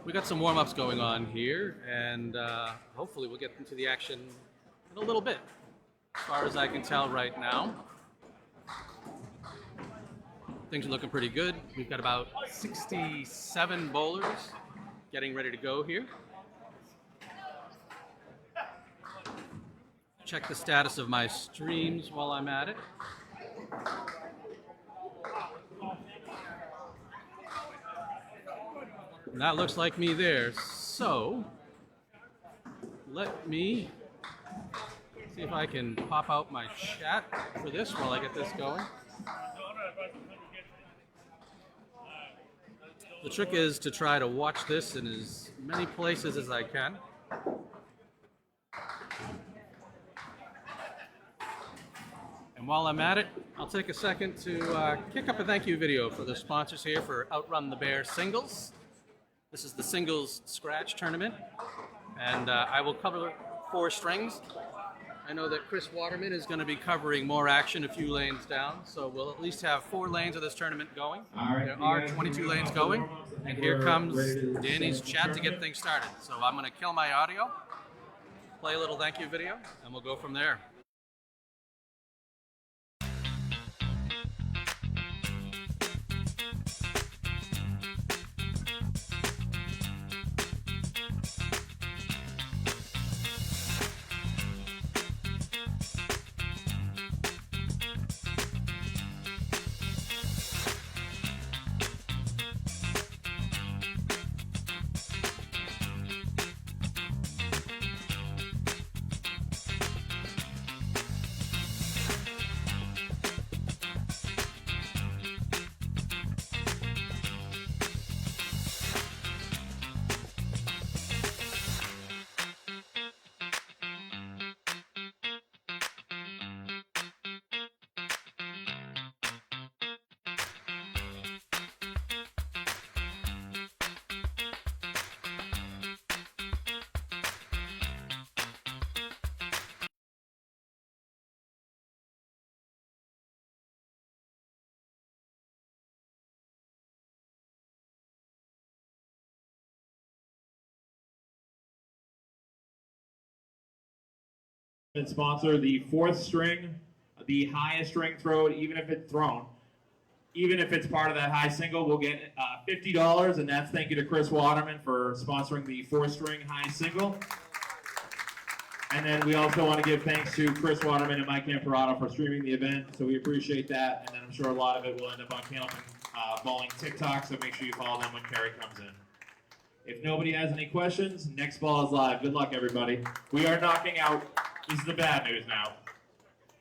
We got some warm-ups going on here, and hopefully we'll get into the action in a little bit. As far as I can tell right now, things are looking pretty good. We've got about 67 bowlers getting ready to go here. Check the status of my streams while I'm at it. And that looks like me there. So, let me see if I can pop out my chat for this while I get this going. The trick is to try to watch this in as many places as I can. And while I'm at it, I'll take a second to kick up a thank you video for the sponsors here for Outrun the Bear singles. This is the singles scratch tournament, and I will cover 4 strings. I know that Chris Waterman is going to be covering more action a few lanes down, so we'll at least have 4 lanes of this tournament going. There are 22 lanes going, and here comes Danny's chat to get things started. So I'm going to kill my audio, play a little thank you video, and we'll go from there. Sponsor the 4th string, the highest string thrown, even if it's thrown. Even if it's part of that high single, we'll get $50, and that's thank you to Chris Waterman for sponsoring the 4th string high single. And then we also want to give thanks to Chris Waterman and Mike Camperado for streaming the event, so we appreciate that. And then I'm sure a lot of it will end up on Candlepin Bowling TikTok, so make sure you follow them when Kerry comes in. If nobody has any questions, next ball is live. Good luck, everybody. We are knocking out, this is the bad news now,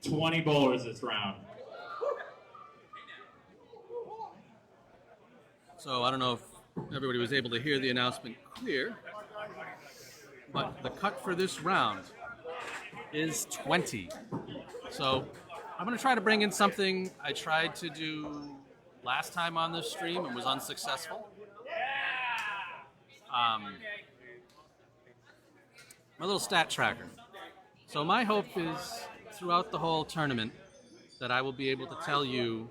20 bowlers this round. So I don't know if everybody was able to hear the announcement clear, but the cut for this round is 20. So I'm going to try to bring in something I tried to do last time on this stream and was unsuccessful. My little stat tracker. So my hope is throughout the whole tournament that I will be able to tell you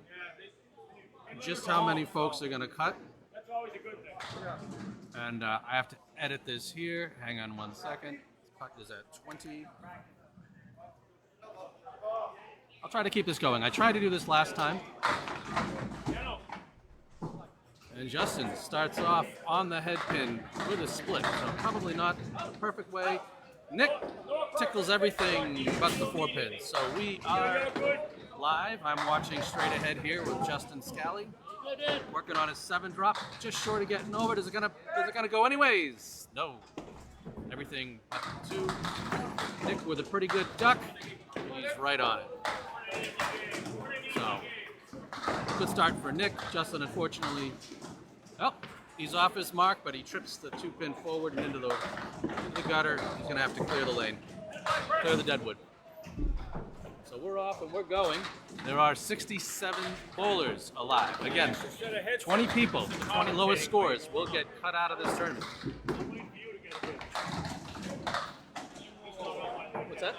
just how many folks are going to cut. And I have to edit this here. Hang on one second. Cut is at 20. I'll try to keep this going. I tried to do this last time. And Justin starts off on the head pin with a split, so probably not the perfect way. Nick tickles everything but the 4 pins. So we are live. I'm watching straight ahead here with Justin Scally, working on his 7 drop, just short of getting over. Is it gonna go anyways? No. Everything up to 2. Nick with a pretty good duck. He's right on it. So good start for Nick. Justin, unfortunately, he's off his mark, but he trips the 2-pin forward and into the gutter. He's going to have to clear the lane, clear the deadwood. So we're off and we're going. There are 67 bowlers alive. Again, 20 people, the 20 lowest scores will get cut out of this tournament. What's that?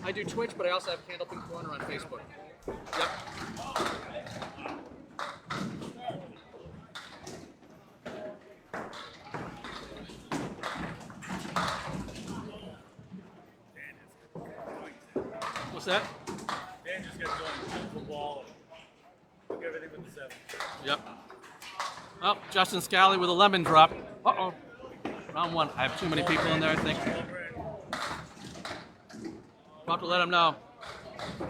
I do Twitch, but I also have Candlepin Corner on Facebook. Yep. that? Dan just gets going to the ball and do everything with the 7. Yep. Well, Justin Scally with a lemon drop. Uh-oh. Round 1. I have too many people in there, I think. We'll have to let him know.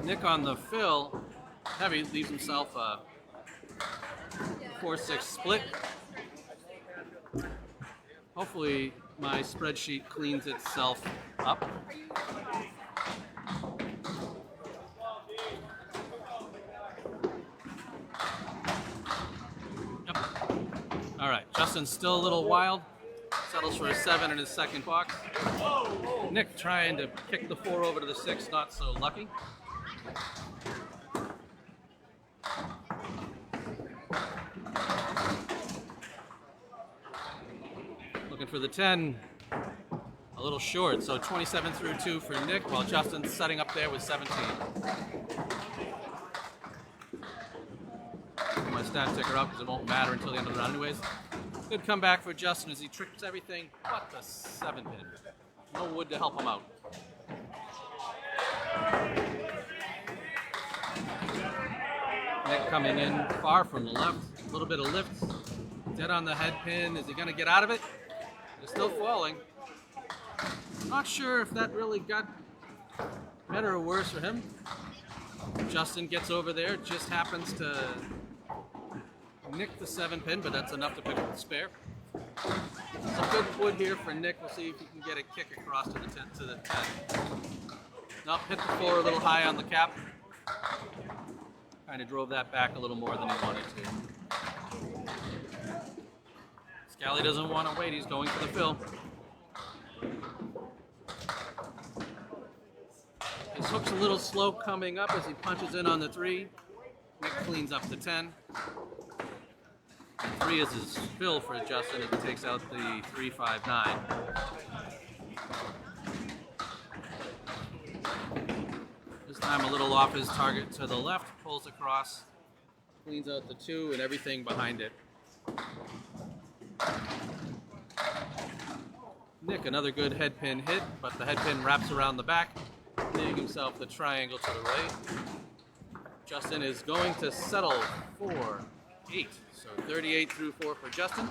Nick on the fill. Heavy leaves himself a 4-6 split. Hopefully my spreadsheet cleans itself up. Yep. All right, Justin's still a little wild. Settles for a 7 in his second box. Nick trying to kick the 4 over to the 6, not so lucky. Looking for the 10, a little short, so 27 through 2 for Nick, while Justin's setting up there with 17. Put my stat ticker up because it won't matter until the end of the round anyways. Good comeback for Justin as he trips everything but the 7 pin. No wood to help him out. Nick coming in far from the left, a little bit of lift, dead on the head pin. Is he going to get out of it? He's still falling. Not sure if that really got better or worse for him. Justin gets over there, just happens to nick the 7 pin, but that's enough to pick up the spare. Some good wood here for Nick. We'll see if he can get a kick across to the 10. Nope, hit the 4 a little high on the cap. Kind of drove that back a little more than he wanted to. Scally doesn't want to wait. He's going for the fill. His hook's a little slow coming up as he punches in on the 3. Nick cleans up the 10. 3 is his fill for Justin as he takes out the 3, 5, 9. This time a little off his target to the left, pulls across, cleans out the 2 and everything behind it. Nick, another good head pin hit, but the head pin wraps around the back, leaving himself the triangle to the right. Justin is going to settle for 8. So 38 through 4 for Justin.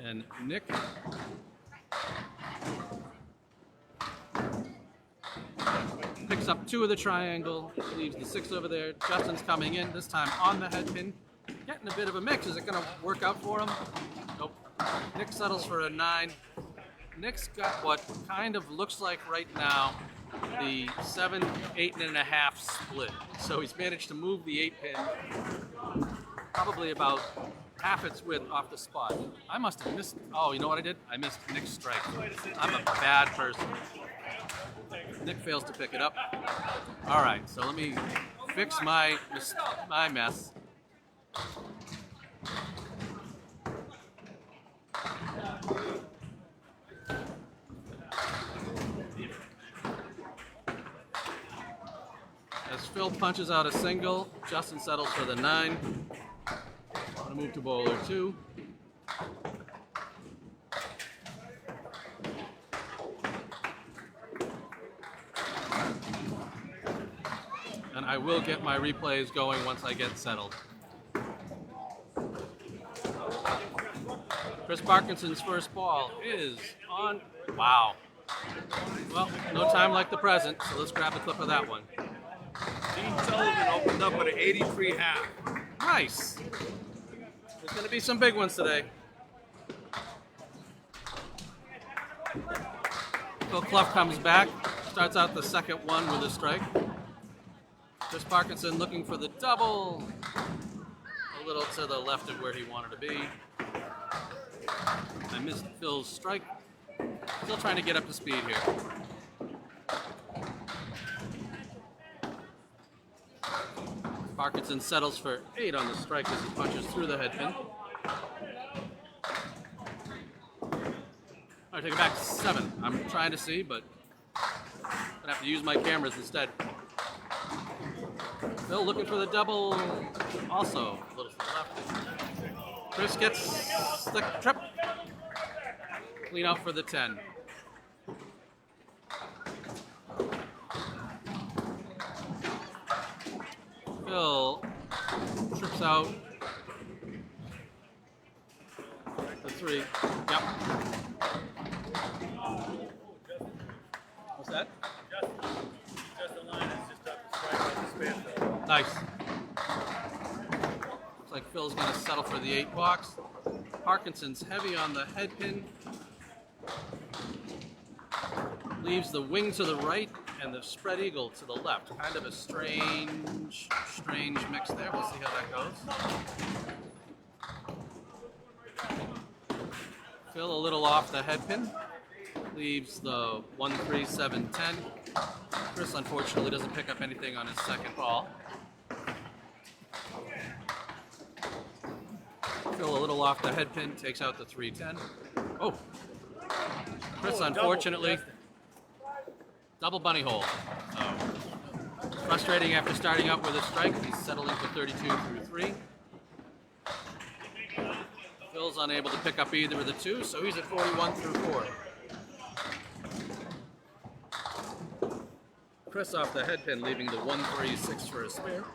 And Nick picks up 2 of the triangle, leaves the 6 over there. Justin's coming in, this time on the head pin. Getting a bit of a mix. Is it going to work out for him? Nope. Nick settles for a 9. Nick's got what kind of looks like right now the 7, 8.5 split. So he's managed to move the 8 pin probably about half its width off the spot. I must have missed, oh, you know what I did? I missed Nick's strike. I'm a bad person. Nick fails to pick it up. All right, so let me fix my mess. As Phil punches out a single, Justin settles for the 9. I'm going to move to bowler 2. And I will get my replays going once I get settled. Chris Parkinson's first ball is on. Wow. Well, no time like the present, so let's grab a clip of that one. Dean Sullivan opened up with an 83 half. Nice. There's going to be some big ones today. Phil Clough comes back, starts out the second one with a strike. Chris Parkinson looking for the double. A little to the left of where he wanted to be. I missed Phil's strike. Still trying to get up to speed here. Parkinson settles for 8 on the strike as he punches through the head pin. All right, take it back to 7. I'm trying to see, but I'm gonna have to use my cameras instead. Phil looking for the double, also a little to the left. Chris gets the trip. Clean out for the 10. Phil trips out. The 3. Yep. What's that? Just the line is just up straight by the spin. Nice. Looks like Phil's going to settle for the 8 box. Parkinson's heavy on the head pin. Leaves the wing to the right and the spread eagle to the left. Kind of a strange mix there. We'll see how that goes. Phil a little off the head pin. Leaves the 1, 3, 7, 10. Chris unfortunately doesn't pick up anything on his second ball. Phil a little off the head pin, takes out the 3, 10. Oh! Chris unfortunately double bunny hole. So frustrating after starting up with a strike. He's settling for 32 through 3. Phil's unable to pick up either of the 2, so he's at 41 through 4. Chris off the head pin, leaving the 1, 3, 6 for a spare.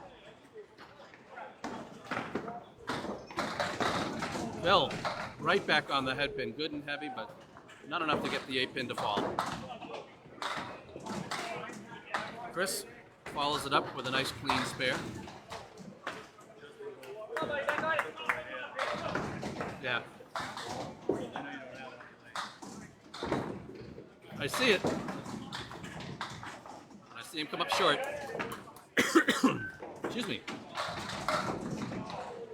Phil right back on the head pin, good and heavy, but not enough to get the 8 pin to fall. Chris follows it up with a nice clean spare. Yeah. I see it. I see him come up short. Excuse me.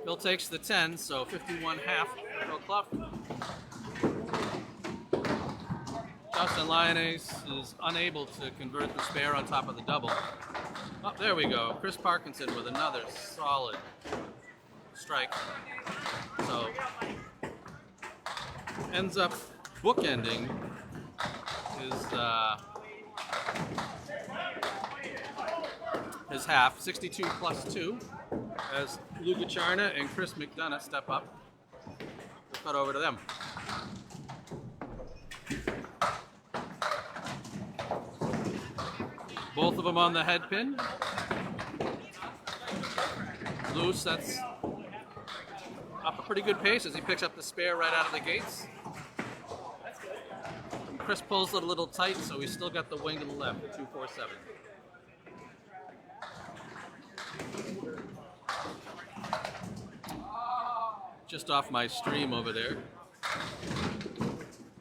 Phil takes the 10, so 51 half Phil Clough. Justin Lyonnaise is unable to convert the spare on top of the double. Oh, there we go. Chris Parkinson with another solid strike. So ends up bookending his half, 62 plus 2, as Lou Gacharna and Chris McDonough step up. We'll cut over to them. Both of them on the head pin. Lou sets up a pretty good pace as he picks up the spare right out of the gates. Chris pulls it a little tight, so he's still got the wing to the left, 2, 4, 7. Just off my stream over there,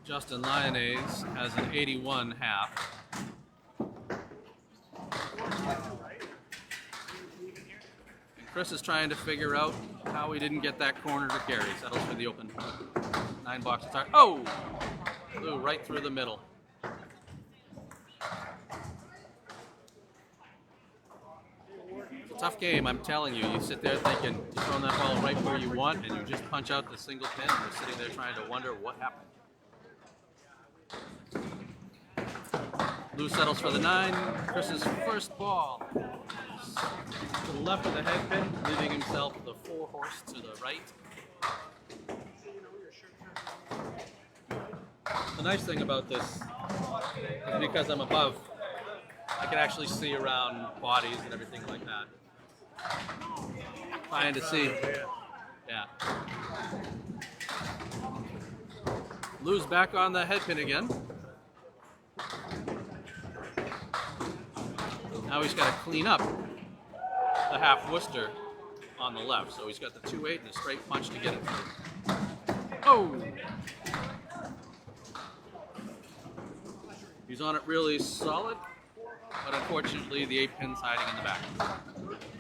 Justin Lyonnaise has an 81 half. And Chris is trying to figure out how he didn't get that corner to carry. Settles for the open 9 box start. Oh! Blew right through the middle. It's a tough game, I'm telling you. You sit there thinking you're throwing that ball right where you want, and you just punch out the single pin, and you're sitting there trying to wonder what happened. Lou settles for the 9. Chris's first ball to the left of the head pin, leaving himself the 4 horse to the right. The nice thing about this is because I'm above, I can actually see around bodies and everything like that. Trying to see. Yeah. Lou's back on the head pin again. Now he's got to clean up the half Worcester on the left. So he's got the 2-8 and a straight punch to get it through. Oh! He's on it really solid, but unfortunately the 8 pin's hiding in the back.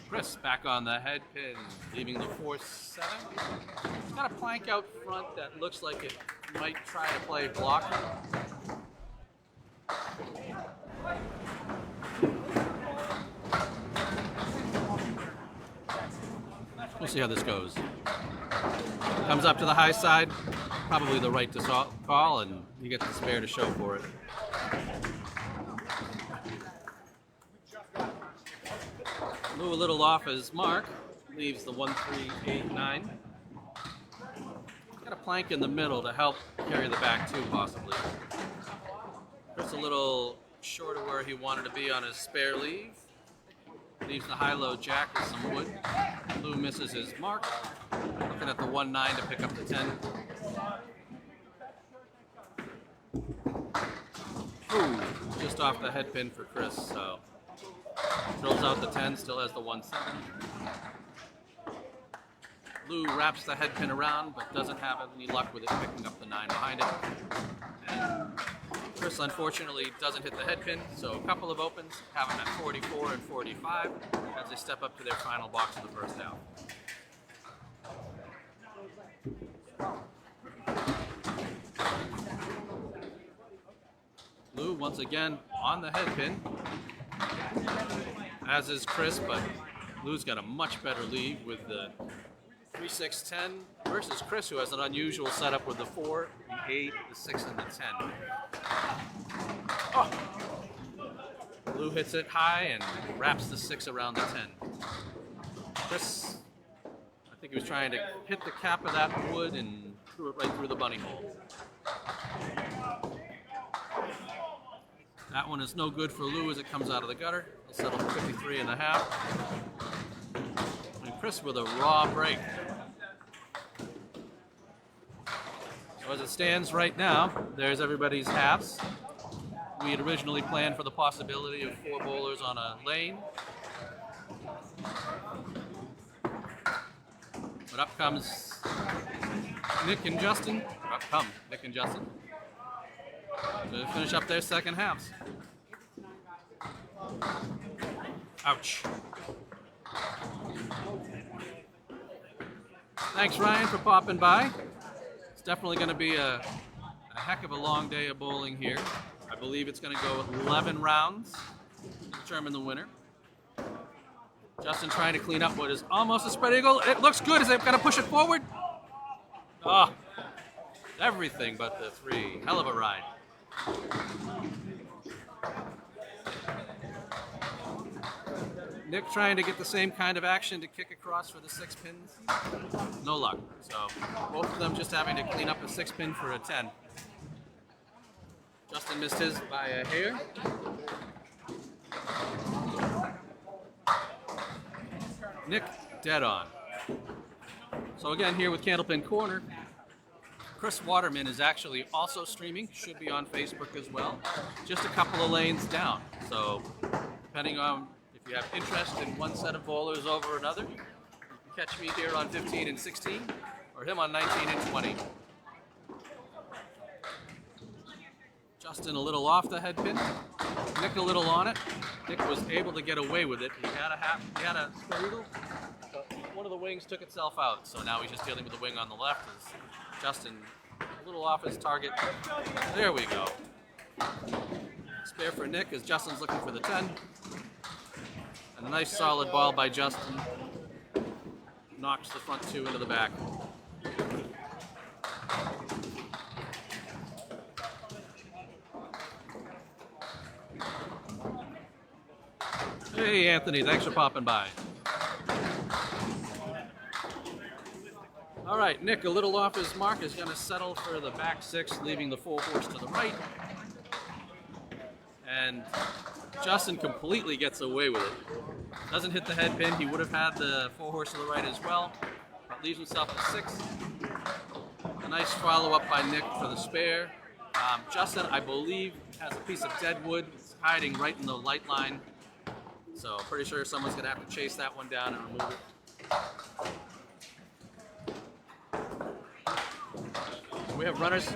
Chris back on the head pin, leaving the 4-7. He's got a plank out front that looks like it might try to play blocker. We'll see how this goes. Comes up to the high side, probably the right to call, and you get the spare to show for it. Lou a little off his mark, leaves the 1, 3, 8, 9. Got a plank in the middle to help carry the back too, possibly. Chris a little short of where he wanted to be on his spare leave. Leaves the high-low jack with some wood. Lou misses his mark. Looking at the 1-9 to pick up the 10. Ooh, just off the head pin for Chris, so drills out the 10, still has the 1-7. Lou wraps the head pin around, but doesn't have any luck with it picking up the 9 behind it. And Chris, unfortunately, doesn't hit the head pin, so a couple of opens have him at 44 and 45 as they step up to their final box of the first half. Lou, once again, on the head pin, as is Chris, but Lou's got a much better lead with the 3-6-10 versus Chris, who has an unusual setup with the 4, the 8, the 6, and the 10. Oh. Lou hits it high and wraps the 6 around the 10. Chris, I think he was trying to hit the cap of that wood and threw it right through the bunny hole. That one is no good for Lou as it comes out of the gutter. He'll settle for 53.5. And Chris with a raw break. So as it stands right now, there's everybody's halves. We had originally planned for the possibility of 4 bowlers on a lane. But up comes Nick and Justin. Up come Nick and Justin to finish up their second halves. Ouch. Thanks, Ryan, for popping by. It's definitely going to be a heck of a long day of bowling here. I believe it's going to go 11 rounds to determine the winner. Justin trying to clean up what is almost a spread eagle. It looks good. Is they going to push it forward? Oh, everything but the 3. Hell of a ride. Nick trying to get the same kind of action to kick across for the 6 pins. No luck. So both of them just having to clean up a 6 pin for a 10. Justin missed his by a hair. Nick dead on. So again, here with Candlepin Corner, Chris Waterman is actually also streaming, should be on Facebook as well, just a couple of lanes down. So depending on if you have interest in one set of bowlers over another, you can catch me here on 15 and 16, or him on 19 and 20. Justin a little off the head pin, Nick a little on it. Nick was able to get away with it. He had a square eagle, but one of the wings took itself out, so now he's just dealing with the wing on the left. As Justin a little off his target. There we go. Spare for Nick as Justin's looking for the 10. And a nice solid ball by Justin. Knocks the front 2 into the back. Hey Anthony, thanks for popping by. All right, Nick, a little off his mark, is going to settle for the back 6, leaving the 4 horse to the right. And Justin completely gets away with it. Doesn't hit the head pin. He would have had the 4 horse to the right as well, but leaves himself a 6. A nice follow-up by Nick for the spare. Justin, I believe, has a piece of dead wood. It's hiding right in the light line. So pretty sure someone's going to have to chase that one down and remove it. We have runners.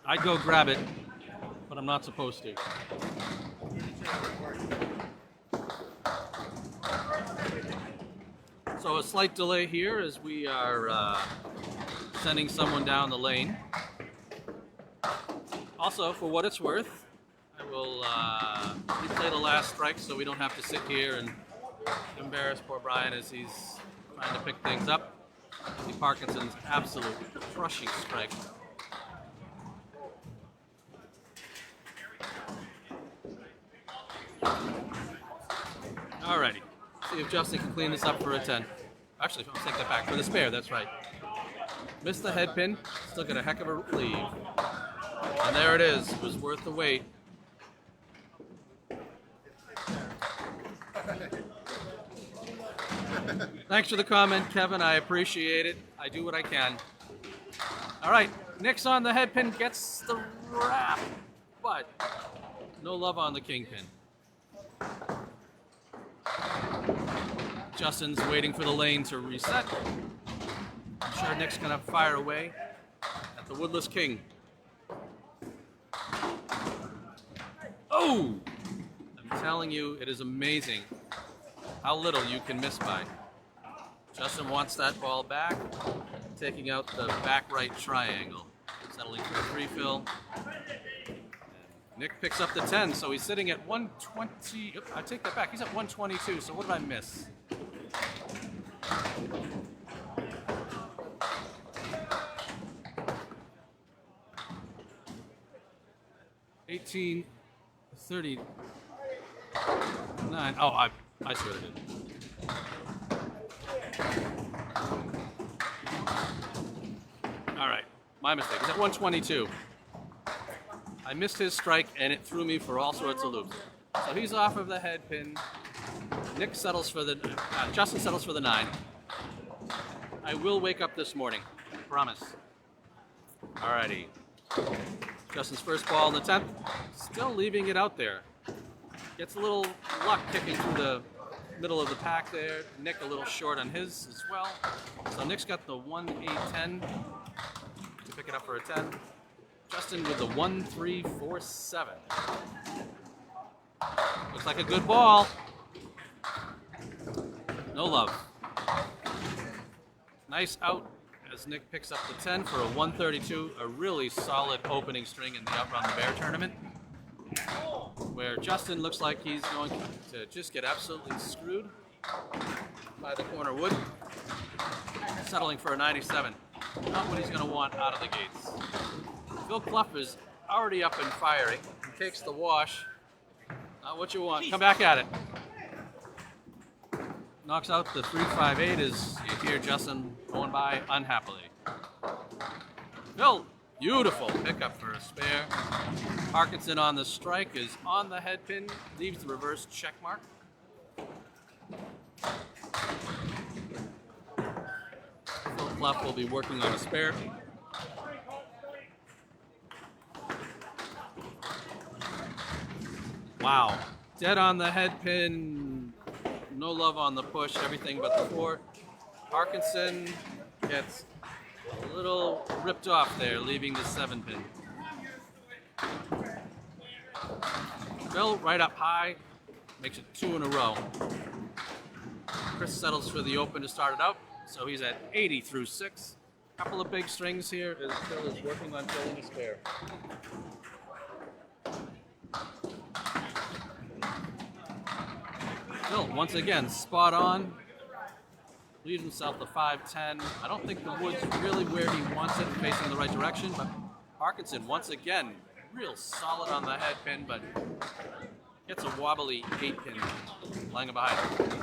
I'd go grab it, but I'm not supposed to. So a slight delay here as we are sending someone down the lane. Also, for what it's worth, I will replay the last strike so we don't have to sit here and embarrass poor Brian as he's trying to pick things up. See Parkinson's absolute crushing strike. Alrighty, See if Justin can clean this up for a 10. Actually, I'll take that back. For the spare, that's right. Missed the head pin. Still got a heck of a lead. And there it is. It was worth the wait. Thanks for the comment, Kevin. I appreciate it. I do what I can. All right, Nick's on the head pin, gets the wrap, but no love on the kingpin. Justin's waiting for the lane to reset. I'm sure Nick's gonna fire away at the woodless king. Oh! I'm telling you, it is amazing how little you can miss by. Justin wants that ball back, taking out the back right triangle. Settling for a 3 fill. Nick picks up the 10, so he's sitting at 120. I take that back. He's at 122, so what did I miss? $18.39. Oh, I see what I did. All right, my mistake. He's at 122. I missed his strike, and it threw me for all sorts of loops. So he's off of the head pin. Nick settles for the. Justin settles for the 9. I will wake up this morning. Promise. Alrighty. Justin's first ball in the 10th. Still leaving it out there. Gets a little luck kicking through the middle of the pack there. Nick a little short on his as well. So Nick's got the 1-8-10 to pick it up for a 10. Justin with the 1-3-4-7. Looks like a good ball. No love. Nice out as Nick picks up the 10 for a 132. A really solid opening string in the Outrun the Bear tournament, where Justin looks like he's going to just get absolutely screwed by the corner wood. Settling for a 97. Not what he's going to want out of the gates. Phil Clough is already up and firing. He takes the wash. Not what you want. Come back at it. Knocks out the 3-5-8 as you hear Justin going by unhappily. Phil, beautiful pickup for a spare. Parkinson on the strike is on the head pin, leaves the reverse check mark. Phil Clough will be working on a spare. Wow, dead on the head pin, no love on the push, everything but the 4. Parkinson gets a little ripped off there, leaving the 7 pin. Phil right up high, makes it 2 in a row. Chris settles for the open to start it out, so he's at 80 through 6. Couple of big strings here as Phil is working on filling a spare. Phil, once again, spot on. Leaves himself the 5-10. I don't think the wood's really where he wants it, facing the right direction, but Parkinson, once again, real solid on the head pin, but gets a wobbly 8 pin lying behind.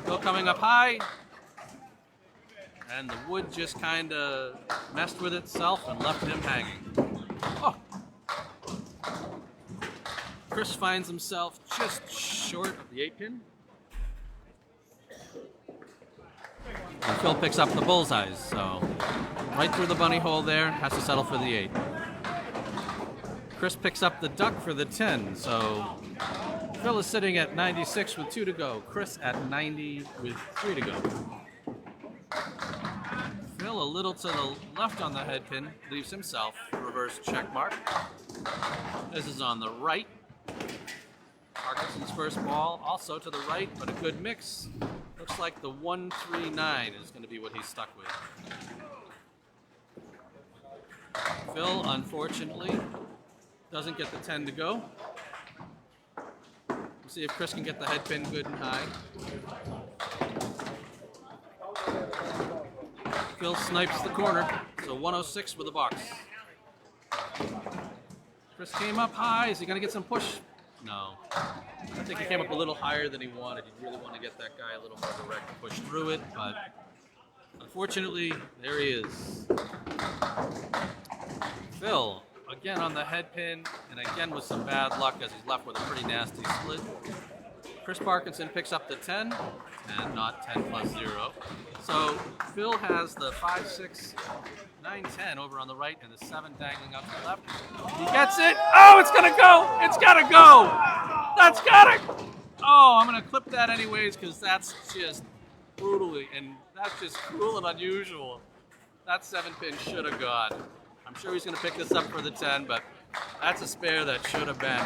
Phil coming up high, and the wood just kind of messed with itself and left him hanging. Oh! Chris finds himself just short of the 8 pin. And Phil picks up the bullseyes, so right through the bunny hole there, has to settle for the 8. Chris picks up the duck for the 10, so Phil is sitting at 96 with 2 to go. Chris at 90 with 3 to go. Phil a little to the left on the head pin, leaves himself reverse check mark. This is on the right. Parkinson's first ball, also to the right, but a good mix. Looks like the 1-3-9 is going to be what he's stuck with. Phil, unfortunately, doesn't get the 10 to go. We'll see if Chris can get the head pin good and high. Phil snipes the corner, so 106 with a box. Chris came up high. Is he going to get some push? No. I think he came up a little higher than he wanted. He really wanted to get that guy a little more direct and push through it, but unfortunately, there he is. Phil, again on the head pin, and again with some bad luck as he's left with a pretty nasty split. Chris Parkinson picks up the 10, and not 10 plus 0. So Phil has the 5, 6, 9, 10 over on the right, and the 7 dangling out to the left. He gets it. Oh, it's gonna go. It's gotta go. That's gotta. Oh, I'm gonna clip that anyways because that's just brutally, and that's just cruel and unusual. That 7 pin should have gone. I'm sure he's gonna pick this up for the 10, but that's a spare that should have been.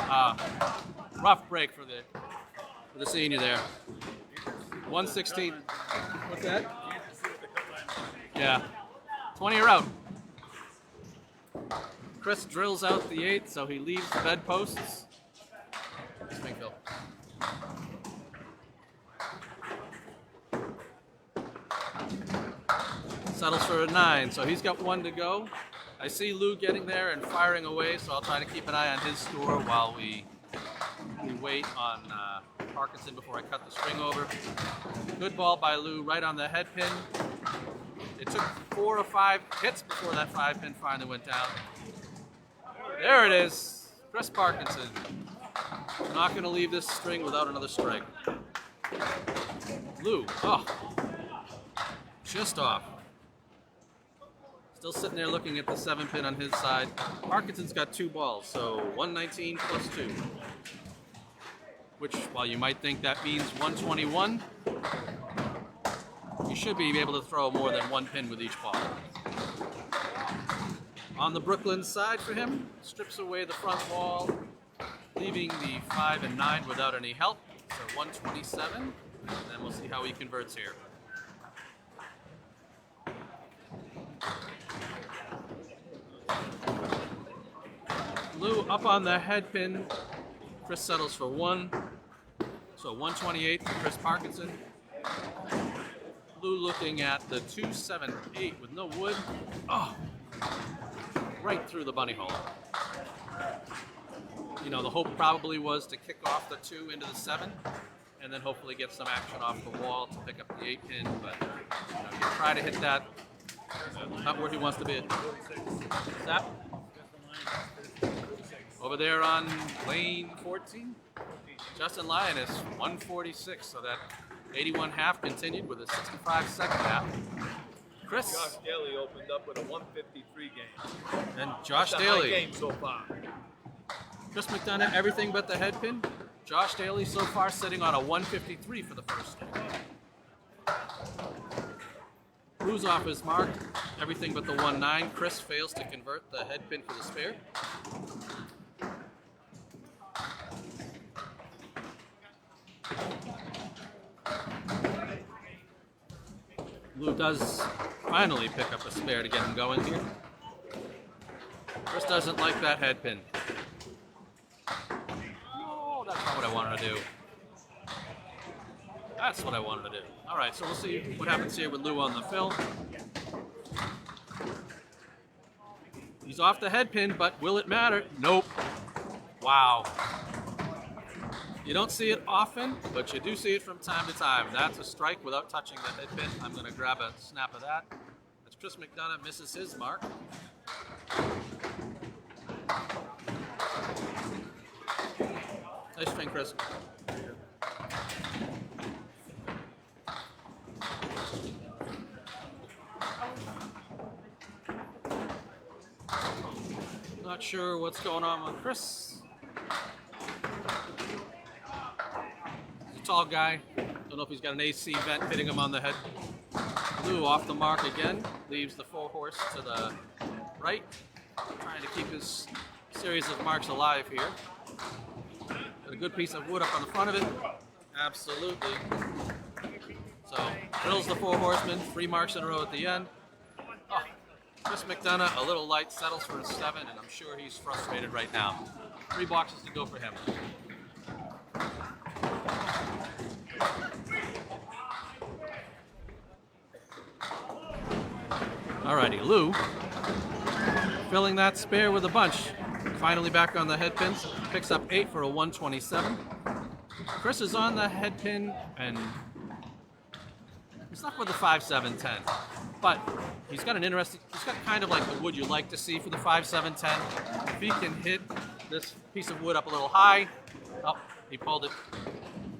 Rough break for the senior there. 116. What's that? Yeah. 20 are out. Chris drills out the 8, so he leaves the bedposts. Swing, Phil. Settles for a 9, so he's got 1 to go. I see Lou getting there and firing away, so I'll try to keep an eye on his score while we wait on Parkinson before I cut the string over. Good ball by Lou right on the head pin. It took 4 or 5 hits before that 5 pin finally went down. There it is. Chris Parkinson. Not going to leave this string without another strike. Lou, oh, just off. Still sitting there looking at the 7 pin on his side. Parkinson's got 2 balls, so 119 plus 2. Which, while you might think that means 121, you should be able to throw more than 1 pin with each ball. On the Brooklyn side for him, strips away the front wall, leaving the 5 and 9 without any help. So 127, and then we'll see how he converts here. Lou up on the head pin. Chris settles for 1. So 128 for Chris Parkinson. Lou looking at the 278 with no wood. Oh, right through the bunny hole. You know, the hope probably was to kick off the 2 into the 7 and then hopefully get some action off the wall to pick up the 8 pin, but you know, you try to hit that, not where he wants to be. Zap. Over there on lane 14, Justin Lyon is 146, so that 81 half continued with a 65 second half. Chris. Josh Daly opened up with a 153 game. And Josh That's a Daly. high game so far. Chris McDonough, everything but the head pin. Josh Daly so far sitting on a 153 for the first game. Lou's off his mark, everything but the 1-9. Chris fails to convert the head pin for the spare. Lou does finally pick up a spare to get him going here. Chris doesn't like that head pin. No, that's not what I wanted to do. That's what I wanted to do. All right, so we'll see what happens here with Lou on the fill. He's off the head pin, but will it matter? Nope. Wow. You don't see it often, but you do see it from time to time. That's a strike without touching the head pin. I'm going to grab a snap of that. As Chris McDonough misses his mark. Nice swing, Chris. Not sure what's going on with Chris. He's a tall guy. Don't know if he's got an AC vent hitting him on the head. Lou off the mark again. Leaves the 4-horse to the right. Trying to keep his series of marks alive here. Got a good piece of wood up on the front of it. Absolutely. So, drills the 4 horsemen. 3 marks in a row at the end. Oh, Chris McDonough, a little light, settles for a 7, and I'm sure he's frustrated right now. 3 boxes to go for him. Alrighty, Lou filling that spare with a bunch. finally back on the head pins. Picks up 8 for a 127. Chris is on the head pin and he's stuck with the 5-7-10. But he's got kind of like the wood you like to see for the 5-7-10. If he can hit this piece of wood up a little high, oh, he pulled it.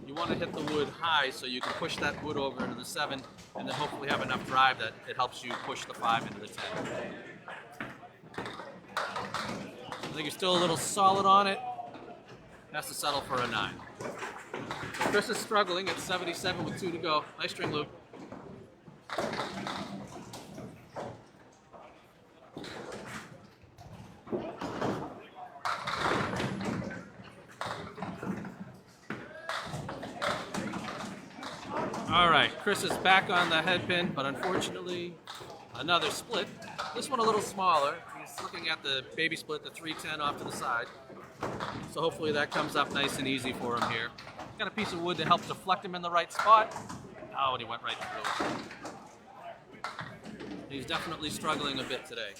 You want to hit the wood high so you can push that wood over into the 7 and then hopefully have enough drive that it helps you push the 5 into the 10. I think you're still a little solid on it. Has to settle for a 9. So Chris is struggling at 77 with 2 to go. Nice string loop. All right, Chris is back on the head pin, but unfortunately, another split. This one a little smaller. He's looking at the baby split, the 310 off to the side. So hopefully that comes up nice and easy for him here. Got a piece of wood to help deflect him in the right spot. Oh, and he went right through. He's definitely struggling a bit today.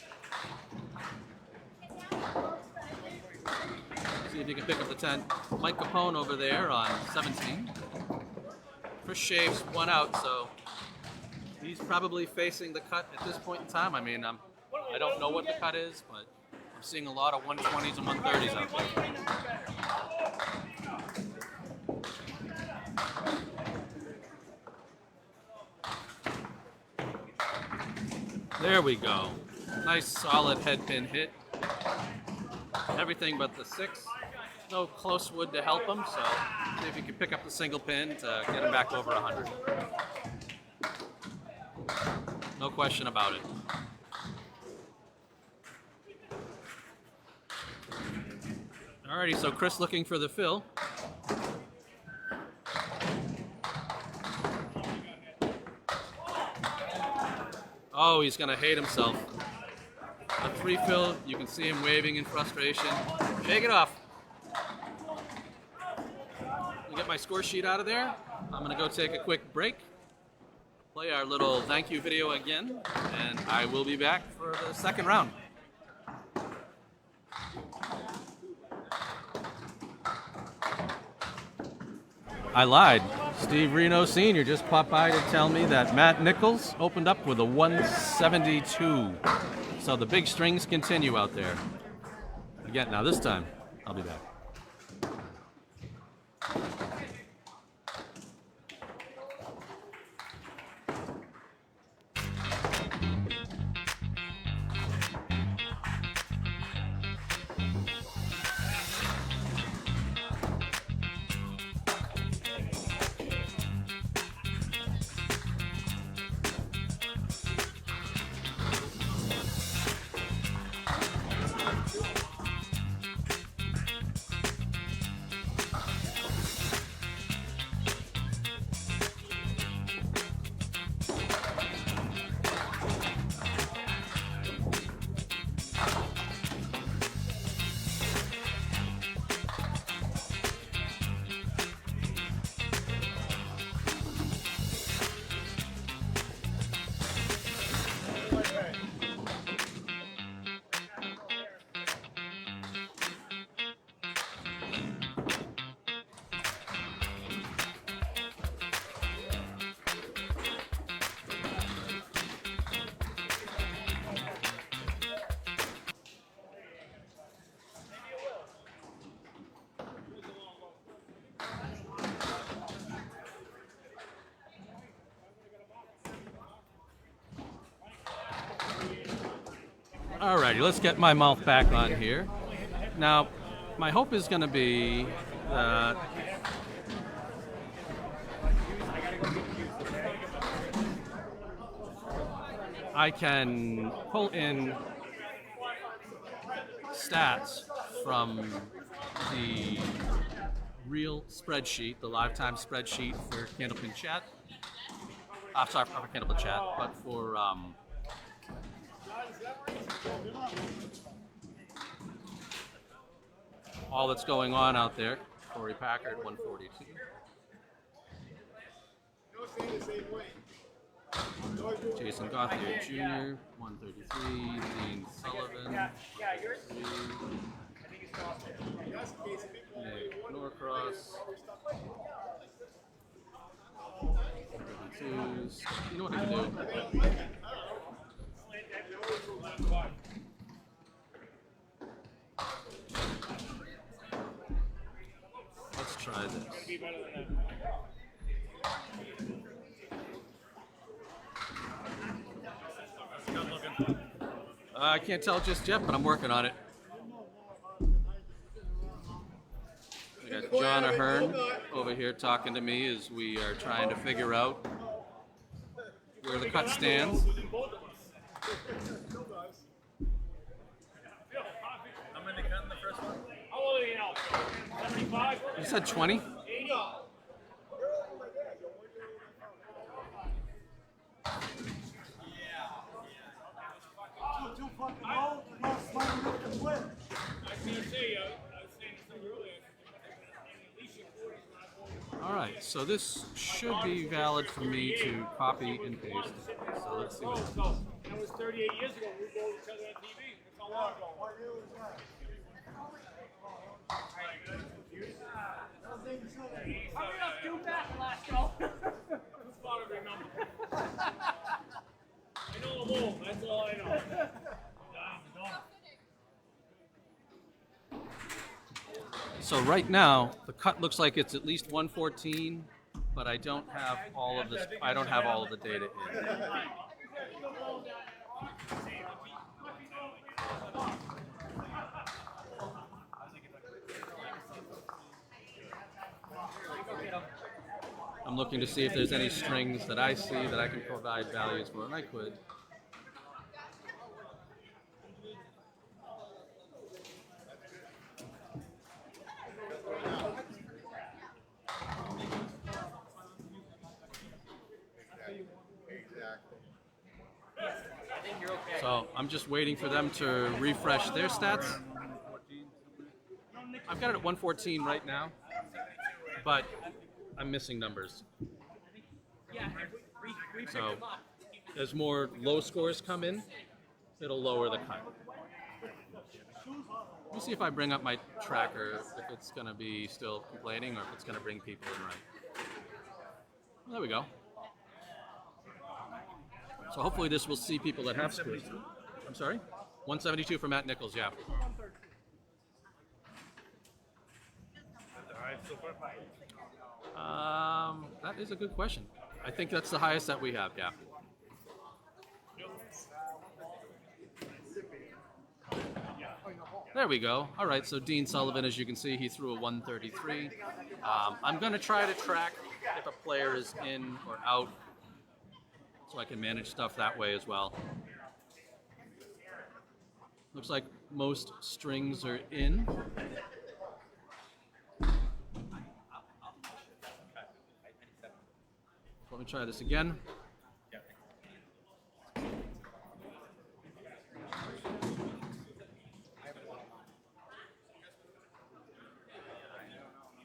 See if he can pick up the 10. Mike Capone over there on 17. Chris shaves 1 out, so he's probably facing the cut at this point in time. I mean, I don't know what the cut is, but I'm seeing a lot of 120s and 130s out there. There we go. Nice solid head pin hit. Everything but the 6. No close wood to help him, so see if he can pick up the single pin to get him back over 100. No question about it. Alrighty, so Chris looking for the fill. Oh, he's gonna hate himself. A 3 fill, you can see him waving in frustration. Shake it off. Get my score sheet out of there. I'm gonna go take a quick break, play our little thank you video again, and I will be back for the second round. I lied. Steve Reno Sr. just popped by to tell me that Matt Nichols opened up with a 172. So the big strings continue out there. Again, now this time, I'll be back. Alrighty, let's get my mouth back on here. Now, my hope is going to be that I can pull in stats from the real spreadsheet, the lifetime spreadsheet for Candlepin Chat. Sorry, not for Candlepin Chat, but for all that's going on out there. Corey Packard, 142. Jason Gauthier Jr., 133. Dean Sullivan, 133. Norcross. Twos. You know what I can do? Let's try this. I can't tell just yet, but I'm working on it. We got John Ahern over here talking to me as we are trying to figure out where the cut stands. I'm in the cut in the first one. How old are you now? 75? You said 20? All right, so this should be valid for me to copy and paste. So let's see what That was 38 years ago. We bowled each other on TV. That's how long ago. What year was that? Hurry up, do that, Lasco. Who's part of your number? I know them all. That's all I know. So right now, the cut looks like it's at least 114, but I don't have all of this. I don't have all of the data in. I'm looking to see if there's any strings that I see that I can provide values for, and I could. So I'm just waiting for them to refresh their stats. I've got it at 114 right now, but I'm missing numbers. So as more low scores come in, it'll lower the cut. Let me see if I bring up my tracker, if it's going to be still complaining or if it's going to bring people in right. Well, there we go. So hopefully this will see people that have scores. I'm sorry? 172 for Matt Nichols, yeah. That is a good question. I think that's the highest that we have, yeah. There we go. All right, so Dean Sullivan, as you can see, he threw a 133. I'm going to try to track if a player is in or out so I can manage stuff that way as well. Looks like most strings are in. Let me try this again.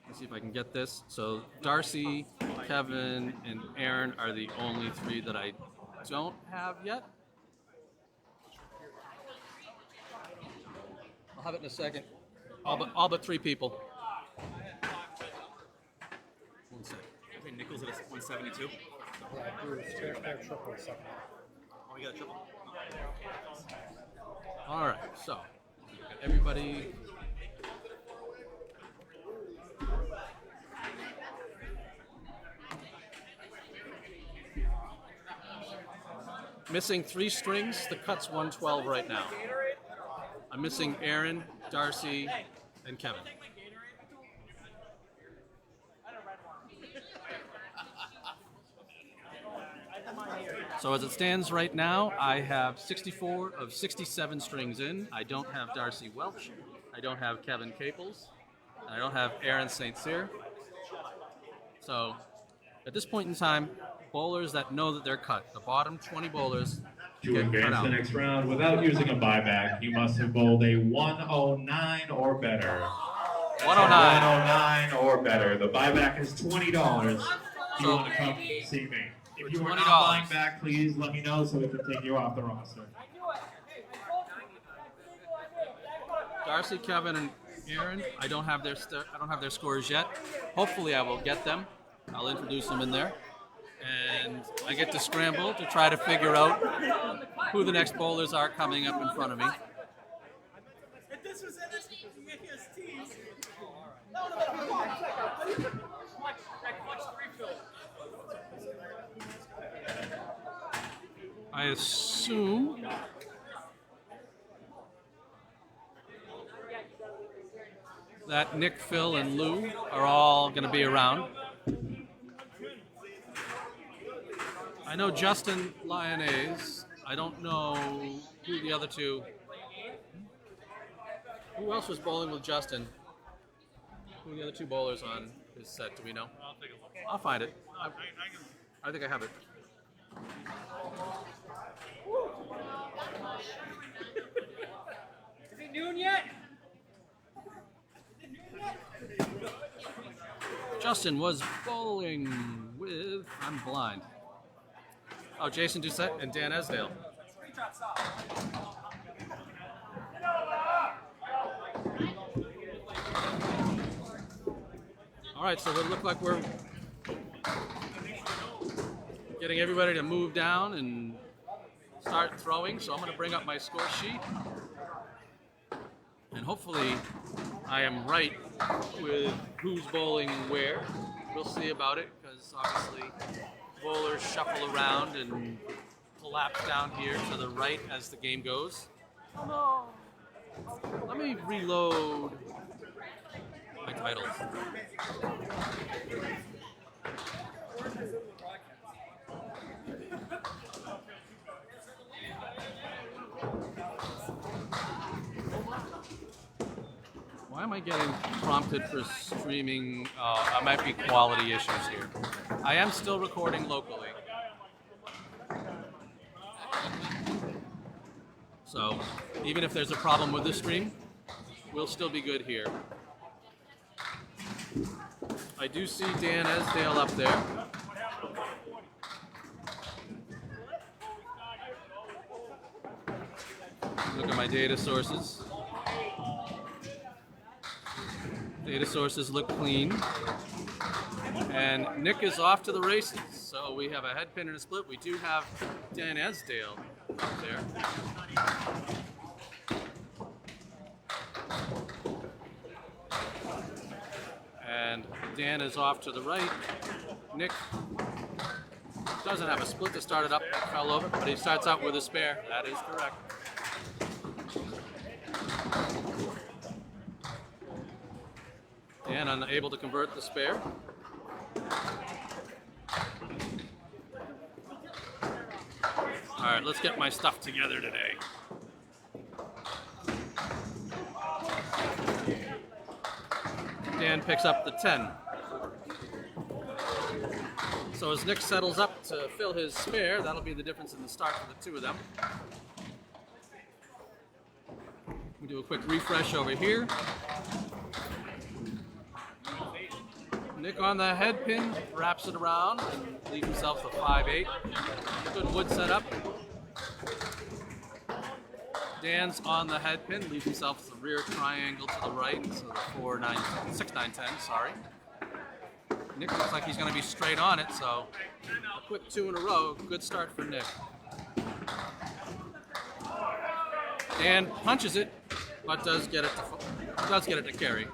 Let's see if I can get this. So Darcy, Kevin, and Aaron are the only three that I don't have yet. I'll have it in a second. All but three people. One second. Okay, Nichols at 172. Yeah, triple second. Oh, we got a triple. All right, so everybody. Missing three strings. The cut's 112 right now. I'm missing Aaron, Darcy, and Kevin. So as it stands right now, I have 64 of 67 strings in. I don't have Darcy Welch. I don't have Kevin Caples. I don't have Aaron St. Cyr. So at this point in time, bowlers that know that they're cut, the bottom 20 bowlers, To get cut advance out. the next round without using a buyback, you must have bowled a 109 or better. 109. 109 or better. The buyback is $20. If you So- want to come see me. If you are $20. not buying back, please let me know so we can take you off the roster. Darcy, Kevin, and Aaron. I don't have their scores yet. Hopefully, I will get them. I'll introduce them in there, and I get to scramble to try to figure out who the next bowlers are coming up in front of me. I assume that Nick, Phil, and Lou are all going to be around. I know Justin Lyonnaise. I don't know who the other two. Who else was bowling with Justin? Who are the other two bowlers on his set? Do we know? I'll take a look. I'll find it. I think I have it. Is it noon yet? Justin was bowling with, I'm blind. Oh, Jason Doucette and Dan Esdale. All right, so it looked like we're getting everybody to move down and start throwing. So I'm going to bring up my score sheet. And hopefully I am right with who's bowling where. We'll see about it, because obviously bowlers shuffle around and collapse down here to the right as the game goes. Oh no! Let me reload my titles. Why am I getting prompted for streaming? I might be quality issues here. I am still recording locally. So, even if there's a problem with the stream, we'll still be good here. I do see Dan Esdale up there. Look at my data sources. Data sources look clean. And Nick is off to the races. So we have a head pin and a split. We do have Dan Esdale up there. And Dan is off to the right. Nick doesn't have a split to start it up, fell over, but he starts out with a spare. That is correct. Dan unable to convert the spare. All right, let's get my stuff together today. Dan picks up the 10. So as Nick settles up to fill his spare, that'll be the difference in the start for the two of them. We do a quick refresh over here. Nick on the head pin, wraps it around, and leaves himself the 5-8. Good wood setup. Dan's on the head pin, leaves himself the rear triangle to the right, so the 4-9, 6-9-10, sorry. Nick looks like he's going to be straight on it, so a quick 2 in a row. Good start for Nick. Dan punches it, but does get it to carry.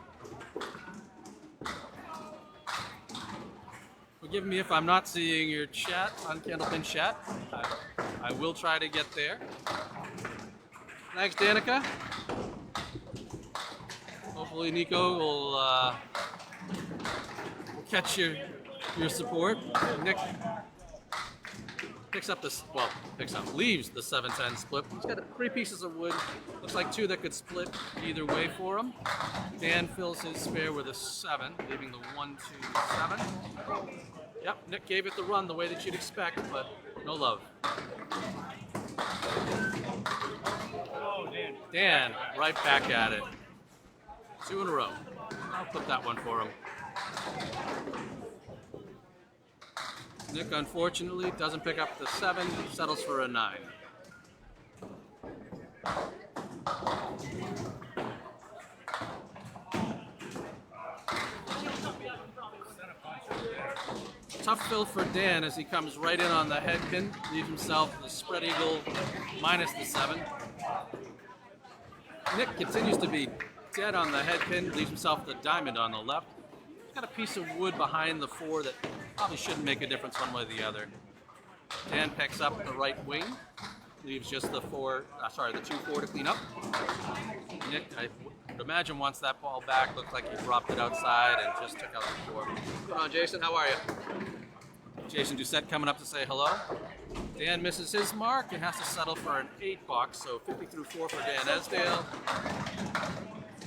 Forgive me if I'm not seeing your chat on Candlepin chat. I will try to get there. Thanks, Danica. Hopefully Nico will catch your support. Nick leaves the 7-10 split. He's got 3 pieces of wood. Looks like 2 that could split either way for him. Dan fills his spare with a 7, leaving the 1-2-7. Yep, Nick gave it the run the way that you'd expect, but no love. Dan, right back at it. 2 in a row. I'll put that one for him. Nick, unfortunately, doesn't pick up the 7, settles for a 9. Tough fill for Dan as he comes right in on the head pin, leaves himself the spread eagle minus the 7. Nick continues to be dead on the head pin, leaves himself the diamond on the left. He's got a piece of wood behind the 4 that probably shouldn't make a difference one way or the other. Dan picks up the right wing, leaves just the 2-4 to clean up. Nick, I would imagine, wants that ball back. Looked like he dropped it outside and just took out the 4. What's going on, Jason? How are you? Jason Doucette coming up to say hello. Dan misses his mark and has to settle for an 8 box, so 50 through 4 for Dan Esdale.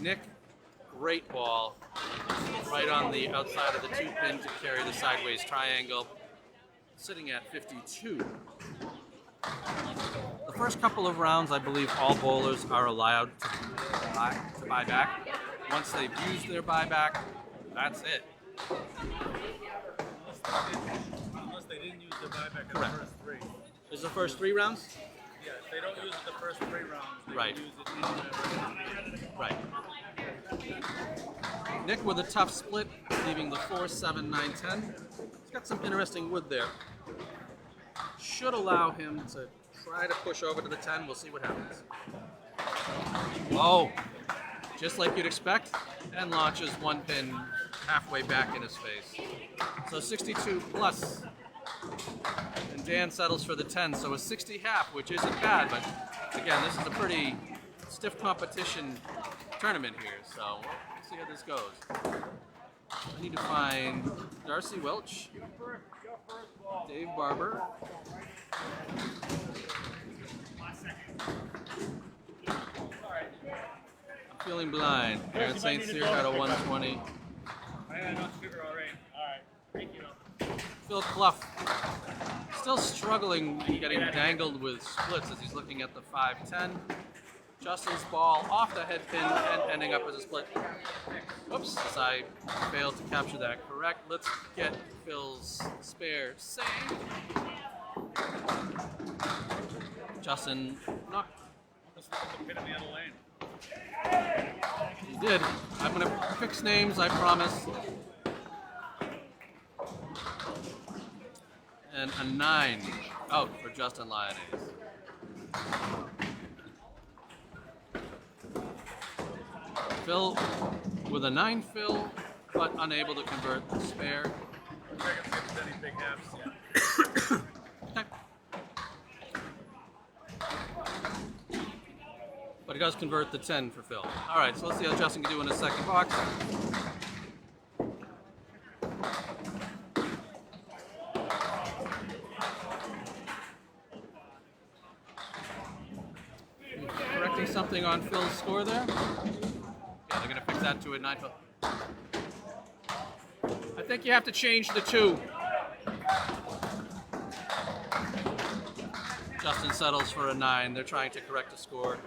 Nick, great ball, right on the outside of the 2 pin to carry the sideways triangle, sitting at 52. The first couple of rounds, I believe all bowlers are allowed to buy back. Once they've used their buyback, that's it. Unless they didn't use the buyback in Correct. the first 3. Is the first 3 rounds? Yeah, if they don't use it the first 3 rounds, they Right. can use it in Right. Nick with a tough split, leaving the 4, 7, 9, 10. He's got some interesting wood there. Should allow him to try to push over to the 10. We'll see what happens. Oh, just like you'd expect, and launches 1 pin halfway back in his face. So 62 plus. And Dan settles for the 10, so a 60 half, which isn't bad, but again, this is a pretty stiff competition tournament here, so we'll see how this goes. I need to find Darcy Welch, Dave Barber, I'm feeling blind. Aaron St. Cyr had a 120. I got enough sugar already. Alright, thank you. Phil Clough still struggling and getting dangled with splits as he's looking at the 5-10. Justin's ball off the head pin and ending up as a split. Whoops, as I failed to capture that correct. Let's get Phil's spare save. Justin knocked. Let's look at the pin in the other lane. He did. I'm going to fix names, I promise. And a 9 out for Justin Lyonese. Phil with a 9 fill, but unable to convert the spare. I'm not gonna see if there's any big halves yet. Okay. But he does convert the 10 for Phil. All right, so let's see how Justin can do in his second box. Correcting something on Phil's score there. Yeah, they're going to fix that to a 9 fill. I think you have to change the 2. Justin settles for a 9. They're trying to correct the score.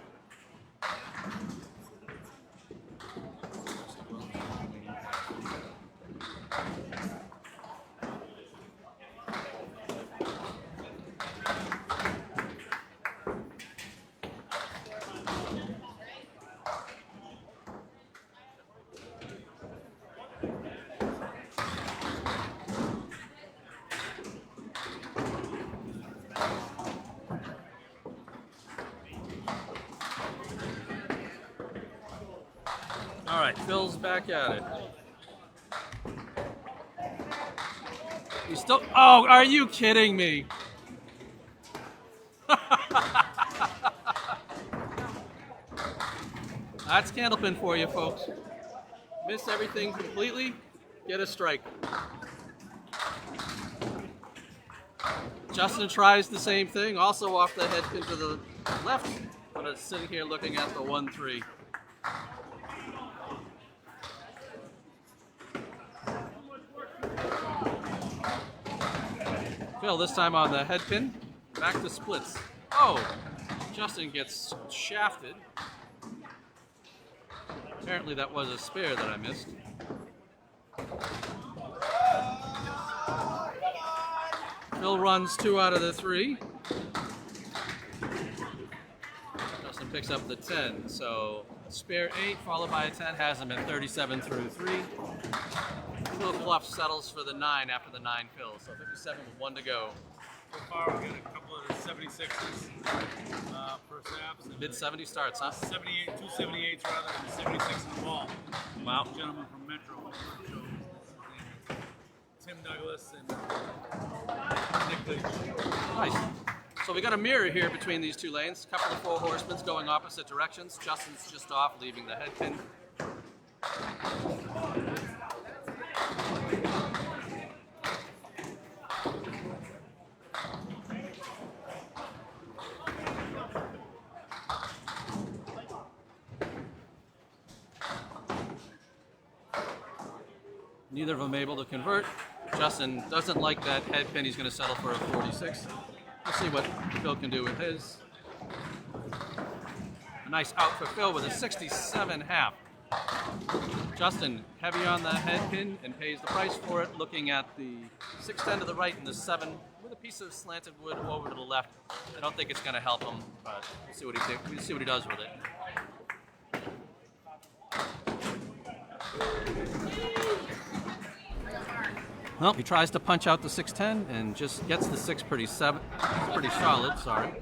All right, Phil's back at it. He's still. Oh, are you kidding me? That's Candlepin for you, folks. Miss everything completely, get a strike. Justin tries the same thing, also off the head pin to the left, but it's sitting here looking at the 1-3. Phil this time on the head pin, back to splits. Oh, Justin gets shafted. Apparently that was a spare that I missed. Phil runs 2 out of the 3. Justin picks up the 10, so spare 8 followed by a 10 has him at 37 through 3. Phil Fluff settles for the 9 after the 9 fills. So 57 with 1 to go. So far, we got a couple of 76s first halves. And Mid 70 starts, huh? 78, 278s rather than 76 in the ball. Wow. Gentleman from Metro. Tim Douglas and Nick Leach. Nice. So we got a mirror here between these two lanes. A couple of 4 horsemen going opposite directions. Justin's just off, leaving the head pin. Neither of them able to convert. Justin doesn't like that head pin. He's going to settle for a 46. We'll see what Phil can do with his. A nice out for Phil with a 67.5. Justin heavy on the head pin and pays the price for it, looking at the 610 to the right and the 7 with a piece of slanted wood over to the left. I don't think it's going to help him, but we'll see what he does with it. Well, he tries to punch out the 610 and just gets the 6 pretty solid, sorry.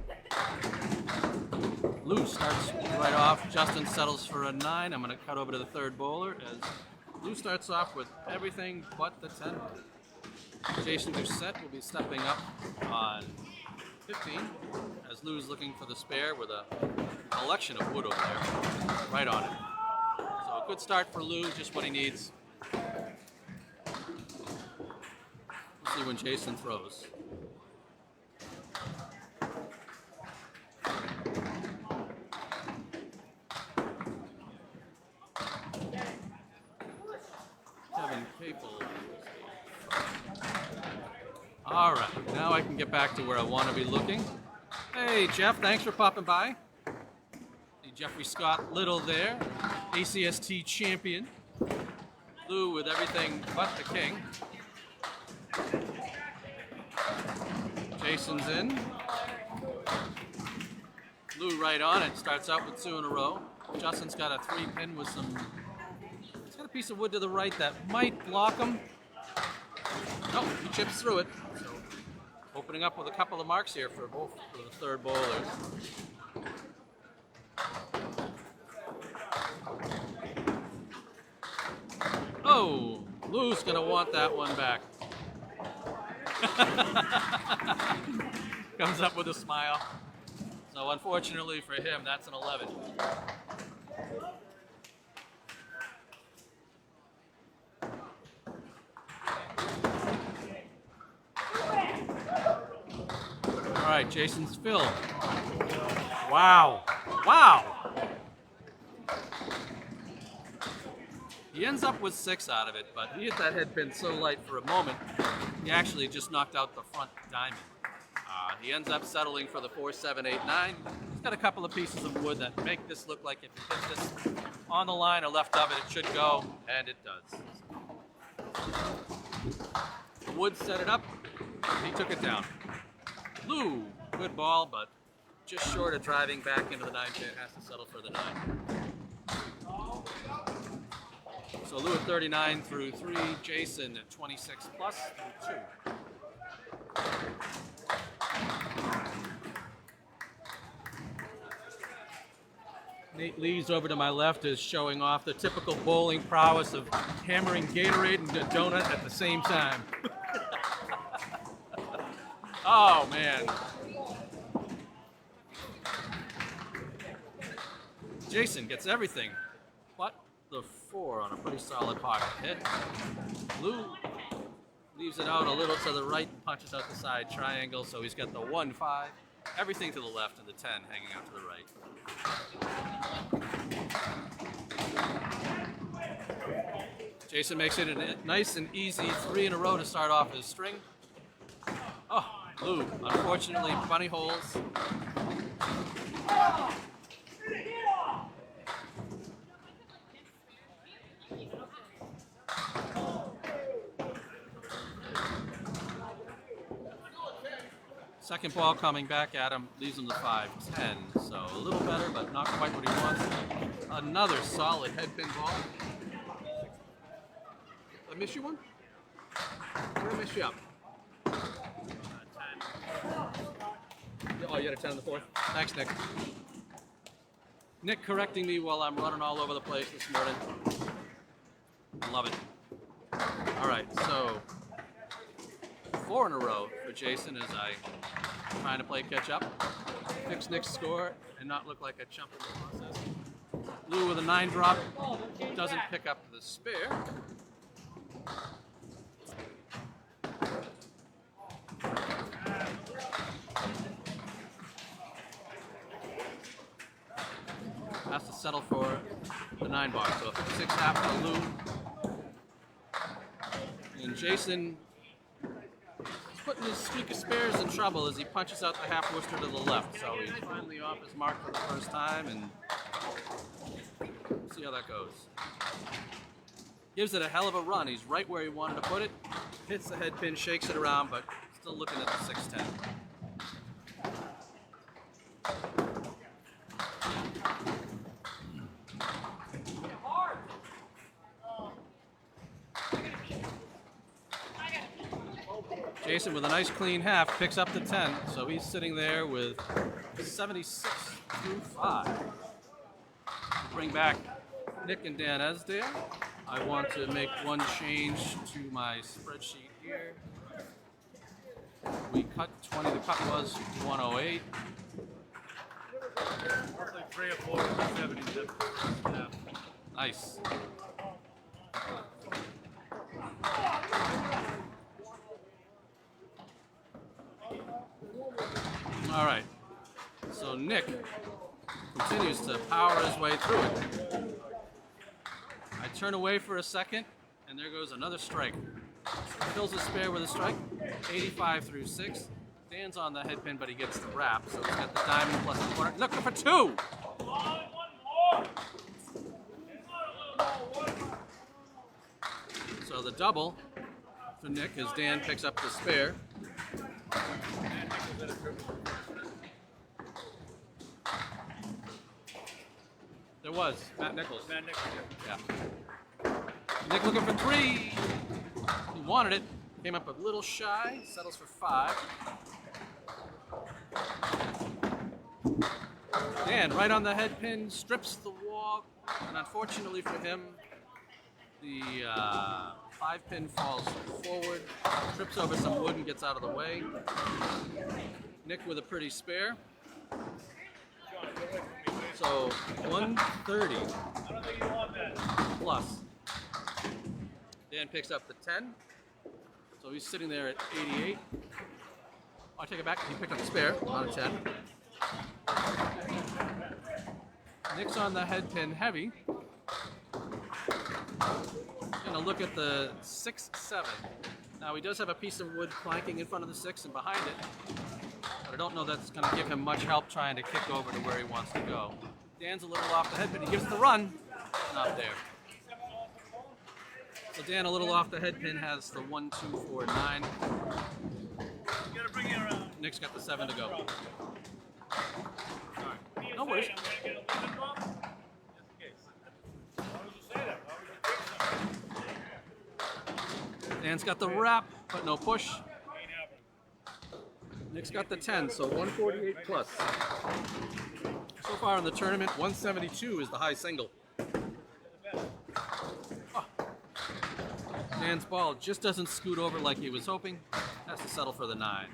Lou starts right off. Justin settles for a 9. I'm going to cut over to the third bowler as Lou starts off with everything but the 10. Jason Doucette will be stepping up on 15 as Lou's looking for the spare with a collection of wood over there. Right on it. So a good start for Lou, just what he needs. See when Jason throws. Kevin Capel. All right, now I can get back to where I want to be looking. Hey, Jeff, thanks for popping by. See Jeffrey Scott Little there, ACST champion. Lou with everything but the king. Jason's in. Lou right on it. Starts out with 2 in a row. Justin's got a 3 pin with some. He's got a piece of wood to the right that might block him. No, he chips through it. So opening up with a couple of marks here for the third bowlers. Oh, Lou's gonna want that one back. Comes up with a smile. So unfortunately for him, that's an 11. All right, Jason's Phil. Wow. Wow. He ends up with 6 out of it, but he hit that head pin so light for a moment, he actually just knocked out the front diamond. He ends up settling for the 4, 7, 8, 9. He's got a couple of pieces of wood that make this look like if he hits this on the line or left of it, it should go, and it does. Wood set it up, he took it down. Lou, good ball, but just short of driving back into the 9 pin, has to settle for the 9. So Lou at 39 through 3, Jason at 26 plus through 2. Nate Lee's over to my left is showing off the typical bowling prowess of hammering Gatorade and a donut at the same time. Oh, man. Jason gets everything but the 4 on a pretty solid pocket hit. Lou leaves it out a little to the right and punches out the side triangle, so he's got the 1, 5, everything to the left and the 10 hanging out to the right. Jason makes it a nice and easy 3 in a row to start off his string. Oh, Lou, unfortunately, bunny holes. Second ball coming back at him, leaves him to 5, 10. So a little better, but not quite what he wants. Another solid head pin ball. I miss you one? Where did I miss you up? 10. Oh, you had a 10 in the fourth? Thanks, Nick. Nick correcting me while I'm running all over the place this morning. Love it. All right, so 4 in a row for Jason as I trying to play catch up. Fix Nick's score and not look like a chump in the process. Lou with a 9 drop doesn't pick up the spare. Has to settle for the 9 bar. So a 56 half to Lou. And Jason is putting his streak of spares in trouble as he punches out the half Worcester to the left. So he's finally off his mark for the first time, and we'll see how that goes. Gives it a hell of a run. He's right where he wanted to put it. Hits the head pin, shakes it around, but still looking at the 610. Jason with a nice clean half picks up the 10, so he's sitting there with 76 through 5. Bring back Nick and Dan Esdale. I want to make one change to my spreadsheet here. We cut 20, the cut was 108. Roughly 3 or 4 70s. Yeah. Nice. All right, so Nick continues to power his way through it. I turn away for a second, and there goes another strike. Fills the spare with a strike, 85 through 6. Dan's on the head pin, but he gets the wrap, so he's got the diamond plus the corner. Looking for 2! So the double for Nick as Dan picks up the spare. There was Matt Nichols. Matt Nichols. Yeah. Nick looking for 3. He wanted it. Came up a little shy. Settles for 5. Dan right on the head pin, strips the wall, and unfortunately for him, the 5-pin falls forward, trips over some wood and gets out of the way. Nick with a pretty spare. So 130 plus. Dan picks up the 10. So he's sitting there at 88. Oh, I take it back. He picked up the spare on a 10. Nick's on the head pin heavy. Gonna look at the 6-7. Now he does have a piece of wood planking in front of the 6 and behind it. But I don't know that's going to give him much help trying to kick over to where he wants to go. Dan's a little off the head pin. He gives it the run. Not there. So Dan a little off the head pin has the 1, 2, 4, 9. Nick's got the 7 to go. No worries. Dan's got the wrap, but no push. Nick's got the 10, so 148 plus. So far in the tournament, 172 is the high single. Oh. Dan's ball just doesn't scoot over like he was hoping. Has to settle for the 9.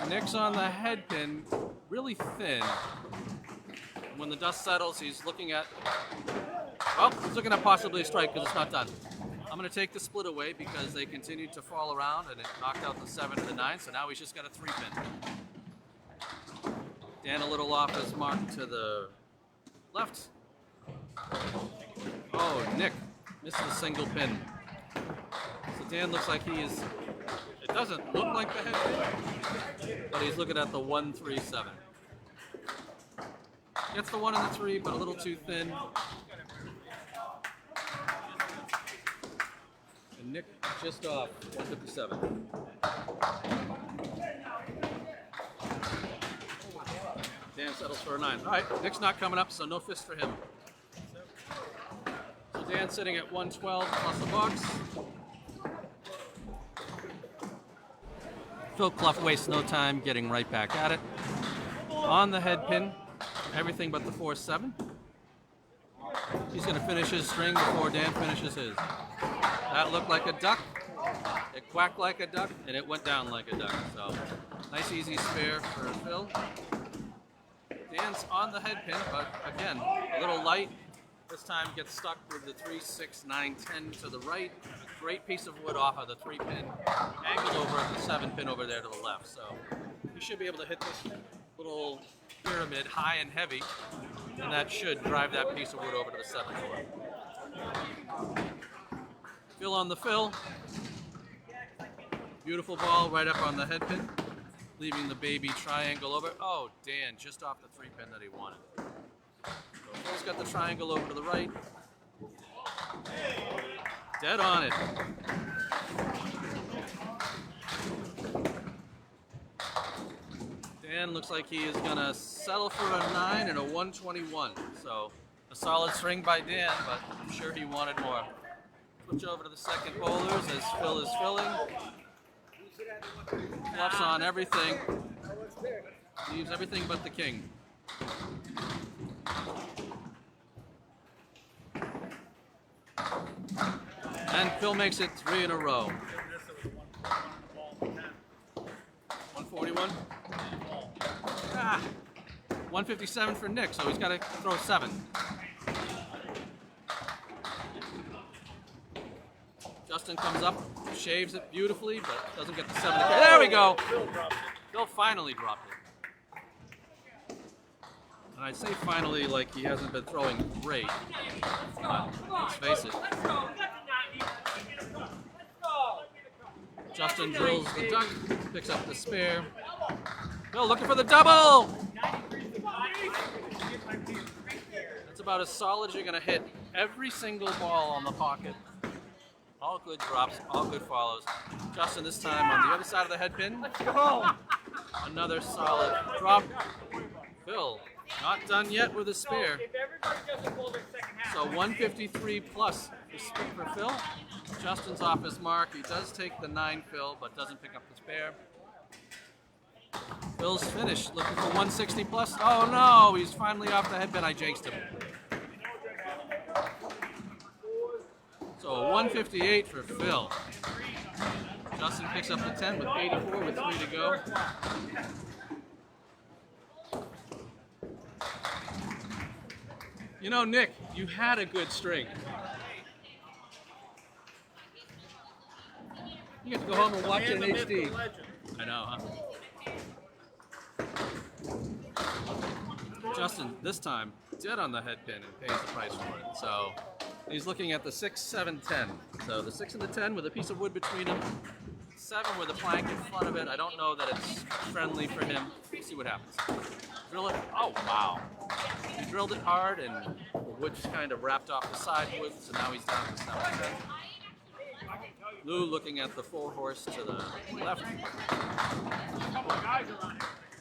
Nick's on the head pin, really thin. When the dust settles, he's looking at, well, he's looking at possibly a strike because it's not done. I'm going to take the split away because they continued to fall around and it knocked out the 7 and the 9, so now he's just got a 3-pin. Dan a little off his mark to the left. Oh, Nick misses a single pin. So Dan looks like he is, it doesn't look like the head pin, but he's looking at the 1-3-7. Gets the 1 and the 3, but a little too thin. And Nick just off 157. Dan settles for a 9. All right, Nick's not coming up, so no fist for him. So Dan's sitting at 112 plus the box. Phil Clough wastes no time getting right back at it. On the head pin, everything but the 4-7. He's going to finish his string before Dan finishes his. That looked like a duck. It quacked like a duck, and it went down like a duck. So, nice easy spare for Phil. Dan's on the head pin, but again, a little light. This time gets stuck with the 3, 6, 9, 10 to the right. A great piece of wood off of the 3 pin. Angled over at the 7 pin over there to the left. So, he should be able to hit this little pyramid high and heavy, and that should drive that piece of wood over to the 7 pin. Phil on the fill. Beautiful ball right up on the head pin, leaving the baby triangle over. Oh, Dan, just off the 3 pin that he wanted. So Phil's got the triangle over to the right. Dead on it. Dan looks like he is gonna settle for a 9 and a 121. So a solid string by Dan, but I'm sure he wanted more. Switch over to the second bowlers as Phil is filling. Bluffs on everything. Leaves everything but the king. And Phil makes it 3 in a row. 141. 157 for Nick, so he's got to throw 7. Justin comes up, shaves it beautifully, but doesn't get the 7 to carry. There we go! Phil finally dropped it. And I say finally like he hasn't been throwing great. But let's face it. Justin drills the duck, picks up the spare. Phil looking for the double! That's about as solid as you're going to hit every single ball on the pocket. All good drops, all good follows. Justin this time on the other side of the head pin. Another solid drop. Phil, not done yet with a spare. So 153 plus for Phil. Justin's off his mark. He does take the 9 Phil, but doesn't pick up the spare. Phil's finished, looking for 160 plus. Oh no, he's finally off the head pin. I jinxed him. So a 158 for Phil. Justin picks up the 10 with 84 with 3 to go. You know, Nick, you had a good string. You get to go home and watch it in HD. I know, huh? Justin, this time, dead on the head pin and pays the price for it. So he's looking at the 6, 7, 10. So the 6 and the 10 with a piece of wood between them. 7 with a plank in front of it. I don't know that it's friendly for him. We'll see what happens. Drill it. Oh, wow. He drilled it hard and the wood just kind of wrapped off the side wood, so now he's down to 7, 10. Lou looking at the 4 horse to the left.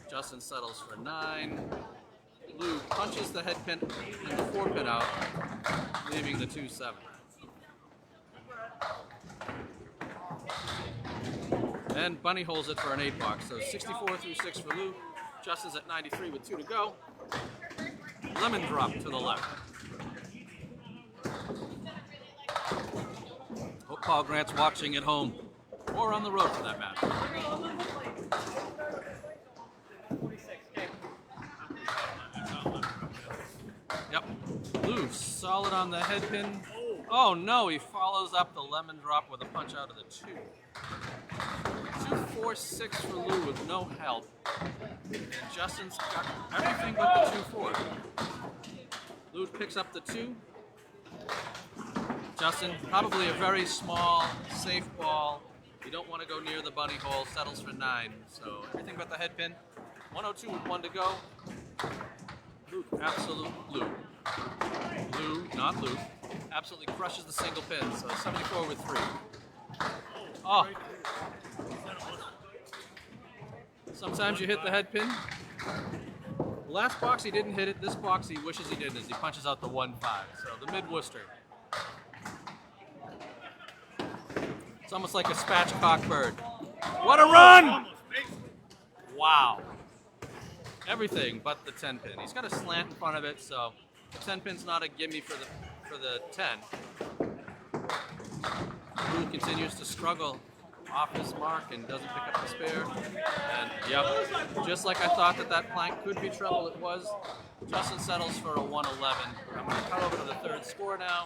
Justin settles for 9. Lou punches the head pin and the 4 pin out, leaving the 2-7. And Bunny holds it for an 8 box. So 64 through 6 for Lou. Justin's at 93 with 2 to go. Lemon drop to the left. Hope Paul Grant's watching at home, or on the road for that matter. Yep. Lou, solid on the head pin. Oh no, he follows up the lemon drop with a punch out of the 2. 2-4-6 for Lou with no help. And Justin's got everything but the 2-4. Lou picks up the 2. Justin, probably a very small, safe ball. You don't want to go near the bunny hole, settles for 9. So everything but the head pin. 102 with 1 to go. Lou, absolute Lou. Lou, not Lou. Absolutely crushes the single pin. So 74 with 3. Oh. Sometimes you hit the head pin Last box he didn't hit it. This box he wishes he didn't as he punches out the 1-5. So the mid-Worcester. It's almost like a spatchcock bird. What a run! Wow. Everything but the 10 pin. He's got a slant in front of it, so the 10 pin's not a gimme for the 10. Blue continues to struggle off his mark and doesn't pick up the spare. And yep, just like I thought that plank could be trouble, it was. Justin settles for a 111. I'm going to cut over to the third score now.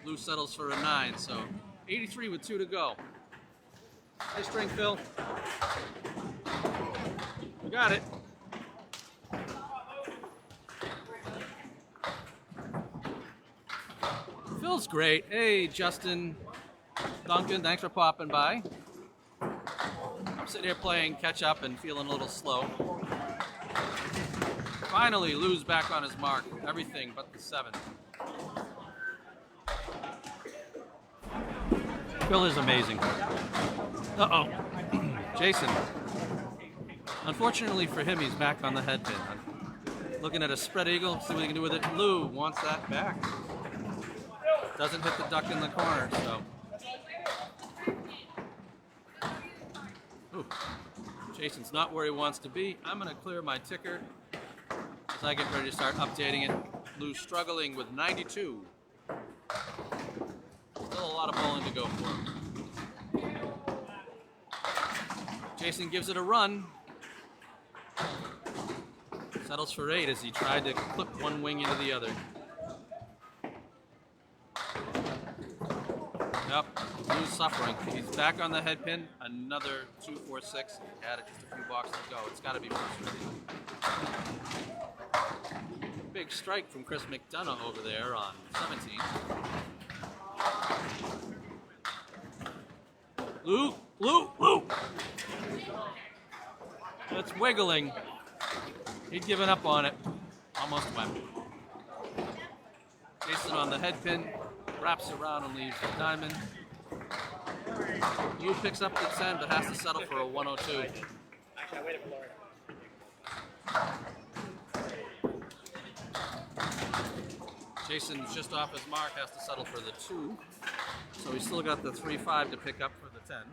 Blue settles for a 9, so 83 with 2 to go. Nice string, Phil. You got it. Phil's great. Hey, Justin, Duncan, thanks for popping by. I'm sitting here playing catch up and feeling a little slow. Finally, Lou's back on his mark. Everything but the 7. Phil is amazing. Uh-oh. Jason. Unfortunately for him, he's back on the head pin. I'm looking at a spread eagle, see what he can do with it. Lou wants that back. Doesn't hit the duck in the corner, so. Ooh. Jason's not where he wants to be. I'm going to clear my ticker as I get ready to start updating it. Lou's struggling with 92. Still a lot of bowling to go for. Jason gives it a run. Settles for 8 as he tried to clip one wing into the other. Yep, Lou's suffering. He's back on the head pin. Another 2, 4, 6. Added just a few boxes to go. It's got to be frustrating. Big strike from Chris McDonough over there on 17. Lou! It's wiggling. He'd given up on it. Almost went. Jason on the head pin. Wraps around and leaves the diamond. Lou picks up the 10 but has to settle for a 102. Actually, I waited for Lauren. Jason's just off his mark, has to settle for the 2. So he's still got the 3-5 to pick up for the 10.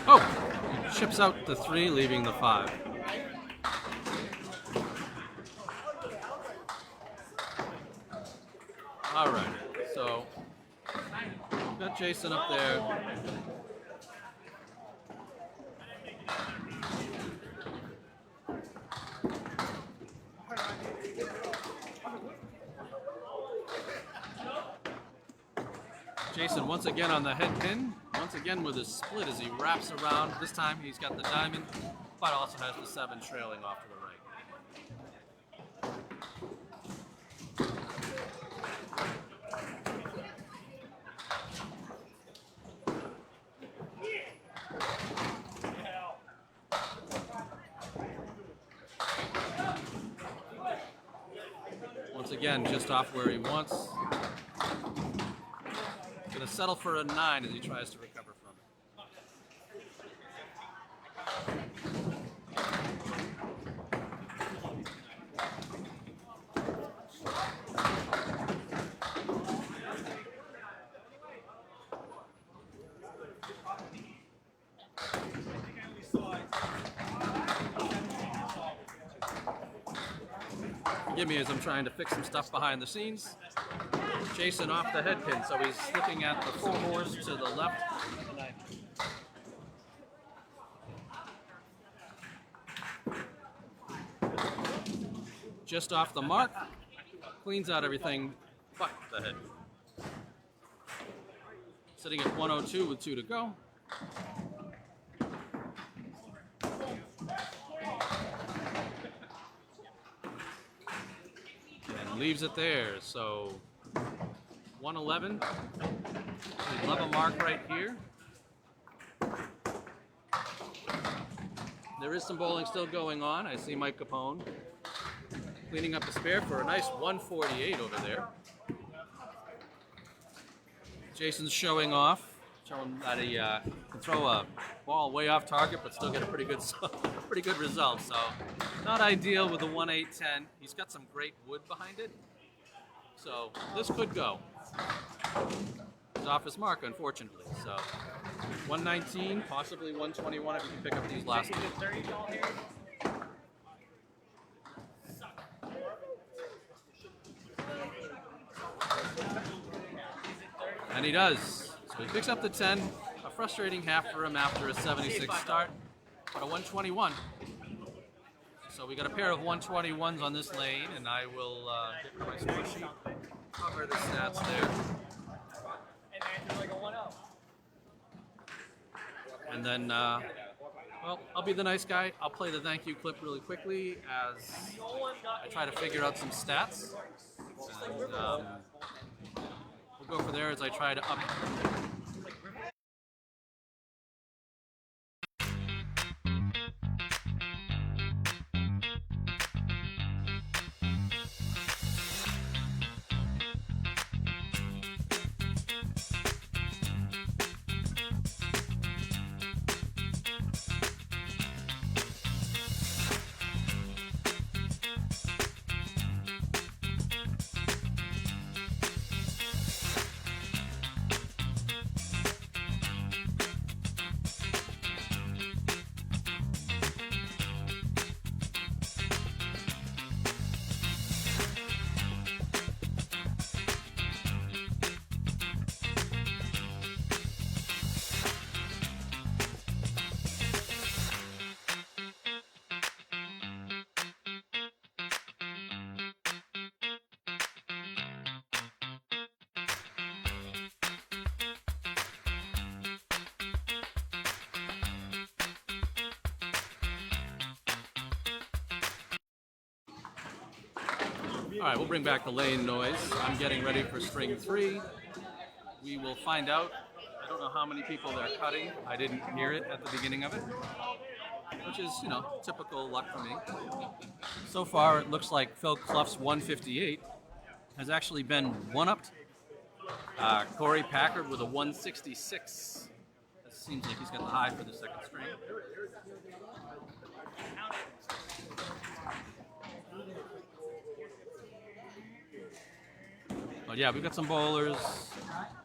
Oh! He chips out the 3, leaving the 5. Alright, so got Jason up there. Jason once again on the head pin, once again with his split as he wraps around. This time he's got the diamond, but also has the 7 trailing off to the right. Once again, just off where he wants. Gonna settle for a 9 as he tries to recover from it. Forgive me as I'm trying to fix some stuff behind the scenes. Jason off the head pin, so he's looking at the 4 horse to the left. Just off the mark, cleans out everything but the head. Sitting at 102 with 2 to go. And leaves it there, so 111. We'd love a mark right here. There is some bowling still going on. I see Mike Capone cleaning up the spare for a nice 148 over there. Jason's showing off, showing that he can throw a ball way off target, but still get a pretty good, pretty good result. So, not ideal with the 1-8-10. He's got some great wood behind it, so this could go. He's off his mark, unfortunately. So, 119, possibly 121 if you can pick up these last two. And he does. So he picks up the 10. A frustrating half for him after a 76 start. But a 121. So we got a pair of 121s on this lane, and I will get my score sheet, cover the stats there. And then, well, I'll be the nice guy. I'll play the thank you clip really quickly as I try to figure out some stats. And, we'll go for there as I try to up. All right, we'll bring back the lane noise. I'm getting ready for string 3. We will find out. I don't know how many people they're cutting. I didn't hear it at the beginning of it, which is, you know, typical luck for me. So far, it looks like Phil Clough's 158 has actually been one-upped. Corey Packard with a 166. It seems like he's got the high for the second string. But yeah, we've got some bowlers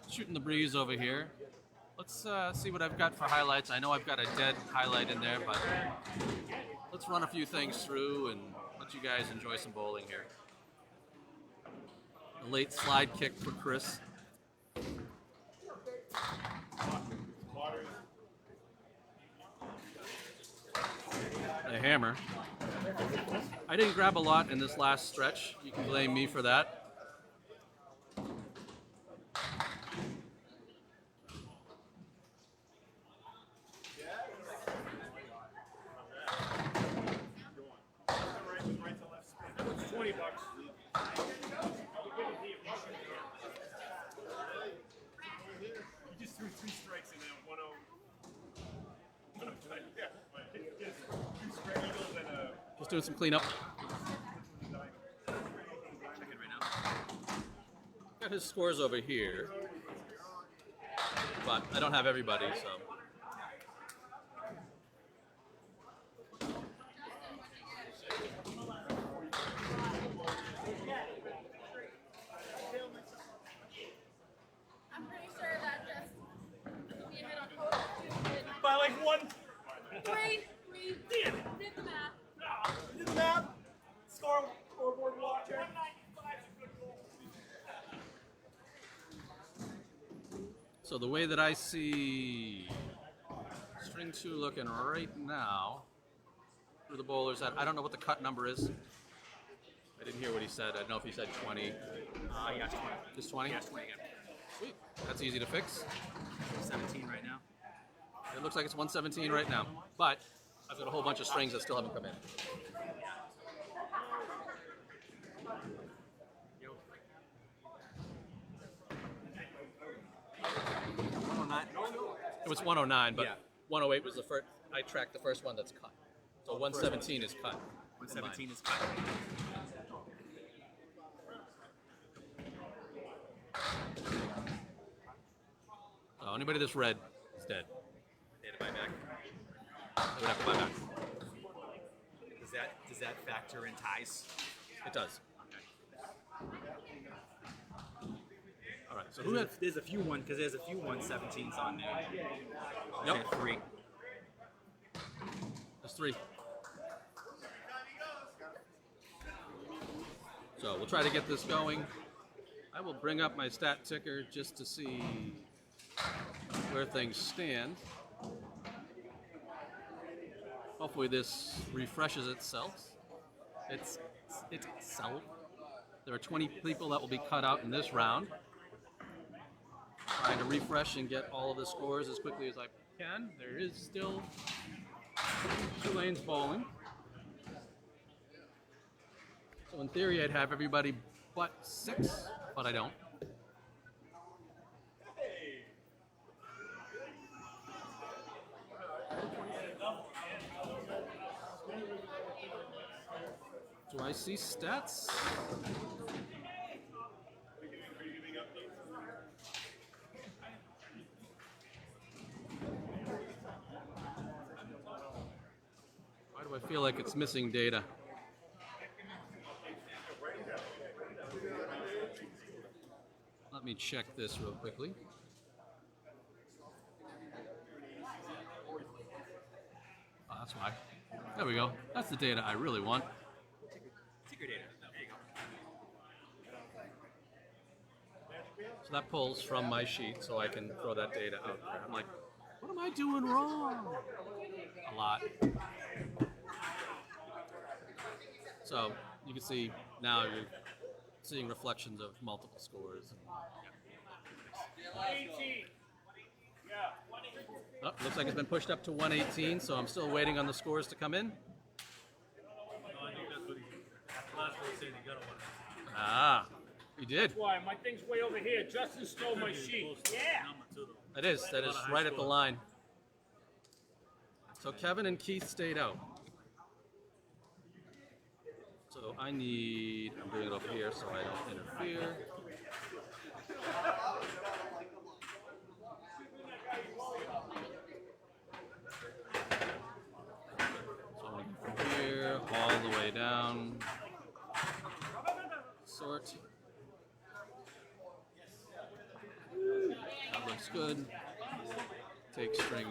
shooting the breeze over here. Let's see what I've got for highlights. I know I've got a dead highlight in there, but let's run a few things through and let you guys enjoy some bowling here. A late slide kick for Chris. A hammer. I didn't grab a lot in this last stretch. You can blame me for that. Just doing some cleanup. Got his scores over here, but I don't have everybody, so. I'm pretty sure that just we hit on total. By like one. Wait, we did the math. Did the math. Scoreboard watcher. So the way that I see string 2 looking right now for the bowlers, I don't know what the cut number is. I didn't hear what he said. I don't know if he said 20. Yeah, 20. Just 20? Yeah, 20 again. Sweet. That's easy to fix. 17 right now. It looks like it's 117 right now, but I've got a whole bunch of strings that still haven't come in. Yo. 109. It was 109, but Yeah. 108 was the first. I tracked the first one that's cut. So 117 is cut. 117 is cut. So anybody that's red is dead. They had to buy back. They would have to buy back. Does that factor in ties? It does. All right. So who There's had? there's a few 117s on there. Yep. Okay, 3. There's 3. So we'll try to get this going. I will bring up my stat ticker just to see where things stand. Hopefully this refreshes itself. Itself. There are 20 people that will be cut out in this round. Trying to refresh and get all of the scores as quickly as I can. There is still 2 lanes bowling. So in theory, I'd have everybody but 6, but I don't. Do I see stats? Why do I feel like it's missing data? Let me check this real quickly. Oh, that's why. There we go. That's the data I really want. Ticker data. There you go. So that pulls from my sheet so I can throw that data out there. I'm like, what am I doing wrong? A lot. So you can see now you're seeing reflections of multiple scores. 18. Yeah. Oh, looks like it's been pushed up to 118, so I'm still waiting on the scores to come in. No, I think that's what he. Last one he said he got one. Ah, he did. Why? My thing's way over here. Justin stole my sheet. Yeah. That is right at the line. So Kevin and Keith stayed out. So I'm doing it over here so I don't interfere. So I'm going from here all the way down. Sort. That looks good. Take string.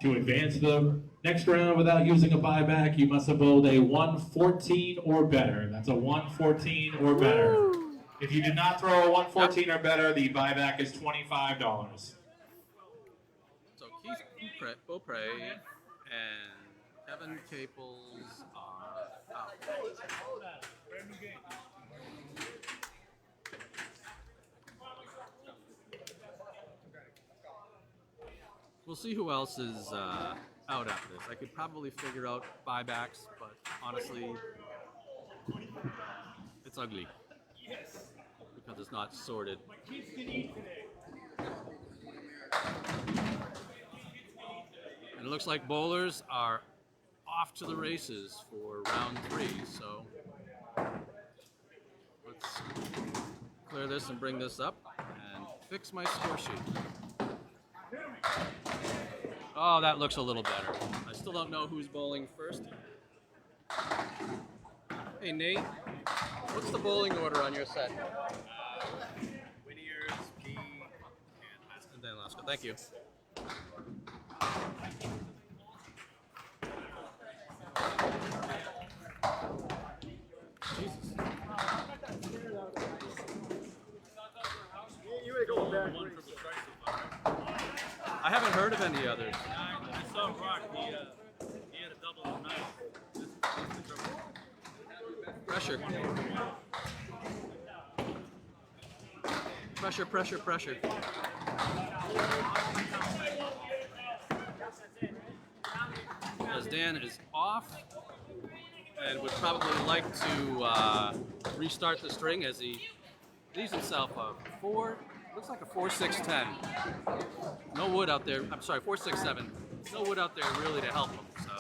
To advance the next round without using a buyback, you must have bowled a 114 or better. That's a 114 or better. If you did not throw a 114 or better, the buyback is $25. So Keith Beaupre and Kevin Caples are out. We'll see who else is out after this. I could probably figure out buybacks, but honestly, it's ugly because it's not sorted. And it looks like bowlers are off to the races for round 3, so let's clear this and bring this up and fix my score sheet. Oh, that looks a little better. I still don't know who's bowling first. Hey, Nate, what's the bowling order on your set? Whittier's, P, And then Lasko. Thank you. Jesus. You were going back. I haven't heard of any others. I saw Brock. He had a double tonight. Pressure. Pressure, pressure, pressure. As Dan is off and would probably like to restart the string as he leaves himself a 4, looks like a 4-6-10. No wood out there. I'm sorry, 4-6-7. No wood out there really to help him. So.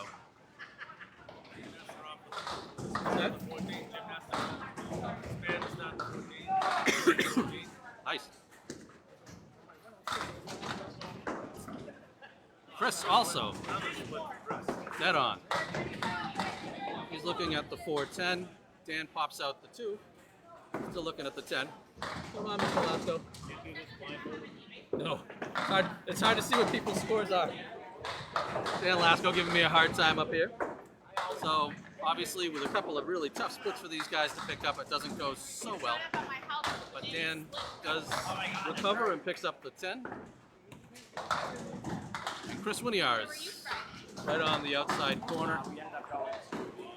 Nice. Chris also dead on. He's looking at the 410. Dan pops out the 2. Still looking at the 10. Come on, Mr. Lasco. No, it's hard to see what people's scores are. Dan Lasco giving me a hard time up here. So obviously, with a couple of really tough splits for these guys to pick up, it doesn't go so well. But Dan does recover and picks up the 10. And Chris Winiar's right on the outside corner.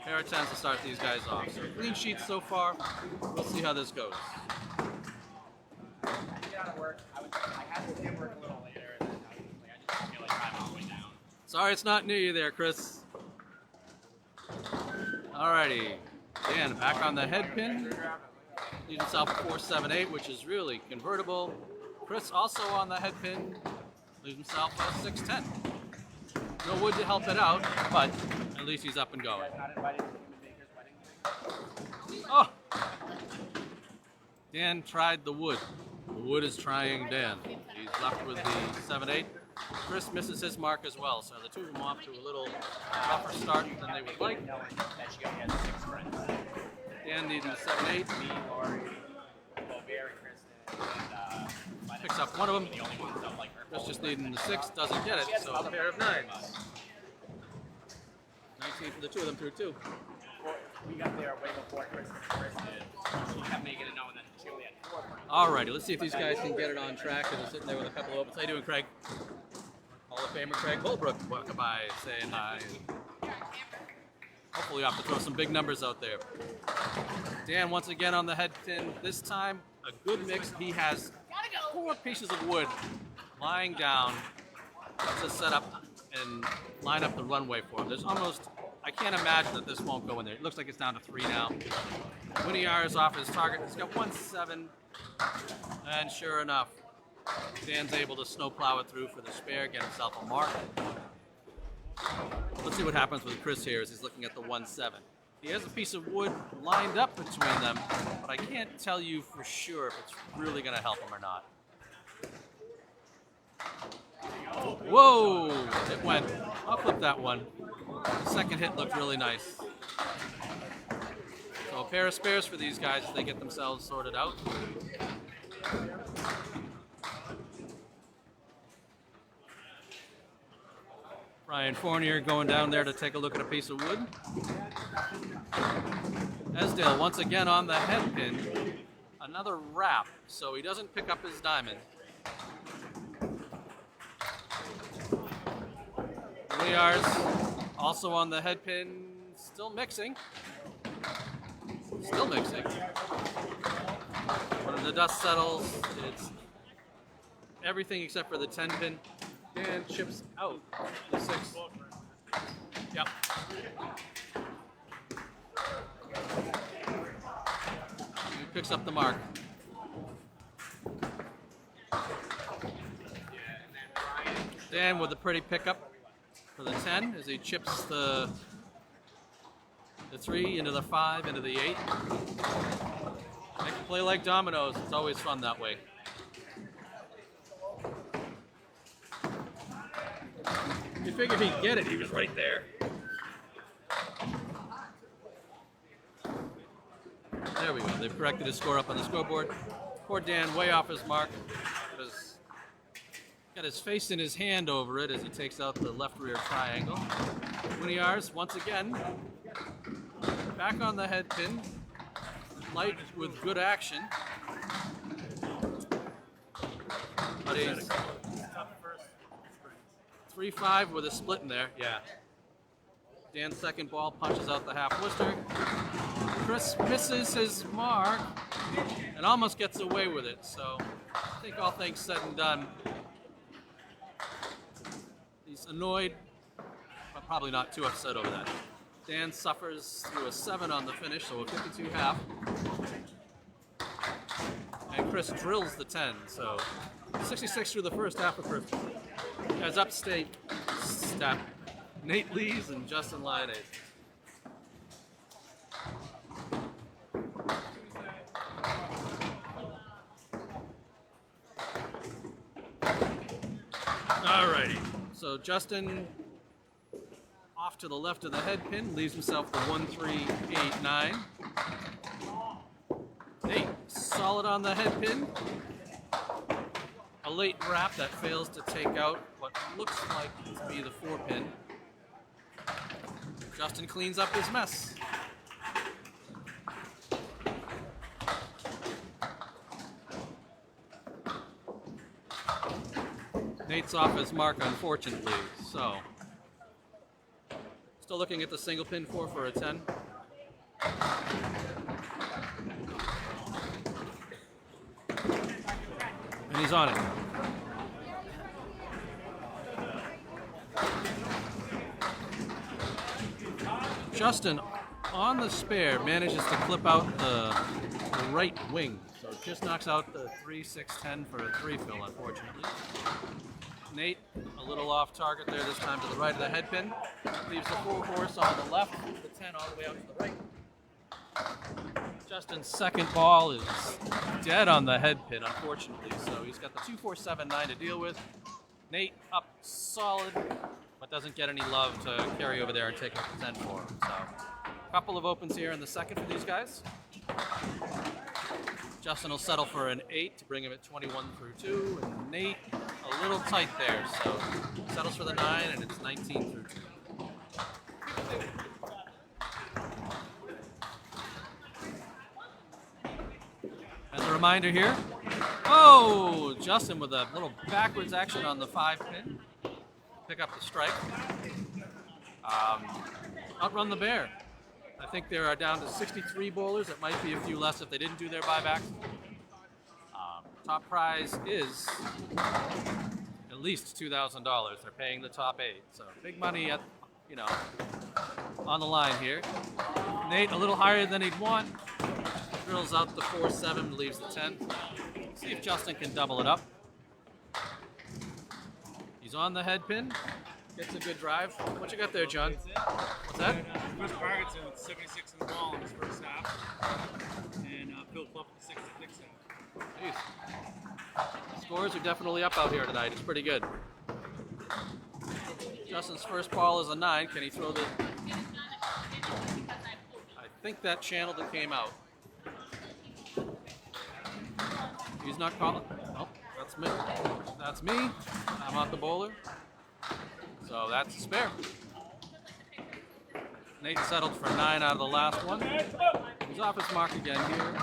Pair of 10s to start these guys off. So clean sheets so far. We'll see how this goes. Get out of work. I had to get work a little later, and then I just feel like I'm all the way down. Sorry it's not near you there, Chris. Alrighty. Dan back on the head pin. Leaves himself a 478, which is really convertible. Chris also on the head pin. Leaves himself a 610. No wood to help it out, but at least he's up and going. Oh! Dan tried the wood. The wood is trying Dan. He's left with the 7-8. Chris misses his mark as well, so the two of them off to a little rougher start than they would like. Dan needing the 7-8. Picks up one of them. Chris just needing the 6, doesn't get it, so a pair of 9s. 19 for the two of them through 2. We got there way before Chris did. She kept making it known that she only had 4 points. Alrighty, let's see if these guys can get it on track. They're sitting there with a couple of opens. How you doing, Craig? Hall of Famer Craig Holbrook walking by saying hi. Hopefully you have to throw some big numbers out there. Dan once again on the head pin. This time, a good mix. He has 4 pieces of wood lying down to set up and line up the runway for him. There's almost, I can't imagine that this won't go in there. It looks like it's down to 3 now. Winiar is off his target. He's got 1-7. And sure enough, Dan's able to snowplow it through for the spare, get himself a mark. Let's see what happens with Chris here as he's looking at the 1-7. He has a piece of wood lined up between them, but I can't tell you for sure if it's really going to help him or not. Whoa! It went. I'll flip that one. The second hit looked really nice. So a pair of spares for these guys as they get themselves sorted out. Brian Fournier going down there to take a look at a piece of wood. Esdale once again on the head pin. Another wrap, so he doesn't pick up his diamond. Winiar's also on the head pin, still mixing. Still mixing. When the dust settles, it's everything except for the 10 pin. And chips out the 6. Yep. He picks up the mark. Dan with a pretty pickup for the 10 as he chips the 3 into the 5 into the 8. They can play like dominoes. It's always fun that way. You figured he'd get it. He was right there. There we go. They've corrected his score up on the scoreboard. Poor Dan way off his mark. Got his face in his hand over it as he takes out the left rear triangle. Winiar's once again back on the head pin. Light with good action. But he's 3-5 with a split in there. Yeah. Dan's second ball punches out the half Worcester. Chris misses his mark and almost gets away with it. So I think all things said and done, he's annoyed, but probably not too upset over that. Dan suffers through a 7 on the finish, so a 52 half. And Chris drills the 10, so 66 through the first half of Chris. As upstate step, Nate Lees and Justin Lyonese. Alrighty. So Justin off to the left of the head pin, leaves himself the 1-3-8-9. Nate solid on the head pin. A late wrap that fails to take out what looks like to be the 4 pin. Justin cleans up his mess. Nate's off his mark, unfortunately, so. Still looking at the single pin 4 for a 10. And he's on it. Justin, on the spare, manages to clip out the right wing. So just knocks out the 3-6-10 for a 3 fill, unfortunately. Nate, a little off target there, this time to the right of the head pin. Leaves the 4 horse on the left, the 10 all the way out to the right. Justin's second ball is dead on the head pin, unfortunately. So he's got the 2-4-7-9 to deal with. Nate up solid, but doesn't get any love to carry over there and take up the 10 for him. So a couple of opens here in the second for these guys. Justin will settle for an 8 to bring him at 21 through 2, and Nate a little tight there, so settles for the 9, and it's 19 through 2. As a reminder here, oh, Justin with a little backwards action on the 5 pin. Pick up the strike. Outrun the Bear. I think they are down to 63 bowlers. It might be a few less if they didn't do their buybacks. Top prize is at least $2,000. They're paying the top 8, so big money at, on the line here. Nate a little higher than he'd want. Drills out the 4-7, leaves the 10. See if Justin can double it up. He's on the head pin. Gets a good drive. What you got there, John? What's that? Chris Parkinson with 76 in the ball in his first half. And Phil Clough with 66 in. Jeez. Scores are definitely up out here tonight. It's pretty good. Justin's first ball is a 9. Can he throw the... I think that channel that came out. He's not calling. Oh, that's me. That's me. I'm out the bowler. So that's a spare. Nate settled for 9 out of the last one. He's off his mark again here.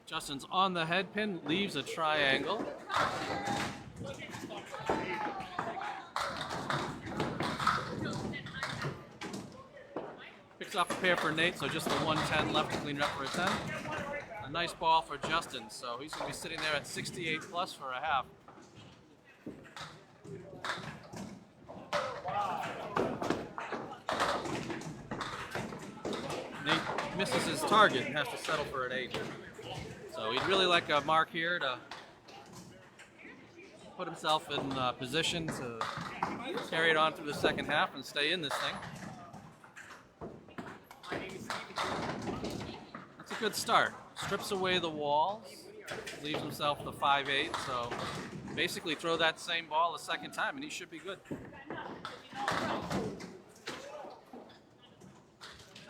Justin's on the head pin, leaves a triangle. Picks off a pair for Nate, so just the 110 left to clean it up for a 10. A nice ball for Justin, so he's going to be sitting there at 68 plus for a half. Nate misses his target and has to settle for an 8. So he'd really like a mark here to put himself in position to carry it on through the second half and stay in this thing. That's a good start. Strips away the walls, leaves himself the 5-8, so basically throw that same ball a second time and he should be good.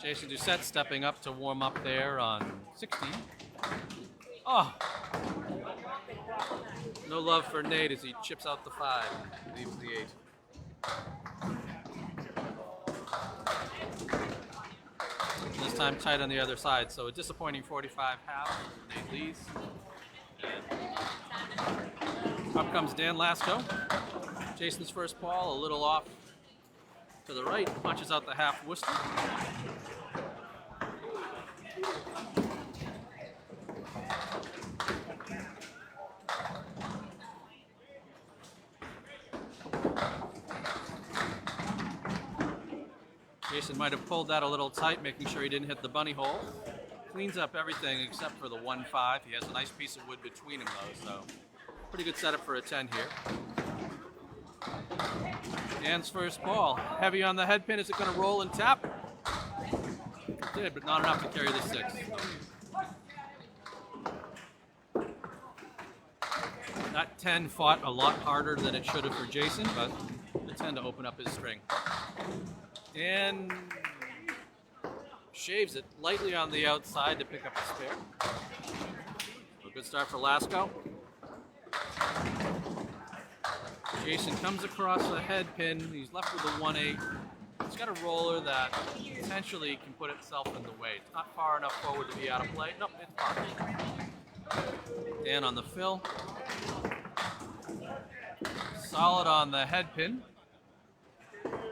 Jason Doucette stepping up to warm up there on 16. Oh! No love for Nate as he chips out the 5, leaves the 8. This time tight on the other side, so a disappointing 45 half. Nate leads. And up comes Dan Lasko. Jason's first ball, a little off to the right, punches out the half Worcester. Jason might have pulled that a little tight, making sure he didn't hit the bunny hole. Cleans up everything except for the 1-5. He has a nice piece of wood between him though, so pretty good setup for a 10 here. Dan's first ball. Heavy on the head pin. Is it going to roll and tap? It did, but not enough to carry the 6. That 10 fought a lot harder than it should have for Jason, but the 10 to open up his string. And shaves it lightly on the outside to pick up the spare. So good start for Lasko. Jason comes across the head pin. He's left with a 1-8. He's got a roller that potentially can put itself in the way. It's not far enough forward to be out of play. Nope, it's far. Dan on the fill. Solid on the head pin.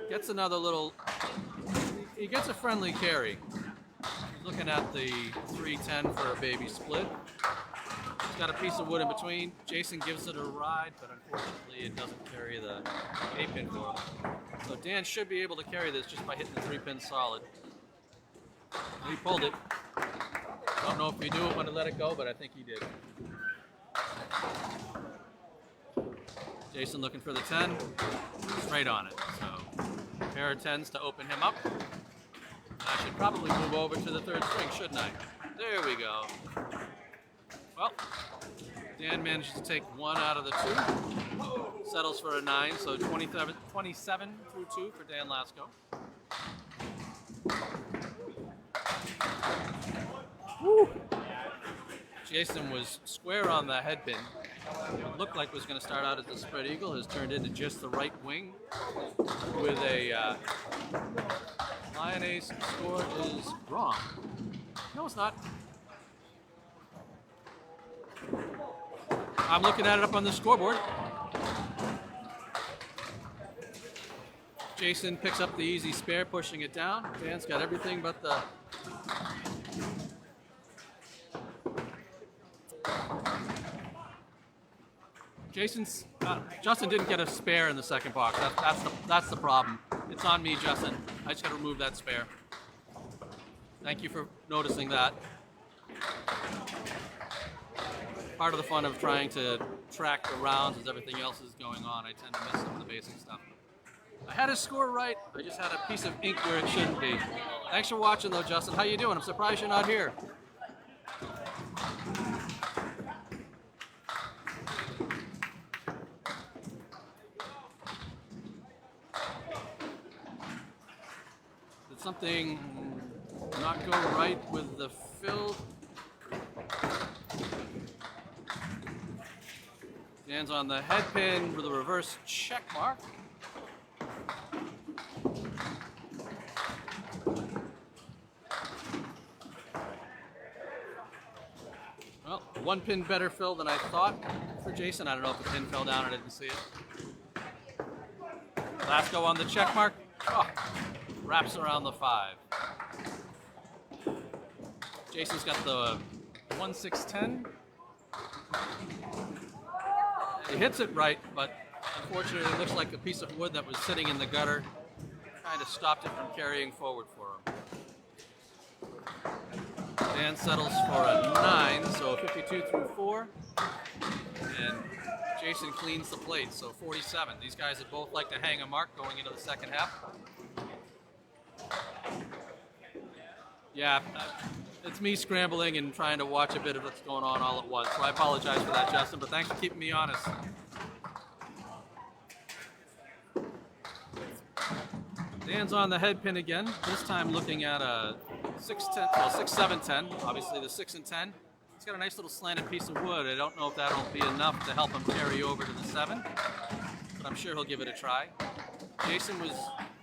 Gets another little, he gets a friendly carry. He's looking at the 310 for a baby split. He's got a piece of wood in between. Jason gives it a ride, but unfortunately it doesn't carry the 8-pin for him. So Dan should be able to carry this just by hitting the 3-pin solid. He pulled it. Don't know if he knew it when to let it go, but I think he did. Jason looking for the 10, straight on it. So pair of 10s to open him up. I should probably move over to the 3rd string, shouldn't I? There we go. Well, Dan manages to take 1 out of the 2. Settles for a 9, so 27 through 2 for Dan Lasko. Woo. Jason was square on the head pin. It looked like it was going to start out as a spread eagle. Has turned into just the right wing with a Lion Ace. Score is wrong. No, it's not. I'm looking at it up on the scoreboard. Jason picks up the easy spare, pushing it down. Dan's got everything but the... Justin didn't get a spare in the second box. That's the problem. It's on me, Justin. I just got to remove that spare. Thank you for noticing that. Part of the fun of trying to track the rounds as everything else is going on. I tend to miss some of the basic stuff. I had his score right. I just had a piece of ink where it shouldn't be. Thanks for watching, though, Justin. How you doing? I'm surprised you're not here. Did something not go right with the fill? Dan's on the head pin with a reverse check mark. Well, 1 pin better fill than I thought for Jason. I don't know if the pin fell down, I didn't see it. Lasko on the check mark. Oh, wraps around the 5. Jason's got the 1-6-10. He hits it right, but unfortunately it looks like a piece of wood that was sitting in the gutter kind of stopped it from carrying forward for him. Dan settles for a 9, so 52 through 4. And Jason cleans the plate, so 47. These guys would both like to hang a mark going into the second half. Yeah, it's me scrambling and trying to watch a bit of what's going on all at once, so I apologize for that, Justin, but thanks for keeping me honest. Dan's on the head pin again, this time looking at a 6-10, well, 6-7-10, obviously the 6 and 10. He's got a nice little slanted piece of wood. I don't know if that'll be enough to help him carry over to the 7, but I'm sure he'll give it a try. Jason was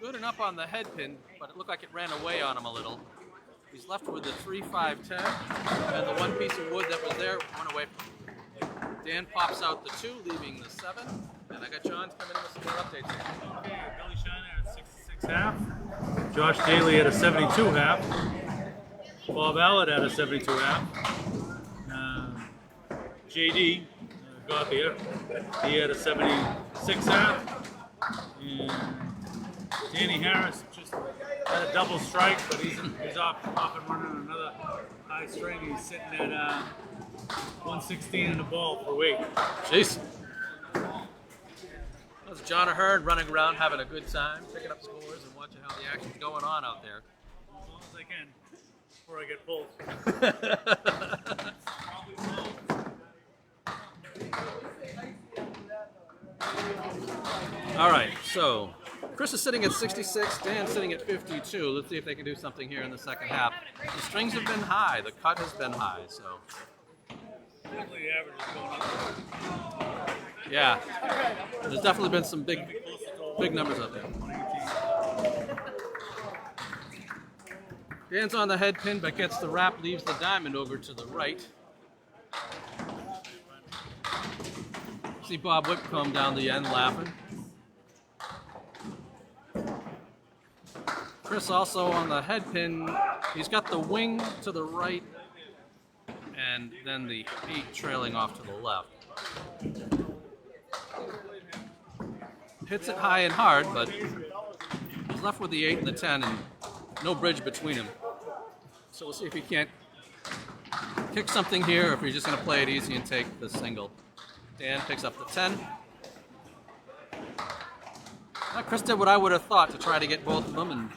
good enough on the head pin, but it looked like it ran away on him a little. He's left with the 3-5-10, and the 1 piece of wood that was there went away from him. Dan pops out the 2, leaving the 7, and I got John coming in with some more updates here. Okay, Billy Shiner at 66 half. Josh Daly at a 72 half. Bob Allard at a 72 half. JD Gauthier, he had a 76 half. And Danny Harris just had a double strike, but he's off and running on another high string. He's sitting at 116 in the ball for weight. Jeez. That's John Ahern running around having a good time, picking up scores and watching how the action's going on out there. As long as I can before I get pulled. All right, so Chris is sitting at 66, Dan's sitting at 52. Let's see if they can do something here in the second half. The strings have been high, the cut has been high, so. Definitely the average is going up. Yeah, there's definitely been some big numbers out there. Dan's on the head pin, but gets the wrap, leaves the diamond over to the right. See Bob Whitcomb down the end laughing. Chris also on the head pin. He's got the wing to the right and then the 8 trailing off to the left. Hits it high and hard, but he's left with the 8 and the 10 and no bridge between them. So we'll see if he can't kick something here or if he's just going to play it easy and take the single. Dan picks up the 10. Well, Chris did what I would have thought to try to get both of them and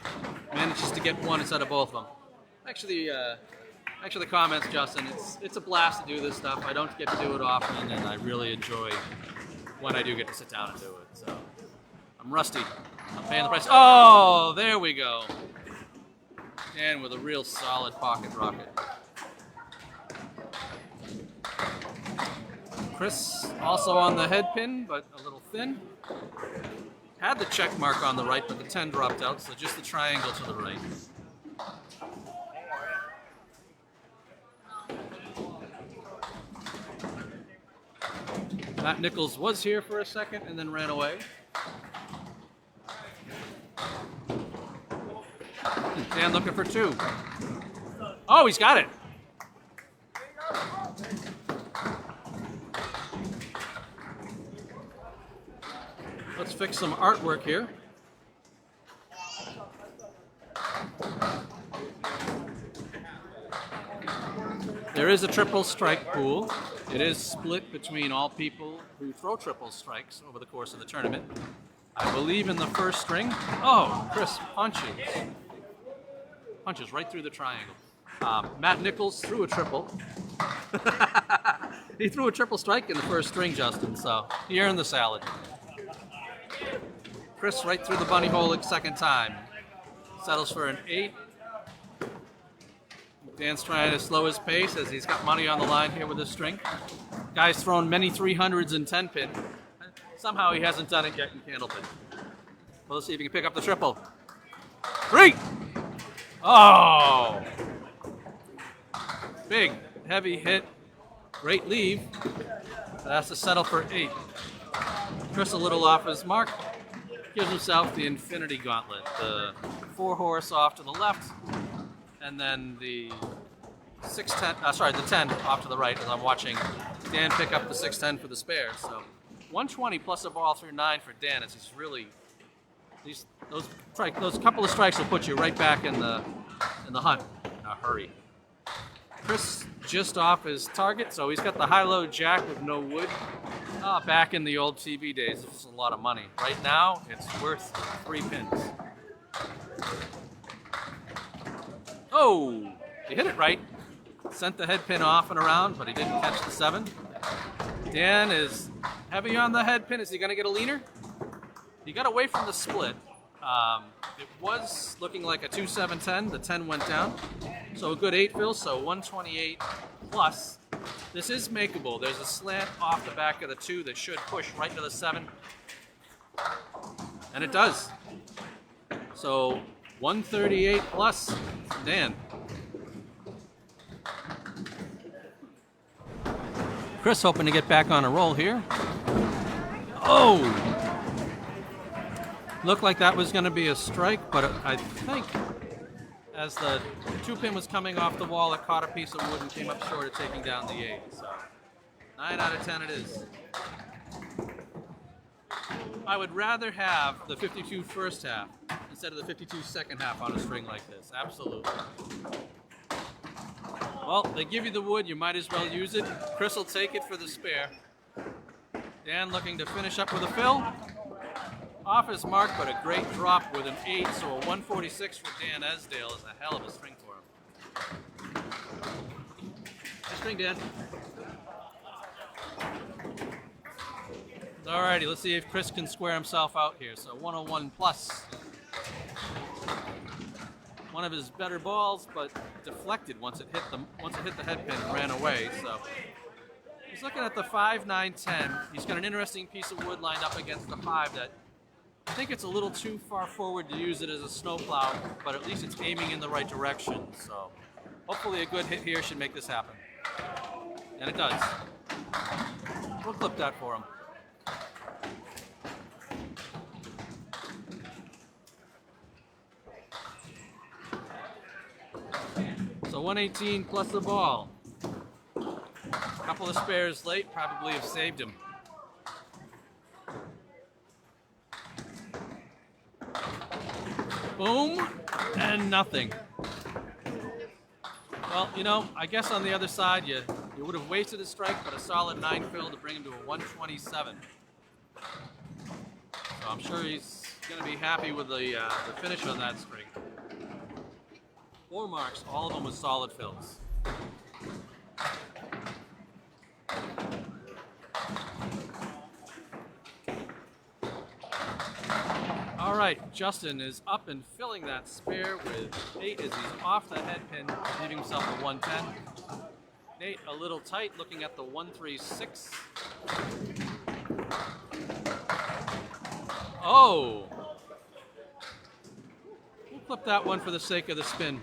manages to get one instead of both of them. Actually, the comments, Justin, it's a blast to do this stuff. I don't get to do it often, and I really enjoy when I do get to sit down and do it. So I'm rusty. I'm paying the price. Oh, there we go. Dan with a real solid pocket rocket. Chris also on the head pin, but a little thin. Had the check mark on the right, but the 10 dropped out, so just the triangle to the right. Matt Nichols was here for a second and then ran away. Dan looking for 2. Oh, he's got it. Let's fix some artwork here. There is a triple strike pool. It is split between all people who throw triple strikes over the course of the tournament. I believe in the first string. Oh, Chris punches. Punches right through the triangle. Matt Nichols threw a triple. He threw a triple strike in the first string, Justin, so he earned the salad. Chris right through the bunny hole a second time. Settles for an 8. Dan's trying to slow his pace as he's got money on the line here with his string. Guy's thrown many 300s in 10 pin. Somehow he hasn't done it yet in candle pin. Well, let's see if he can pick up the triple. 3! Oh! Big, heavy hit. Great leave. But has to settle for 8. Chris a little off his mark. Gives himself the infinity gauntlet. The 4-horse off to the left, and then the 6-10, the 10 off to the right as I'm watching Dan pick up the 6-10 for the spares. So 120 plus a ball through 9 for Dan. It's just really, those couple of strikes will put you right back in the hunt in a hurry. Chris just off his target, so he's got the high-low jack with no wood. Back in the old TV days, this was a lot of money. Right now, it's worth 3 pins. Oh, he hit it right. Sent the head pin off and around, but he didn't catch the 7. Dan is heavy on the head pin. Is he going to get a leaner? He got away from the split. It was looking like a 2-7-10. The 10 went down. So a good 8 fill, so 128 plus. This is makeable. There's a slant off the back of the 2 that should push right to the 7. And it does. So 138 plus, Dan. Chris hoping to get back on a roll here. Oh! Looked like that was going to be a strike, but I think as the 2-pin was coming off the wall, it caught a piece of wood and came up short of taking down the 8. So 9 out of 10 it is. I would rather have the 52 first half instead of the 52 second half on a string like this. Absolutely. Well, they give you the wood, you might as well use it. Chris will take it for the spare. Dan looking to finish up with a fill. Off his mark, but a great drop with an 8, so a 146 for Dan Esdale is a hell of a string for him. Nice string, Dan. Alrighty, let's see if Chris can square himself out here. So 101 plus. One of his better balls, but deflected once it hit the head pin and ran away. So he's looking at the 5, 9, 10. He's got an interesting piece of wood lined up against the 5 that I think it's a little too far forward to use it as a snowplow, but at least it's aiming in the right direction. So hopefully a good hit here should make this happen. And it does. We'll clip that for him. So 118 plus the ball. A couple of spares late probably have saved him. Boom, and nothing. Well, you know, I guess on the other side, you would have wasted a strike, but a solid 9 fill to bring him to a 127. So I'm sure he's going to be happy with the finish on that string. 4 marks, all of them with solid fills. All right, Justin is up and filling that spare with 8 as he's off the head pin, leaving himself a 110. Nate a little tight, looking at the 136. Oh! We'll clip that one for the sake of the spin.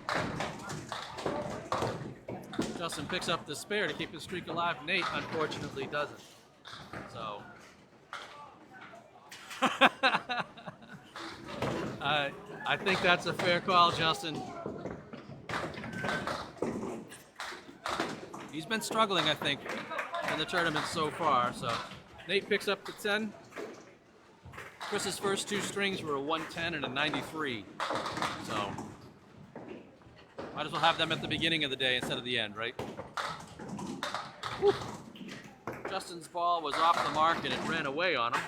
Justin picks up the spare to keep his streak alive. Nate, unfortunately, doesn't. So... I think that's a fair call, Justin. He's been struggling, I think, in the tournament so far. So Nate picks up the 10. Chris's first 2 strings were a 110 and a 93. So might as well have them at the beginning of the day instead of the end, right? Whew. Justin's ball was off the mark and it ran away on him.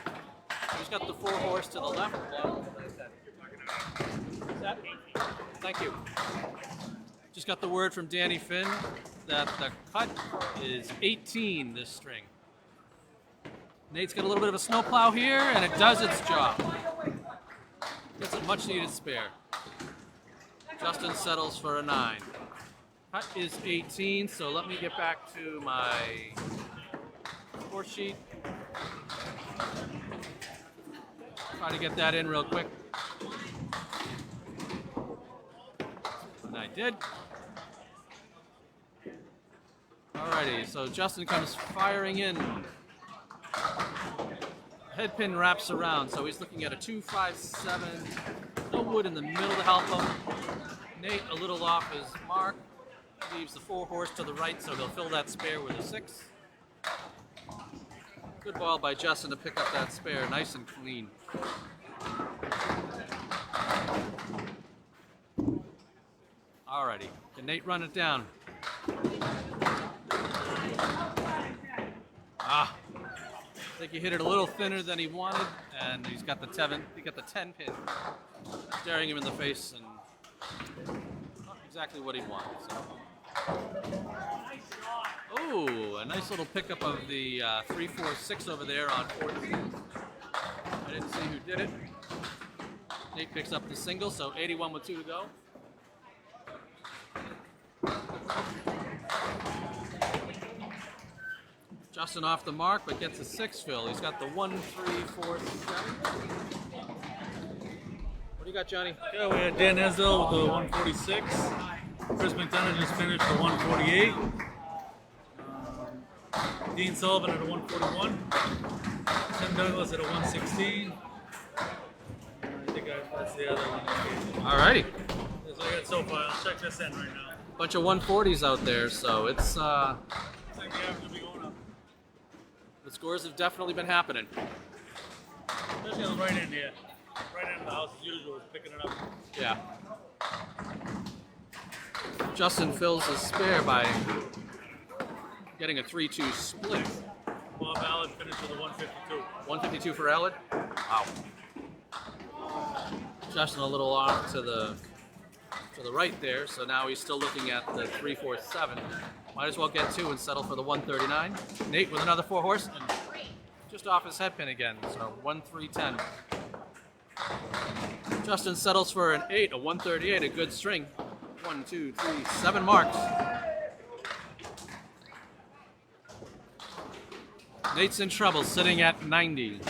He's got the 4 horse to the left. Thank you. Just got the word from Danny Finn that the cut is 18 this string. Nate's got a little bit of a snowplow here, and it does its job. Gets a much needed spare. Justin settles for a 9. Cut is 18, so let me get back to my score sheet. Try to get that in real quick. And I did. Alrighty, so Justin comes firing in. Head pin wraps around, so he's looking at a 257. No wood in the middle to help him. Nate a little off his mark. Leaves the 4 horse to the right, so he'll fill that spare with a 6. Good ball by Justin to pick up that spare, nice and clean. Alrighty, can Nate run it down? I think he hit it a little thinner than he wanted, and he's got the 10 pin staring him in the face, and not exactly what he wanted. So. Oh, a nice little pickup of the 3-4-6 over there on 14. I didn't see who did it. Nate picks up the single, so 81 with 2 to go. Justin off the mark, but gets a 6 fill. He's got the 1, 3, 4, 7. What do you got, Johnny? Yeah, we had Dan Esdell with the 146. Chris McDonough just finished the 148. Dean Sullivan at a 141. Tim Douglas at a 116. I think that's the other one. Alrighty. That's what I got so far. I'll check this in right now. Bunch of 140s out there, so it's I think the average will be going up. the scores have definitely been happening. Especially on the right end here. Right end of the house as usual is picking it up. Yeah. Justin fills his spare by getting a 3-2 split. Bob Allen finished with a 152. 152 for Allen. Wow. Justin a little off to the right there, so now he's still looking at the 3-4-7. Might as well get 2 and settle for the 139. Nate with another 4 horse and just off his head pin again. So 1-3-10. Justin settles for an 8, a 138, a good string. 1, 2, 3, 7 marks. Nate's in trouble, sitting at 90.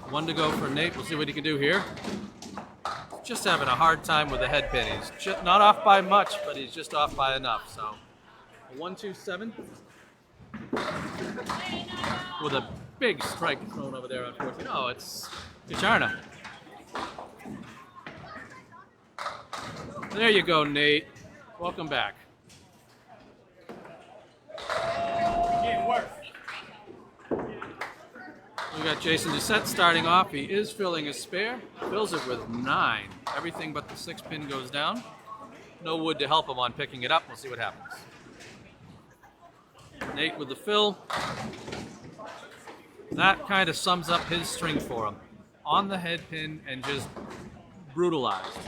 One to go for Nate. We'll see what he can do here. Just having a hard time with the head pin. He's just not off by much, but he's just off by enough. So, a 1-2-7 with a big strike thrown over there. Unfortunately, no, it's Kacharna. There you go, Nate. Welcome back. We got Jason Doucette starting off. He is filling a spare. Fills it with 9. Everything but the 6 pin goes down. No wood to help him on picking it up. We'll see what happens. Nate with the fill. That kind of sums up his string for him. On the head pin and just brutalized.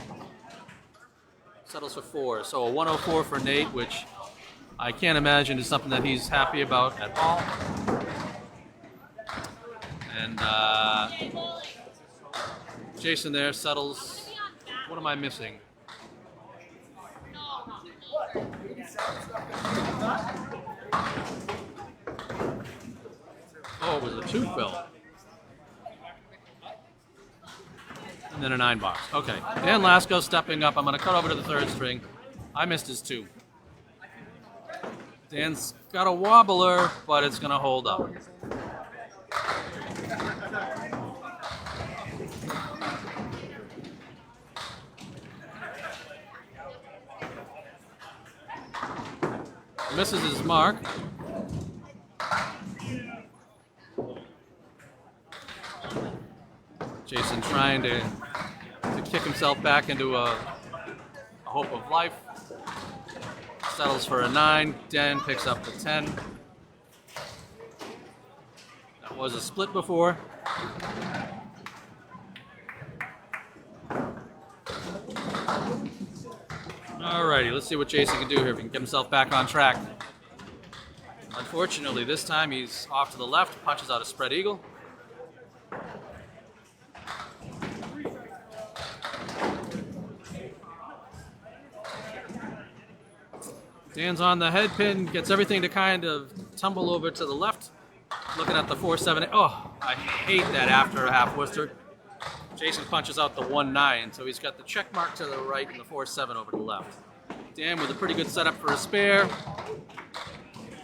Settles for 4. So a 104 for Nate, which I can't imagine is something that he's happy about at all. And Jason there settles. What am I missing? Oh, it was a 2 fill. And then a 9 box. Okay. Dan Lasko stepping up. I'm going to cut over to the 3rd string. I missed his 2. Dan's got a wobbler, but it's going to hold up. Misses his mark. Jason trying to kick himself back into a hope of life. Settles for a 9. Dan picks up the 10. That was a split before. Alrighty, let's see what Jason can do here if he can get himself back on track. Unfortunately, this time he's off to the left, punches out a spread eagle. Dan's on the head pin, gets everything to kind of tumble over to the left. Looking at the 4-7. Oh, I hate that after a half Worcester. Jason punches out the 1-9, so he's got the check mark to the right and the 4-7 over to the left. Dan with a pretty good setup for a spare.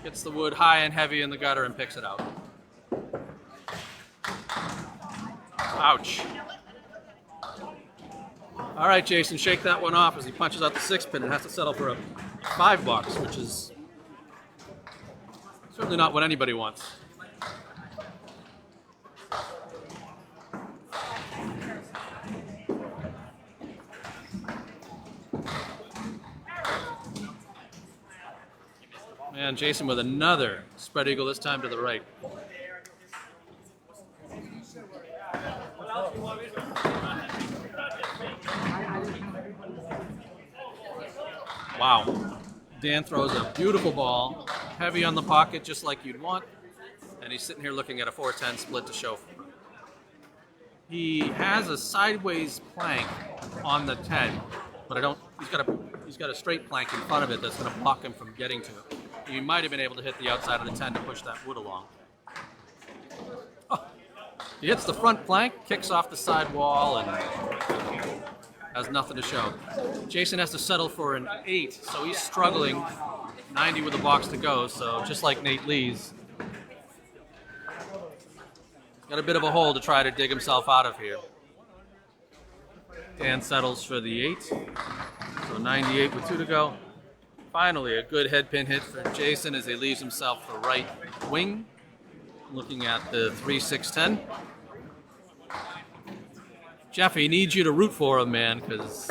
Gets the wood high and heavy in the gutter and picks it out. Ouch. All right, Jason, shake that one off as he punches out the 6 pin and has to settle for a 5 box, which is certainly not what anybody wants. And Jason with another spread eagle, this time to the right. Wow. Dan throws a beautiful ball, heavy on the pocket, just like you'd want. And he's sitting here looking at a 4-10 split to show for him. He has a sideways plank on the 10, but he's got a straight plank in front of it that's going to block him from getting to it. He might have been able to hit the outside of the 10 to push that wood along. Oh, he hits the front plank, kicks off the side wall, and has nothing to show. Jason has to settle for an 8, so he's struggling. 90 with a box to go, so just like Nate Lee's. Got a bit of a hole to try to dig himself out of here. Dan settles for the 8, so 98 with 2 to go. Finally, a good head pin hit for Jason as he leaves himself the right wing. Looking at the 3-6-10. Jeff, he needs you to root for him, man, because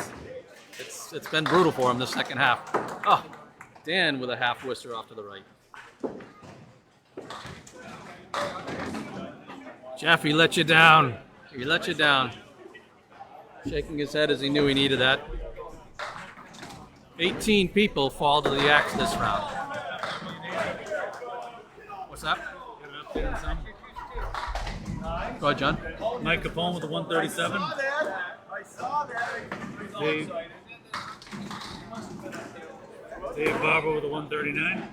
it's been brutal for him the second half. Oh, Dan with a half Worcester off to the right. Jeff, he let you down. He let you down. Shaking his head as he knew he needed that. 18 people fall to the axe this round. What's that? Get it up there and some. Go ahead, John. Mike Capone with the 137. Dave Barber with the 139.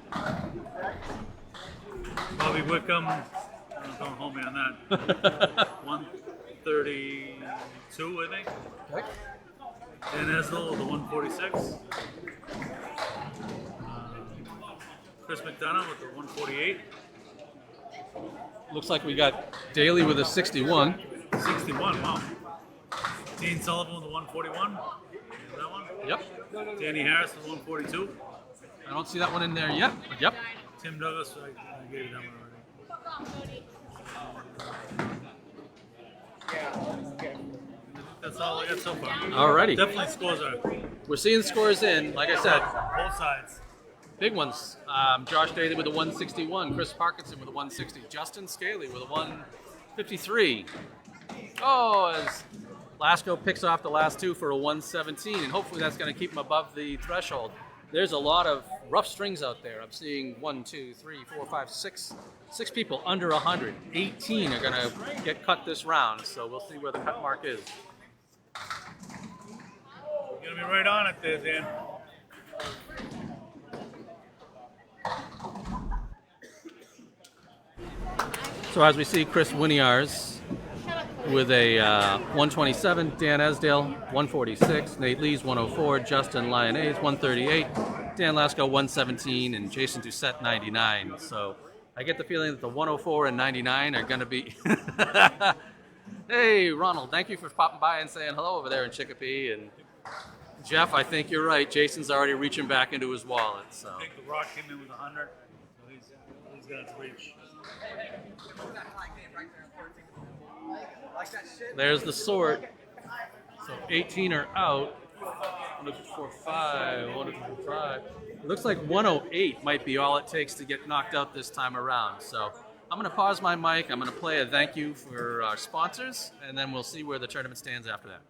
Bobby Wickham, don't hold me on that. 132, I think. Okay. Dan Esel with the 146. Chris McDonough with the 148. Looks like we got Daly with a 61. 61, wow. Dean Sullivan with the 141. That one? Yep. Danny Harris with the 142. I don't see that one in there yet, but yep. Tim Douglas, I gave you that one already. That's all I got so far. Alrighty. Definitely scores are We're seeing scores in. Like I said, both sides. big ones. Josh Daly with a 161. Chris Parkinson with a 160. Justin Scaly with a 153. Oh, as Lasco picks off the last two for a 117, and hopefully that's going to keep him above the threshold. There's a lot of rough strings out there. I'm seeing 1, 2, 3, 4, 5, 6 people under 100. 18 are going to get cut this round, so we'll see where the cut mark is. You're gonna be right on it there, Dan. So as we see, Chris Winiar's with a 127, Dan Esdale 146, Nate Lees 104, Justin Lyonnaise 138, Dan Lasco 117, and Jason Doucette 99. So I get the feeling that the 104 and 99 are going to be... Hey, Ronald, thank you for popping by and saying hello over there in Chicopee. And Jeff, I think you're right. Jason's already reaching back into his wallet. So I think the Rock came in with 100, so he's got to reach. there's the sort. So 18 are out. 1, 2, 4, 5. 1, 2, 4, 5. It looks like 108 might be all it takes to get knocked out this time around. So I'm going to pause my mic. I'm going to play a thank you for our sponsors, and then we'll see where the tournament stands after that.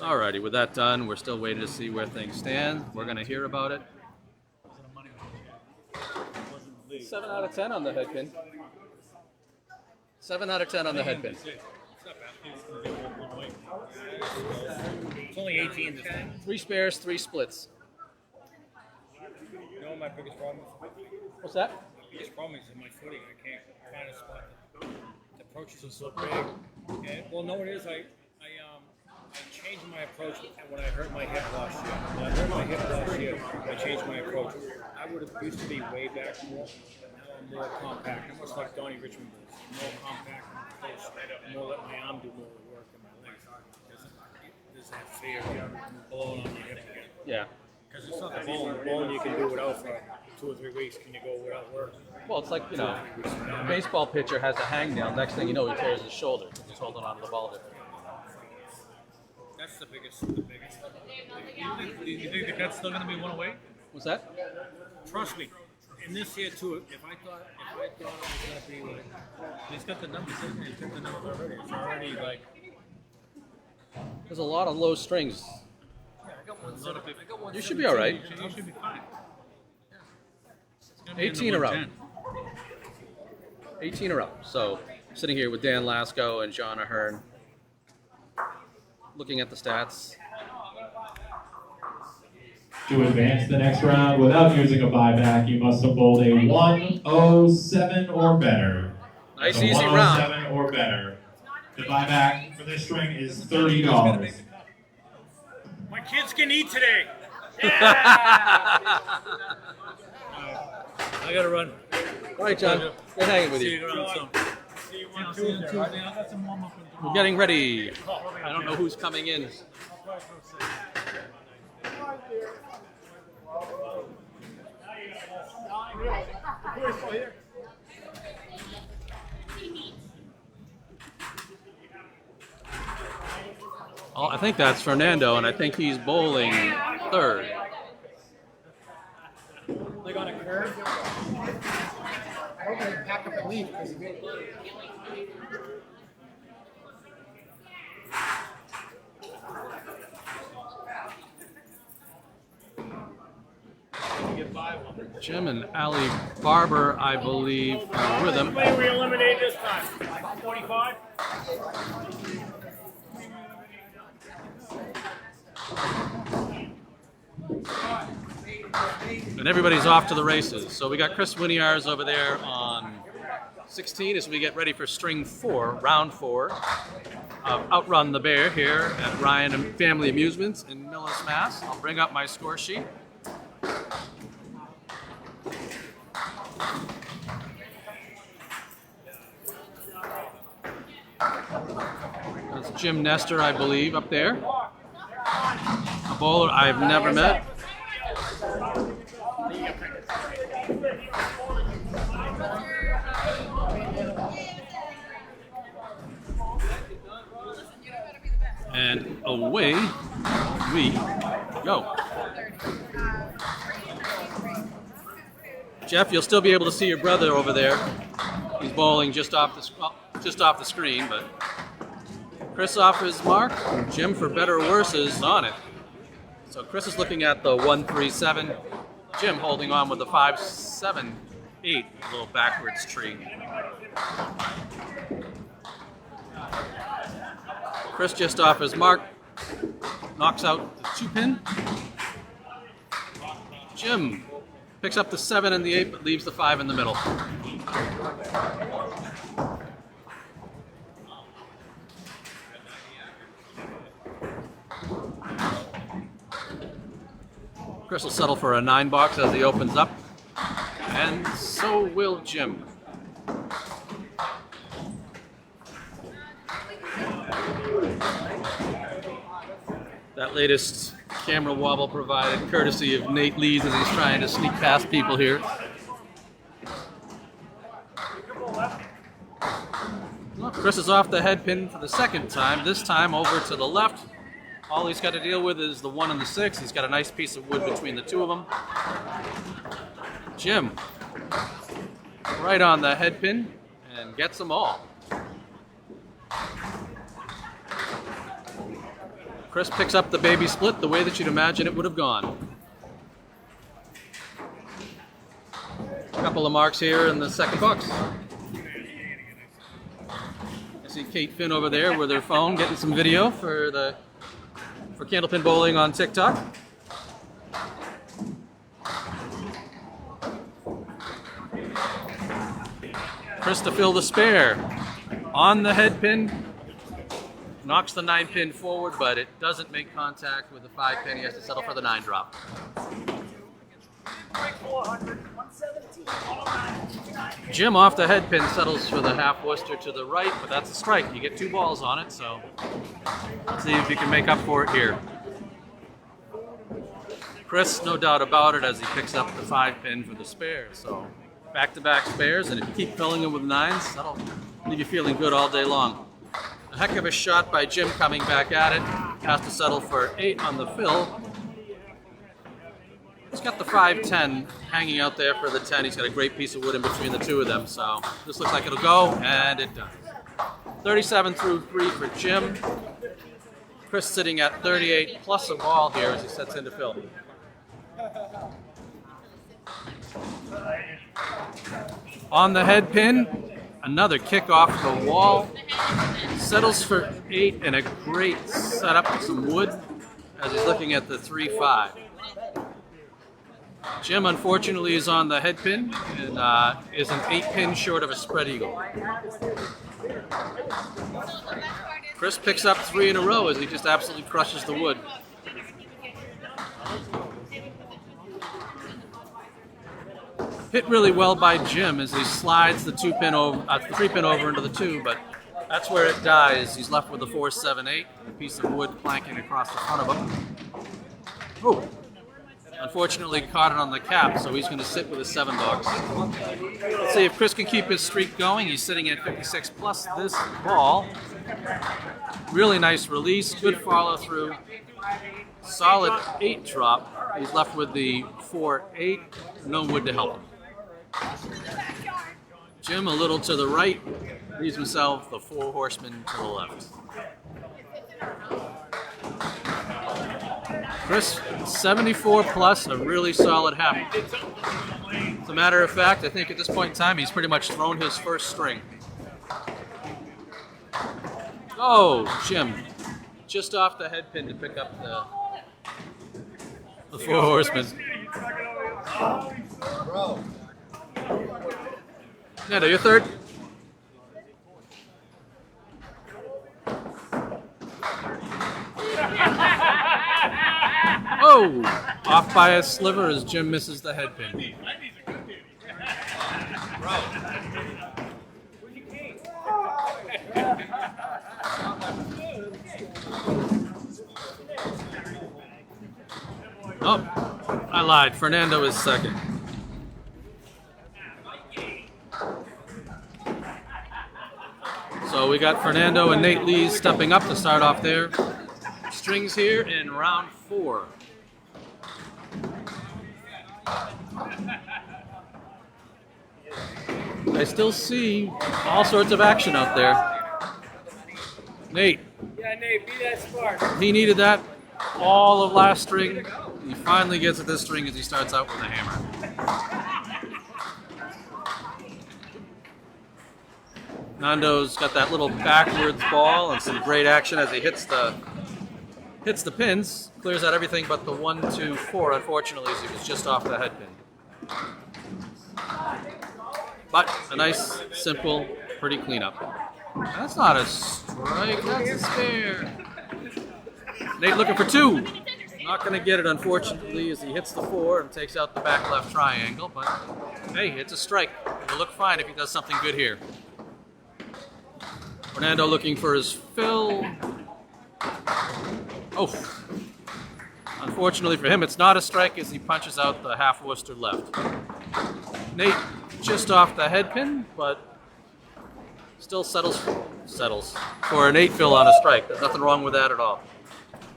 Alrighty, with that done, we're still waiting to see where things stand. We're going to hear about it. 7 out of 10 on the head pin. 7 out of 10 on the head pin. It's only 18 this time. 3 spares, 3 splits. You know what my biggest problem is? What's that? My biggest problem is in my footing. I can't find a spot. The approaches are so big. And, well, no, it is. I changed my approach when I hurt my hip last year. When I hurt my hip last year, I changed my approach. I would have used to be way back more, but now I'm more compact. Almost like Donnie Richmond was. More compact, more close, more let my arm do more of the work than my legs. There's that fear of blowing on my hip again. Yeah. Because it's not the bone. The bone you can do without for 2 or 3 weeks. Can you go without work? Well, it's like, you know, a baseball pitcher has a hang down. Next thing you know, he tears his shoulder because he's holding on to the ball differently. That's the biggest. The biggest. You think the cut's still going to be 108? What's that? Trust me. In this here too, if I thought it was gonna be like, He's got the numbers in there. He's got the numbers already. It's already like. There's a lot of low strings. I got one. I got one. You should be all right. You should be fine. It's gonna be in the 18 a row. 110. 18 a row. So sitting here with Dan Lasko and John Ahern, looking at the stats. To advance the next round without using a buyback, you must have bowled a 107 or better. Nice That's a easy round. 107 or better. The buyback for this string is $30. My kids can eat today. I got to run. All right, John. Good hanging with See you. you around soon. See you Yeah, on see you on Tuesday. Tuesday. I got some warm up. We're getting ready. I don't know who's coming in. Oh, I think that's Fernando, and I think he's bowling third. Like on a curve. I hope I pack up and leave because Jim and Ali Barber, I believe, are with him. What do we eliminate this time? 45? And everybody's off to the races. So we got Chris Winiarz over there on 16 as we get ready for string 4, round 4 of Outrun the Bear here at Ryan and Family Amusements in Millis, Mass. I'll bring up my score sheet. That's Jim Nestor, I believe, up there. A bowler I've never met. And away we go. Jeff, you'll still be able to see your brother over there. He's bowling just off the screen, but Chris off his mark. Jim, for better or worse, is on it. So Chris is looking at the 137. Jim holding on with the 578, a little backwards tree. Chris just off his mark, knocks out the 2-pin. Jim picks up the 7 and the 8, but leaves the 5 in the middle. Chris will settle for a 9 box as he opens up, and so will Jim. That latest camera wobble provided courtesy of Nate Lees as he's trying to sneak past people here. Well, Chris is off the head pin for the second time, this time over to the left. All he's got to deal with is the 1 and the 6. He's got a nice piece of wood between the two of them. Jim, right on the head pin, and gets them all. Chris picks up the baby split the way that you'd imagine it would have gone. A couple of marks here in the second box. I see Kate Finn over there with her phone getting some video for Candlepin Bowling on TikTok. Chris to fill the spare on the head pin. Knocks the 9 pin forward, but it doesn't make contact with the 5 pin. He has to settle for the 9 drop. Jim off the head pin settles for the half Worcester to the right, but that's a strike. You get 2 balls on it, so let's see if you can make up for it here. Chris, no doubt about it, as he picks up the 5 pin for the spare. So back-to-back spares, and if you keep filling them with 9s, that'll leave you feeling good all day long. A heck of a shot by Jim coming back at it. has to settle for 8 on the fill. He's got the 5-10 hanging out there for the 10. He's got a great piece of wood in between the two of them, so this looks like it'll go, and it does. 37 through 3 for Jim. Chris sitting at 38 plus a ball here as he sets into fill. On the head pin, another kick off the wall. Settles for 8 and a great setup with some wood as he's looking at the 3-5. Jim, unfortunately, is on the head pin and is an 8 pin short of a spread eagle. Chris picks up 3 in a row as he just absolutely crushes the wood. Hit really well by Jim as he slides the 3 pin over into the 2, but that's where it dies. He's left with a 4-7-8, a piece of wood planking across the front of him. Oh! Unfortunately caught it on the cap, so he's going to sit with a 7 box. Let's see if Chris can keep his streak going. He's sitting at 56 plus this ball. Really nice release, good follow through. Solid 8 drop. He's left with the 4-8, no wood to help him. Jim a little to the right, leaves himself the 4 horsemen to the left. Chris, 74 plus, a really solid half. As a matter of fact, I think at this point in time, he's pretty much thrown his first string. Oh, Jim, just off the head pin to pick up the 4 horsemen. Nando, you're third. Oh, off by a sliver as Jim misses the head pin. Oh, I lied. Fernando is second. So we got Fernando and Nate Lees stepping up to start off their strings here in round 4. I still see all sorts of action out there. Nate. Yeah, Nate, be that smart. He needed that all of last string. He finally gets at this string as he starts out with a hammer. Nando's got that little backwards ball and some great action as he hits the pins. Clears out everything but the 1, 2, 4, unfortunately, as he was just off the head pin. But a nice, simple, pretty cleanup. That's not a strike, that's a spare. Nate looking for 2. Not going to get it, unfortunately, as he hits the 4 and takes out the back left triangle. But hey, it's a strike. It'll look fine if he does something good here. Fernando looking for his fill. Oh. Unfortunately for him, it's not a strike as he punches out the half Worcester left. Nate just off the head pin, but still settles for an 8 fill on a strike. There's nothing wrong with that at all.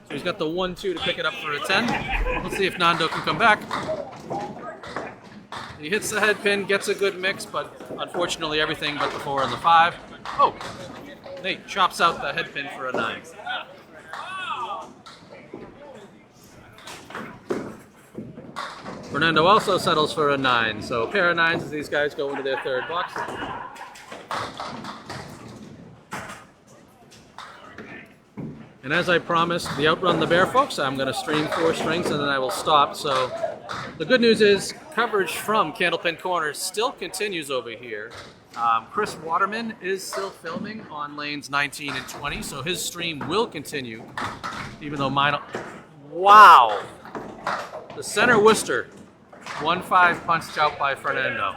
So he's got the 1, 2 to pick it up for a 10. Let's see if Nando can come back. He hits the head pin, gets a good mix, but unfortunately everything but the 4 and the 5. Oh, Nate chops out the head pin for a 9. Fernando also settles for a 9, so a pair of 9s as these guys go into their third box. And as I promised the Outrun the Bear folks, I'm going to stream 4 strings and then I will stop. So the good news is coverage from Candlepin Corners still continues over here. Chris Waterman is still filming on lanes 19 and 20, so his stream will continue, even though mine... Wow! The center Worcester, 1-5 punched out by Fernando.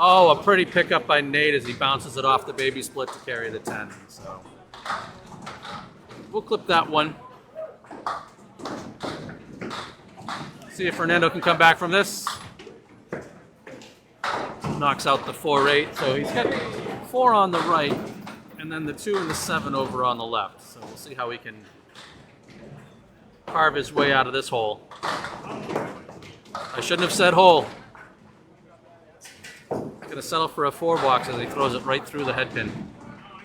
Oh, a pretty pickup by Nate as he bounces it off the baby split to carry the 10. So we'll clip that one. See if Fernando can come back from this. Knocks out the 4-8. So he's got 4 on the right, and then the 2 and the 7 over on the left. So we'll see how he can carve his way out of this hole. I shouldn't have said hole. He's going to settle for a 4 box as he throws it right through the head pin.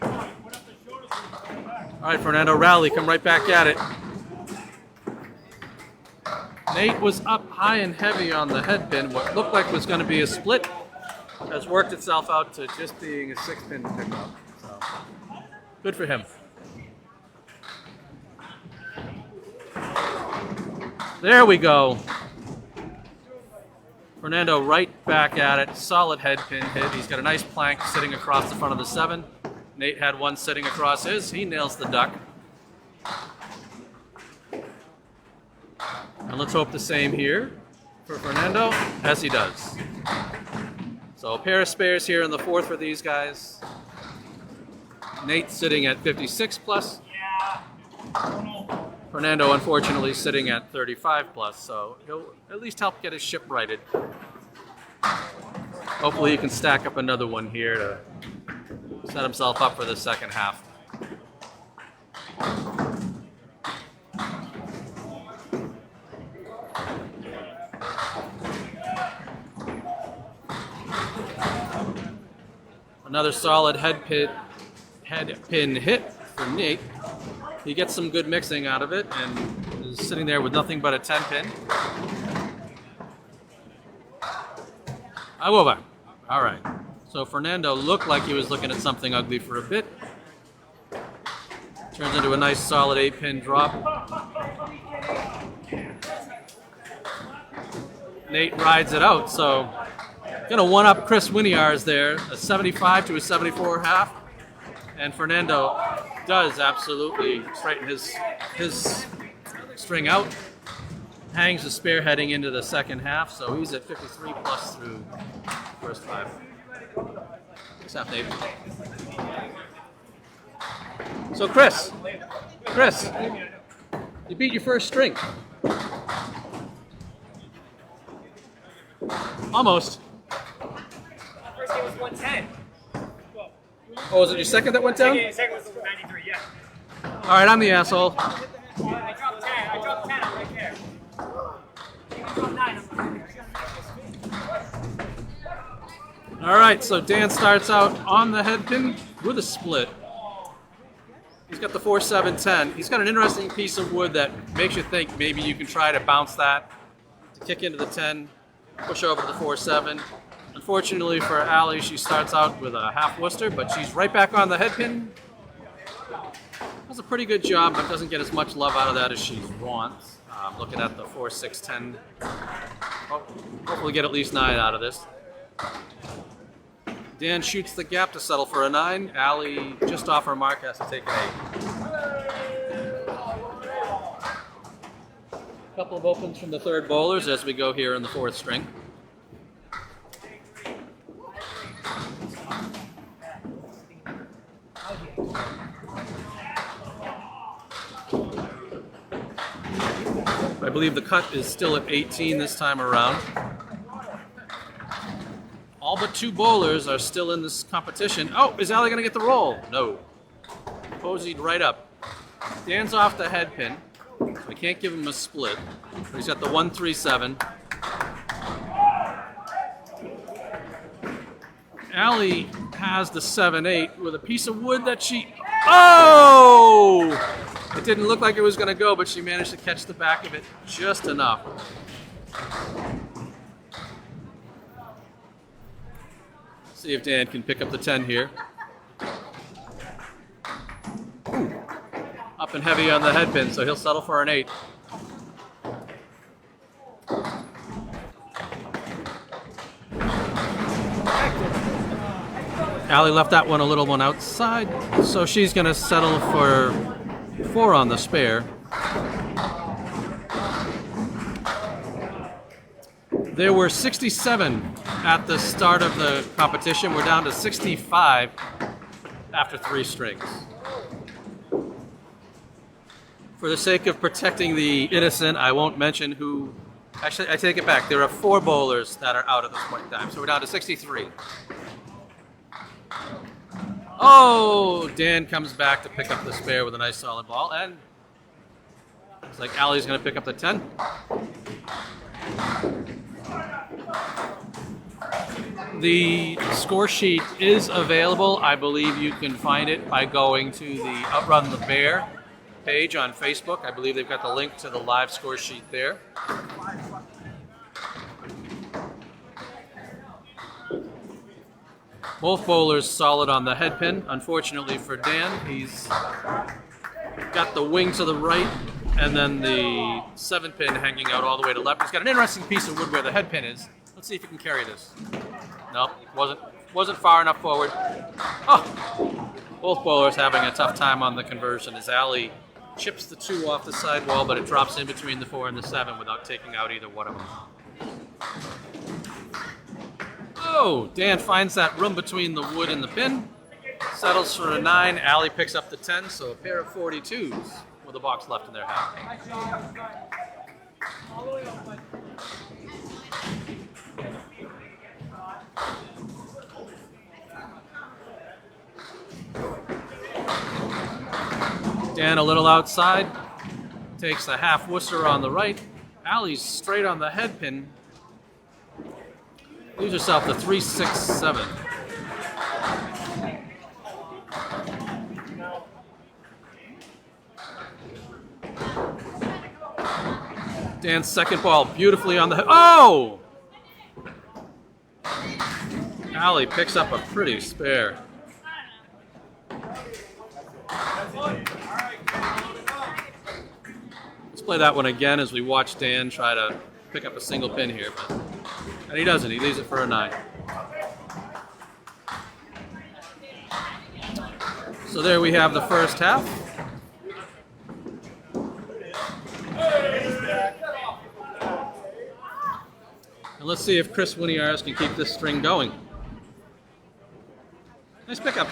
All right, Fernando, rally, come right back at it. Nate was up high and heavy on the head pin. What looked like was going to be a split has worked itself out to just being a 6-pin pickup. So, good for him. There we go. Fernando right back at it. Solid head pin hit. He's got a nice plank sitting across the front of the 7. Nate had one sitting across his. He nails the duck. And let's hope the same here for Fernando, as he does. So a pair of spares here in the 4th for these guys. Nate sitting at 56 plus. Fernando, unfortunately, sitting at 35 plus, so he'll at least help get his ship righted. Hopefully he can stack up another one here to set himself up for the second half. Another solid head pin hit for Nate. He gets some good mixing out of it and is sitting there with nothing but a 10-pin. Over. All right. So Fernando looked like he was looking at something ugly for a bit. Turns into a nice solid 8-pin drop. Nate rides it out, so gonna one-up Chris Winiar's there, a 75 to a 74.5, and Fernando does absolutely straighten his string out. Hangs the spare heading into the second half, so he's at 53 plus through first 5. Thanks, half Nate. So Chris, you beat your first string. Almost. First game was 110. Oh, was it your second that went down? Yeah, second was 93, yeah. All right, I'm the asshole. I dropped 10. I dropped 10. I'm right there. You dropped 9. All right, so Dan starts out on the head pin with a split. He's got the 4-7-10. He's got an interesting piece of wood that makes you think maybe you can try to bounce that, to kick into the 10, push over to the 4-7. Unfortunately for Allie, she starts out with a half Worcester, but she's right back on the head pin. Does a pretty good job, but doesn't get as much love out of that as she wants. Looking at the 4-6-10. Hopefully get at least 9 out of this. Dan shoots the gap to settle for a 9. Allie, just off her mark, has to take an 8. Couple of opens from the 3rd bowlers as we go here in the 4th string. I believe the cut is still at 18 this time around. All but 2 bowlers are still in this competition. Oh, is Allie going to get the roll? No. Posied right up. Dan's off the head pin. So I can't give him a split. But he's got the 1-3-7. Allie has the 7-8 with a piece of wood that she... Oh! It didn't look like it was going to go, but she managed to catch the back of it just enough. See if Dan can pick up the 10 here. Ooh. Up and heavy on the head pin, so he'll settle for an 8. Allie left that one a little one outside, so she's going to settle for 4 on the spare. There were 67 at the start of the competition. We're down to 65 after 3 strings. For the sake of protecting the innocent, I won't mention who. Actually, I take it back. There are 4 bowlers that are out at this point in time, so we're down to 63. Oh, Dan comes back to pick up the spare with a nice solid ball, and looks like Allie's going to pick up the 10. The score sheet is available. I believe you can find it by going to the Outrun the Bear page on Facebook. I believe they've got the link to the live score sheet there. Both bowlers solid on the head pin. Unfortunately for Dan, he's got the wing to the right and then the 7 pin hanging out all the way to left. He's got an interesting piece of wood where the head pin is. Let's see if he can carry this. No, wasn't far enough forward. Oh, both bowlers having a tough time on the conversion as Allie chips the 2 off the sidewall, but it drops in between the 4 and the 7 without taking out either one of them. Oh, Dan finds that room between the wood and the pin, settles for a 9. Allie picks up the 10, so a pair of 42s with a box left in their hat. Dan a little outside, takes a half Worcester on the right. Allie's straight on the head pin. Leaves herself the 3, 6, 7. Dan's second ball beautifully on the head. Oh! Allie picks up a pretty spare. Let's play that one again as we watch Dan try to pick up a single pin here. And he doesn't. He leaves it for a 9. So there we have the first half. And let's see if Chris Winiars can keep this string going. Nice pickup.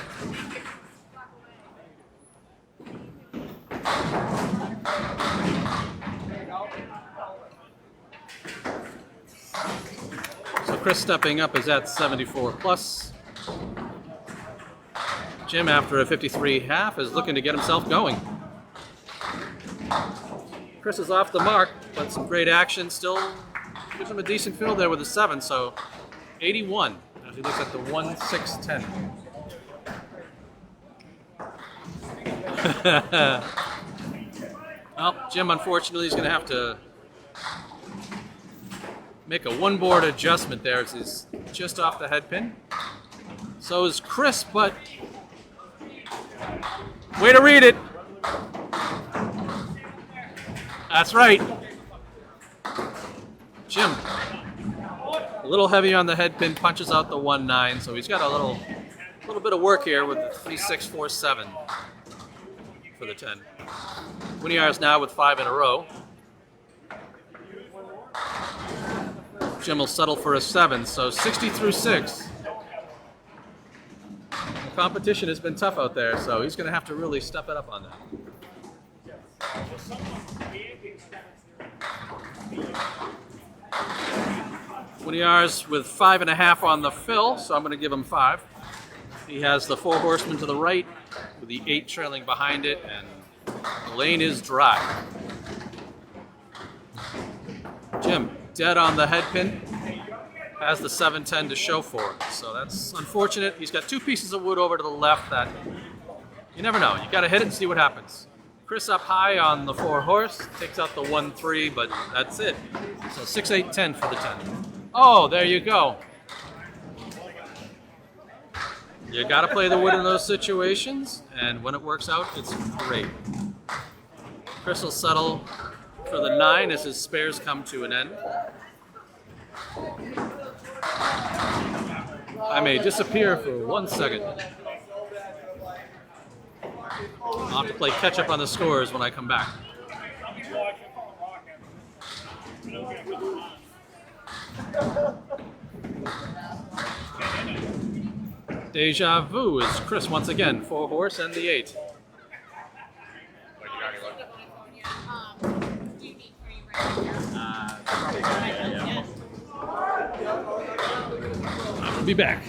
So Chris stepping up is at 74 plus. Jim, after a 53 half, is looking to get himself going. Chris is off the mark, but some great action. Still gives him a decent fill there with a 7, so 81 as he looks at the 1, 6, 10. Well, Jim, unfortunately, is going to have to make a one-board adjustment there as he's just off the head pin. So is Chris, but way to read it. That's right. Jim, a little heavy on the head pin, punches out the 1-9, so he's got a little bit of work here with the 3-6-4-7 for the 10. Winiars now with 5 in a row. Jim will settle for a 7, so 60 through 6. The competition has been tough out there, so he's going to have to really step it up on that. Winiars with 5.5 on the fill, so I'm going to give him 5. He has the 4 horsemen to the right, with the 8 trailing behind it, and the lane is dry. Jim, dead on the head pin, has the 7-10 to show for it, so that's unfortunate. He's got 2 pieces of wood over to the left that you never know. You got to hit it and see what happens. Chris up high on the 4 horse, takes out the 1-3, but that's it. So 6-8-10 for the 10. Oh, there you go. You got to play the wood in those situations, and when it works out, it's great. Chris will settle for the 9 as his spares come to an end. I may disappear for 1 second. I'll have to play catch up on the scores when I come back. Deja vu is Chris once again, 4 horse and the 8. I will be back.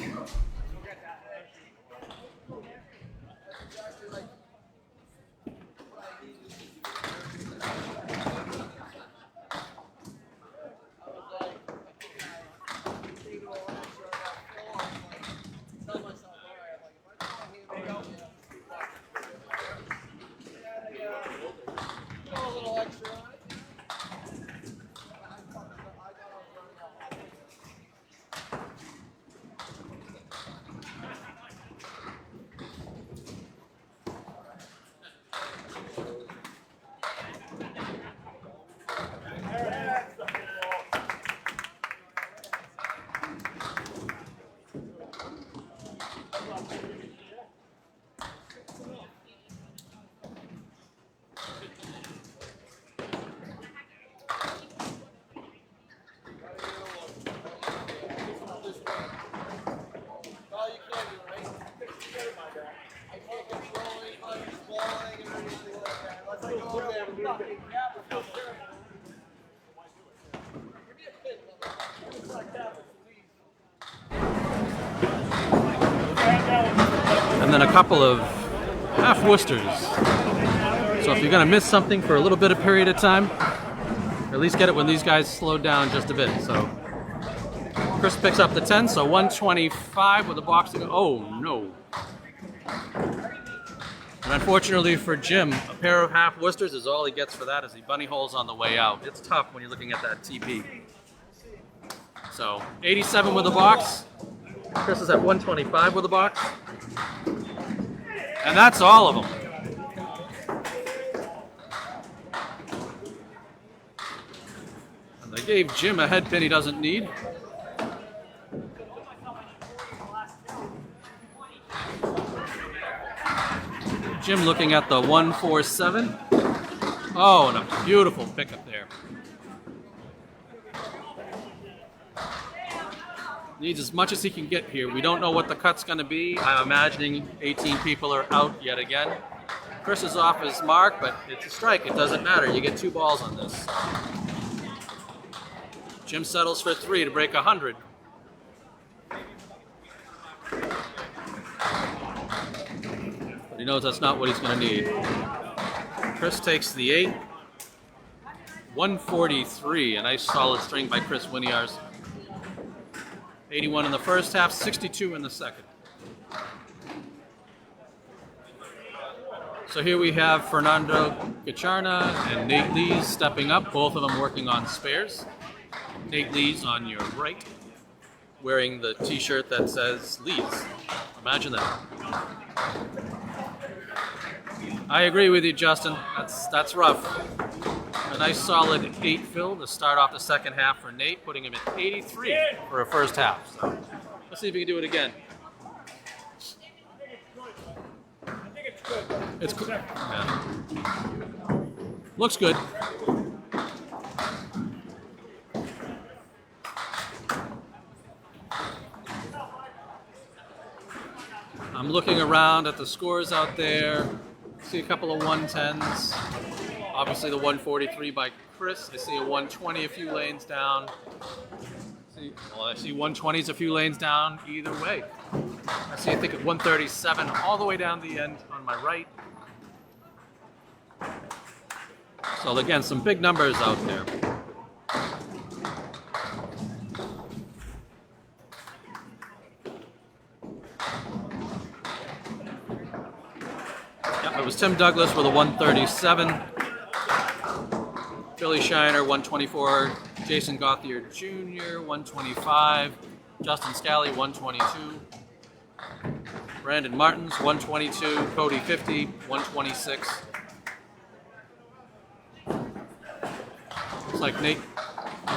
and then a couple of half Worcesters. So if you're going to miss something for a little bit of period of time, at least get it when these guys slow down just a bit. So Chris picks up the 10, so 125 with the boxing. Oh no. And unfortunately for Jim, a pair of half Worcesters is all he gets for that as he bunny holes on the way out. It's tough when you're looking at that TP. So 87 with the box. Chris is at 125 with the box. And that's all of them. And they gave Jim a head pin he doesn't need. Jim looking at the 147. Oh, and a beautiful pickup there. Needs as much as he can get here. We don't know what the cut's going to be. I'm imagining 18 people are out yet again. Chris is off his mark, but it's a strike. It doesn't matter. You get 2 balls on this. Jim settles for 3 to break 100. But he knows that's not what he's going to need. Chris takes the 8. 143. A nice solid string by Chris Winiars. 81 in the first half, 62 in the second. So here we have Fernando Gacharna and Nate Lees stepping up, both of them working on spares. Nate Lees on your right, wearing the t-shirt that says Lees. Imagine that. I agree with you, Justin. That's rough. A nice solid 8 fill to start off the second half for Nate, putting him at 83 for a first half. So let's see if we can do it again. It's cool. Yeah. Looks good. I'm looking around at the scores out there. See a couple of 110s. Obviously the 143 by Chris. I see a 120 a few lanes down. I see 120s a few lanes down either way. I see, I think, at 137 all the way down the end on my right. So again, some big numbers out there. Yeah, it was Tim Douglas with a 137. Billy Shiner, 124. Jason Gauthier Jr., 125. Justin Scally, 122. Brandon Martins, 122. Cody 50, 126. Looks like Nate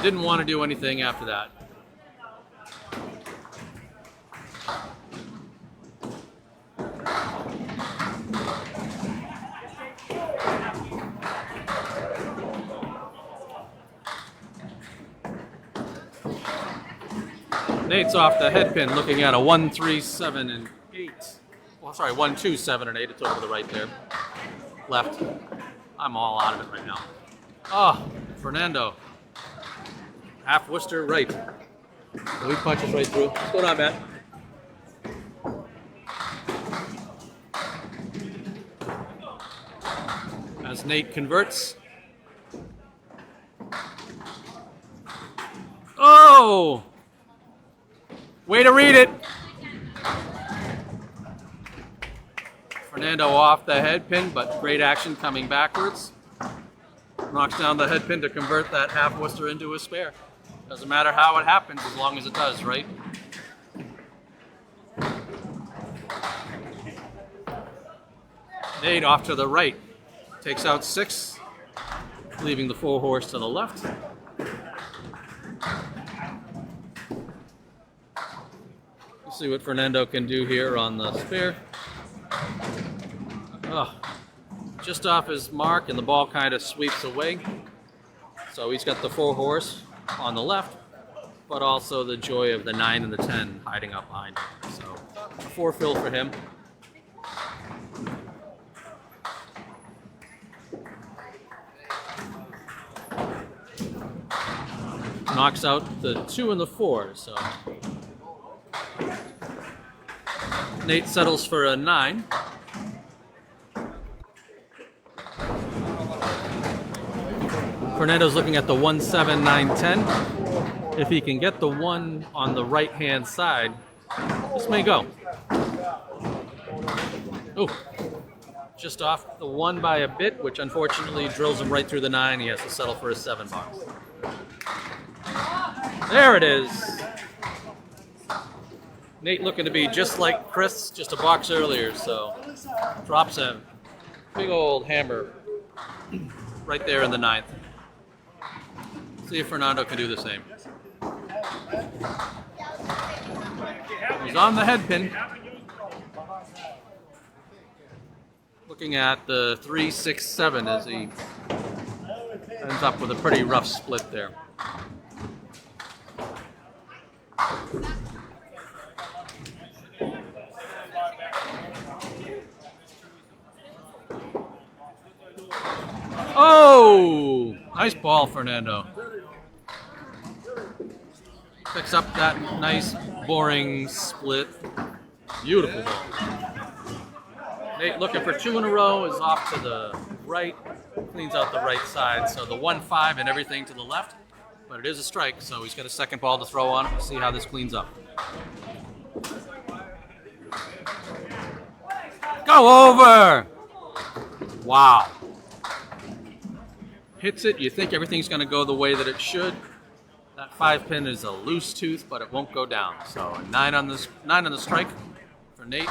didn't want to do anything after that. Nate's off the head pin looking at a 137 and 8. Well, sorry, 127 and 8. It's over to the right there. Left. I'm all out of it right now. Oh, Fernando. Half Worcester right. So he punches right through. What's going on, Matt? As Nate converts. Oh! Way to read it. Fernando off the head pin, but great action coming backwards. Knocks down the head pin to convert that half Worcester into a spare. Doesn't matter how it happens as long as it does, right? Nate off to the right. Takes out 6, leaving the 4 horse to the left. See what Fernando can do here on the spare. Oh, just off his mark, and the ball kind of sweeps away. So he's got the 4 horse on the left, but also the joy of the 9 and the 10 hiding up behind him. So a 4 fill for him. Knocks out the 2 and the 4. So Nate settles for a 9. Fernando's looking at the 1, 7, 9, 10. If he can get the 1 on the right-hand side, this may go. Oh, just off the 1 by a bit, which unfortunately drills him right through the 9. He has to settle for a 7 box. There it is. Nate looking to be just like Chris, just a box earlier, so drops a big old hammer right there in the 9th. See if Fernando can do the same. He's on the head pin. Looking at the 3, 6, 7 as he ends up with a pretty rough split there. Oh! Nice ball, Fernando. Picks up that nice, boring split. Beautiful ball. Nate looking for 2 in a row, is off to the right, cleans out the right side. So the 1, 5 and everything to the left, but it is a strike, so he's got a second ball to throw on. We'll see how this cleans up. Go over! Wow. Hits it, you think everything's going to go the way that it should. That 5 pin is a loose tooth, but it won't go down. So a 9 on the strike for Nate.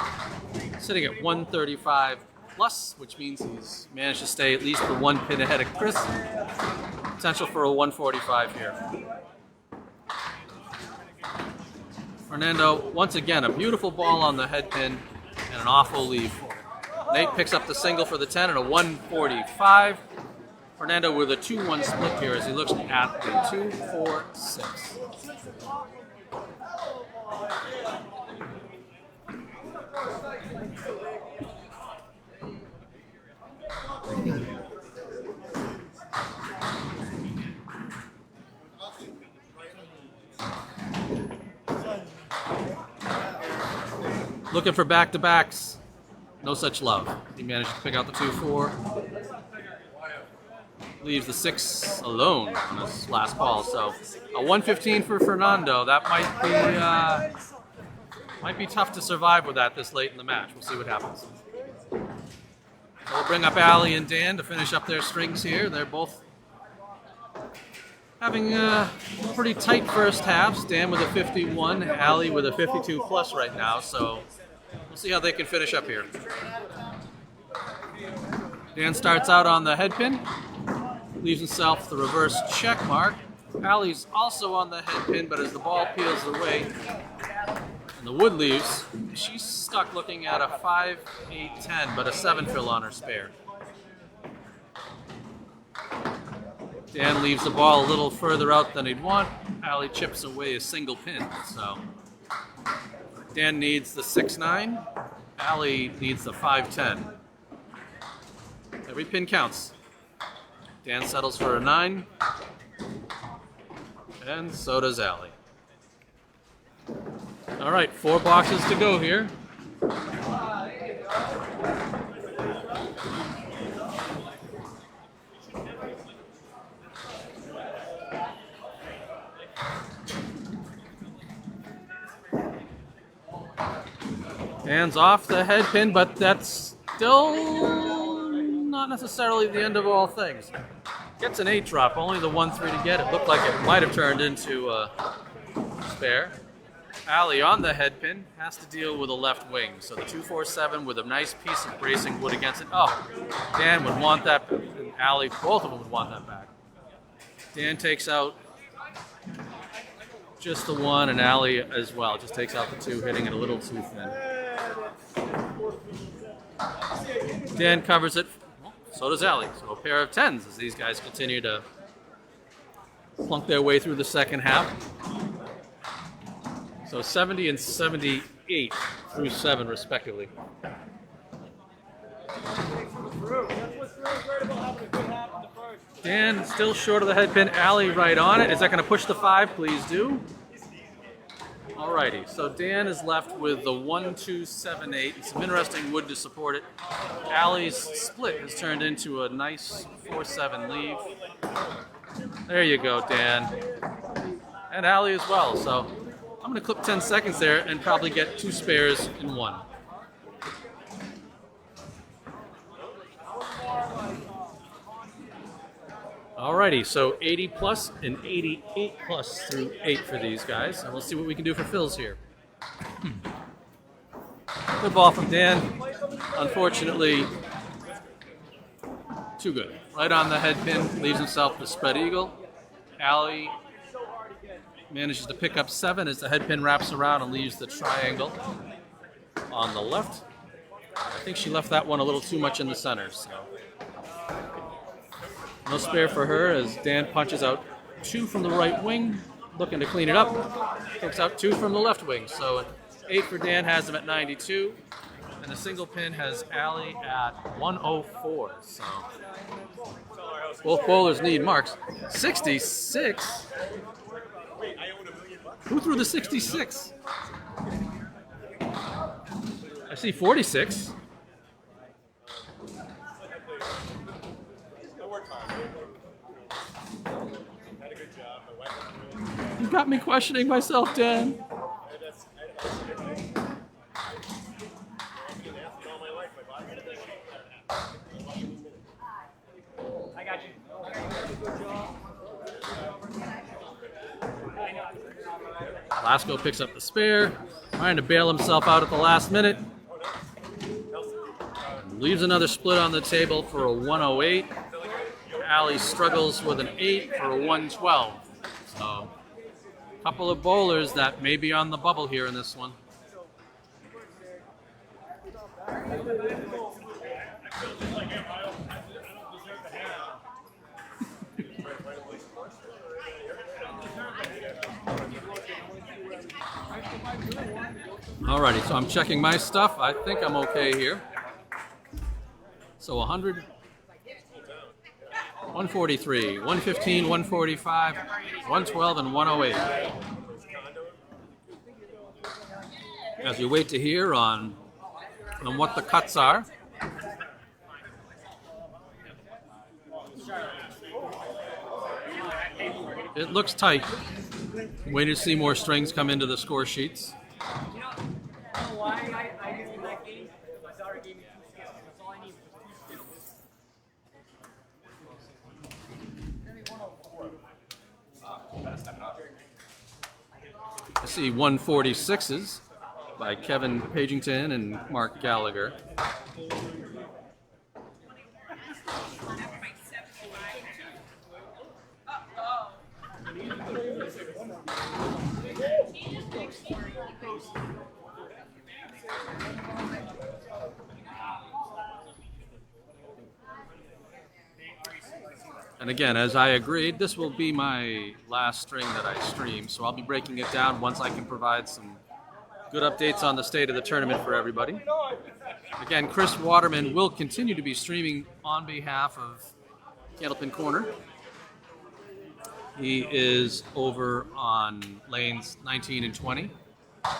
Sitting at 135 plus, which means he's managed to stay at least the 1 pin ahead of Chris. Potential for a 145 here. Fernando, once again, a beautiful ball on the head pin and an awful leave. Nate picks up the single for the 10 and a 145. Fernando with a 2-1 split here as he looks at the 2, 4, 6. Looking for back-to-backs. No such love. He managed to pick out the 2, 4. Leaves the 6 alone on this last ball. So a 115 for Fernando. That might be tough to survive with that this late in the match. We'll see what happens. So we'll bring up Ali and Dan to finish up their strings here. They're both having pretty tight first halves. Dan with a 51, Ali with a 52 plus right now. So we'll see how they can finish up here. Dan starts out on the head pin. Leaves himself the reverse check mark. Ali's also on the head pin, but as the ball peels away and the wood leaves, she's stuck looking at a 5, 8, 10, but a 7 fill on her spare. Dan leaves the ball a little further out than he'd want. Ali chips away a single pin, so Dan needs the 6-9. Ali needs the 5-10. Every pin counts. Dan settles for a 9, and so does Ali. All right, 4 boxes to go here. Hands off the head pin, but that's still not necessarily the end of all things. Gets an 8 drop, only the 1-3 to get. It looked like it might have turned into a spare. Ali on the head pin has to deal with a left wing. So the 2-4-7 with a nice piece of bracing wood against it. Oh, Dan would want that, and Ali, both of them would want that back. Dan takes out just the 1, and Ali as well. Just takes out the 2, hitting it a little too thin. Dan covers it. So does Ali. So a pair of 10s as these guys continue to plunk their way through the second half. So 70 and 78 through 7 respectively. Dan still short of the head pin. Ali right on it. Is that going to push the 5? Please do. Alrighty, so Dan is left with the 1-2-7-8 and some interesting wood to support it. Allie's split has turned into a nice 4-7 leave. There you go, Dan. And Allie as well, so I'm going to clip 10 seconds there and probably get 2 spares in one. Alrighty, so 80 plus and 88 plus through 8 for these guys. And we'll see what we can do for fills here. Good ball from Dan. Unfortunately, too good. Right on the head pin, leaves himself the spread eagle. Allie manages to pick up 7 as the head pin wraps around and leaves the triangle on the left. I think she left that one a little too much in the center, so no spare for her as Dan punches out 2 from the right wing, looking to clean it up. Kicks out 2 from the left wing, so an 8 for Dan has him at 92, and the single pin has Allie at 104. So both bowlers need marks. 66. Who threw the 66? I see 46. You got me questioning myself, Dan. I got you. Lasco picks up the spare, trying to bail himself out at the last minute. Leaves another split on the table for a 108. Allie struggles with an 8 for a 112. So, a couple of bowlers that may be on the bubble here in this one. Alrighty, so I'm checking my stuff. I think I'm okay here. So 100, 143, 115, 145, 112, and 108. As we wait to hear on what the cuts are. It looks tight. Waiting to see more strings come into the score sheets. Why I used in that game? My daughter gave me 2 skills. That's all I needed was 2 skills. I see 146s by Kevin Pagington and Mark Gallagher. And again, as I agreed, this will be my last string that I stream, so I'll be breaking it down once I can provide some good updates on the state of the tournament for everybody. Again, Chris Waterman will continue to be streaming on behalf of Candlepin Corner. He is over on lanes 19 and 20.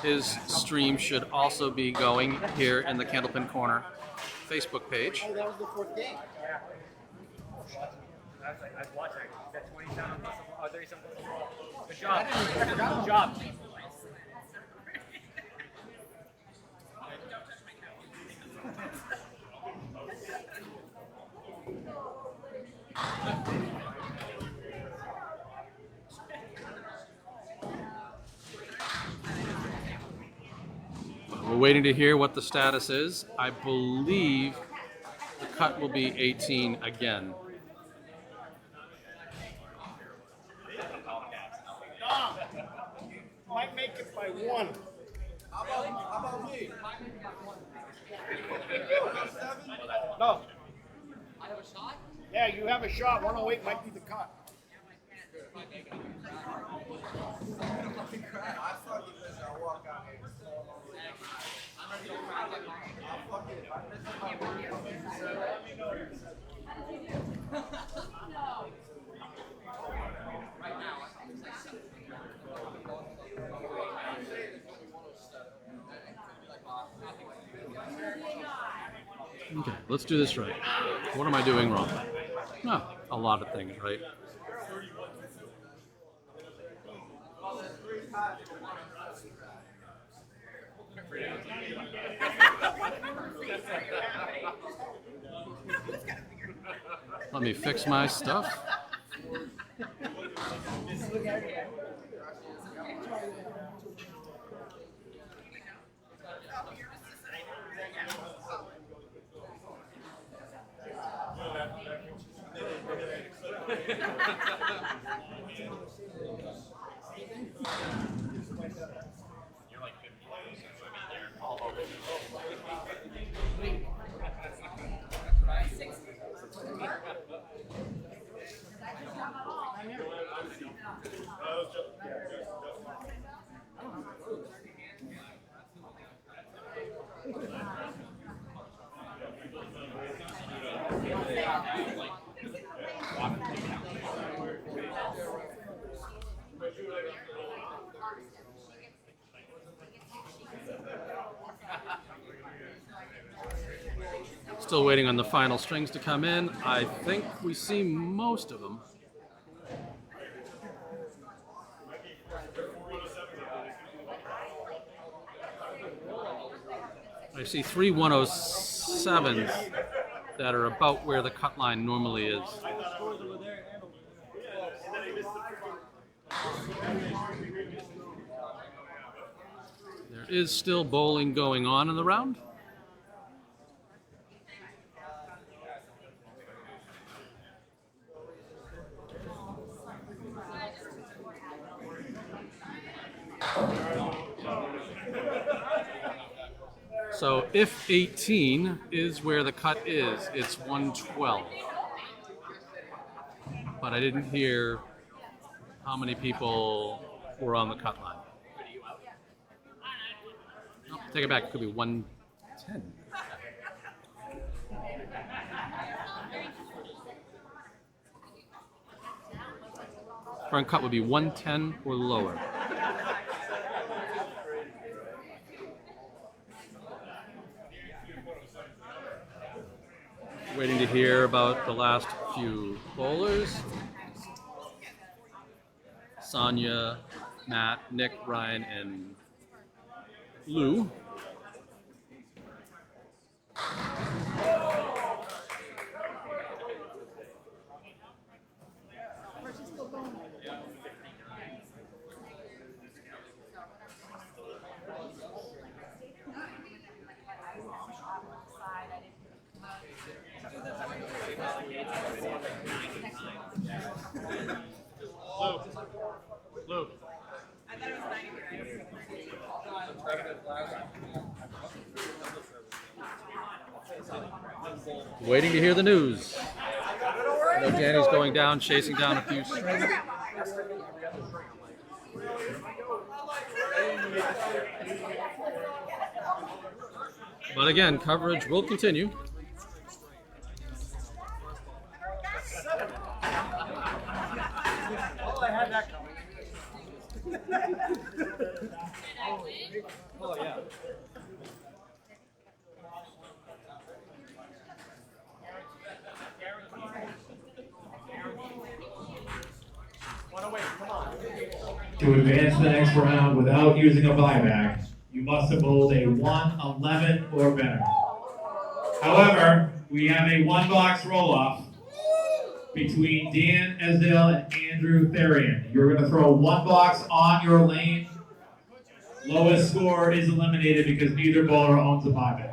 His stream should also be going here in the Candlepin Corner Facebook page. Oh, that was the 4th game. Yeah. I was watching. That 20 sound, 30 something. Good job. Good job. We're waiting to hear what the status is. I believe the cut will be 18 again. Might make it by 1. How about me? No. I have a shot? Yeah, you have a shot. 108 might be the cut. Okay, let's do this right. What am I doing wrong? No, a lot of things, right? Let me fix my stuff. Still waiting on the final strings to come in. I think we see most of them. I see 3 107s that are about where the cut line normally is. There is still bowling going on in the round. So if 18 is where the cut is, it's 112. But I didn't hear how many people were on the cut line. Oh, take it back, it could be 110. Front cut would be 110 or lower. Waiting to hear about the last few bowlers. Sonia, Matt, Nick, Ryan, and Lou. Luke. Waiting to hear the news. I know Danny's going down, chasing down a few strings. But again, coverage will continue. I had that coming. Oh, yeah. To advance to the next round without using a buyback, you must have bowled a 111 or better. However, we have a one-box roll-off between Dan Esdale and Andrew Therian. You're going to throw one box on your lane. Lowest score is eliminated because neither bowler owns a buyback.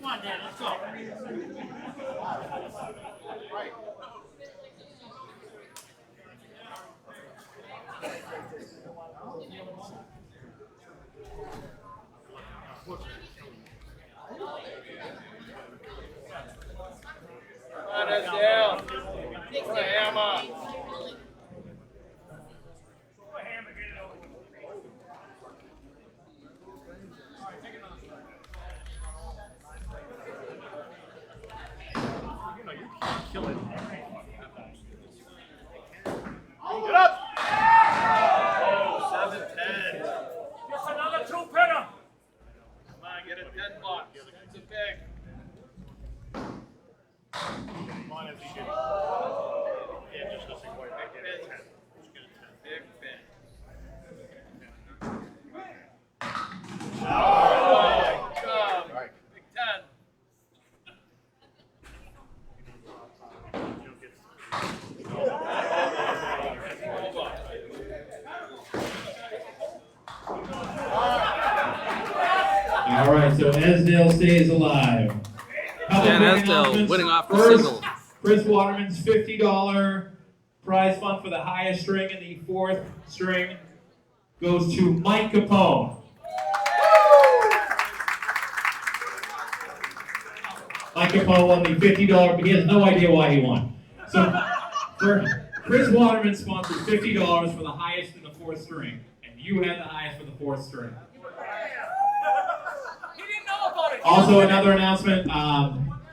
Come on, Dan, let's go. Right. Kill it. Get up! 7-10. Just another 2-pinner. Come on, get a 10 block. It's a big. Come on, as he did. Yeah, just doesn't quite make it. Let's get a 10. Big pin. All right. Big 10. All right, so Esdale stays alive. Couple Dan quick Esdale announcements. winning off the First, single. Chris Waterman's $50 prize fund for the highest string in the 4th string goes to Mike Capone. Mike Capone won the $50, but he has no idea why he won. So, Chris Waterman sponsored $50 for the highest in the 4th string, and you had the highest for the 4th string. Also, another announcement,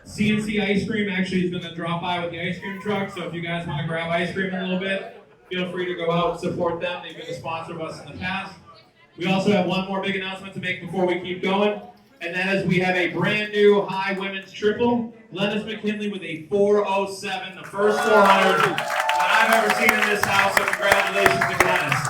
CNC Ice Cream actually is going to drop by with the ice cream truck, so if you guys want to grab ice cream in a little bit, feel free to go out and support them. They've been a sponsor of us in the past. We also have one more big announcement to make before we keep going, and that is we have a brand new high women's triple. Lennis McKinley with a 407, the first 400 that I've ever seen in this house, so congratulations to Glennis.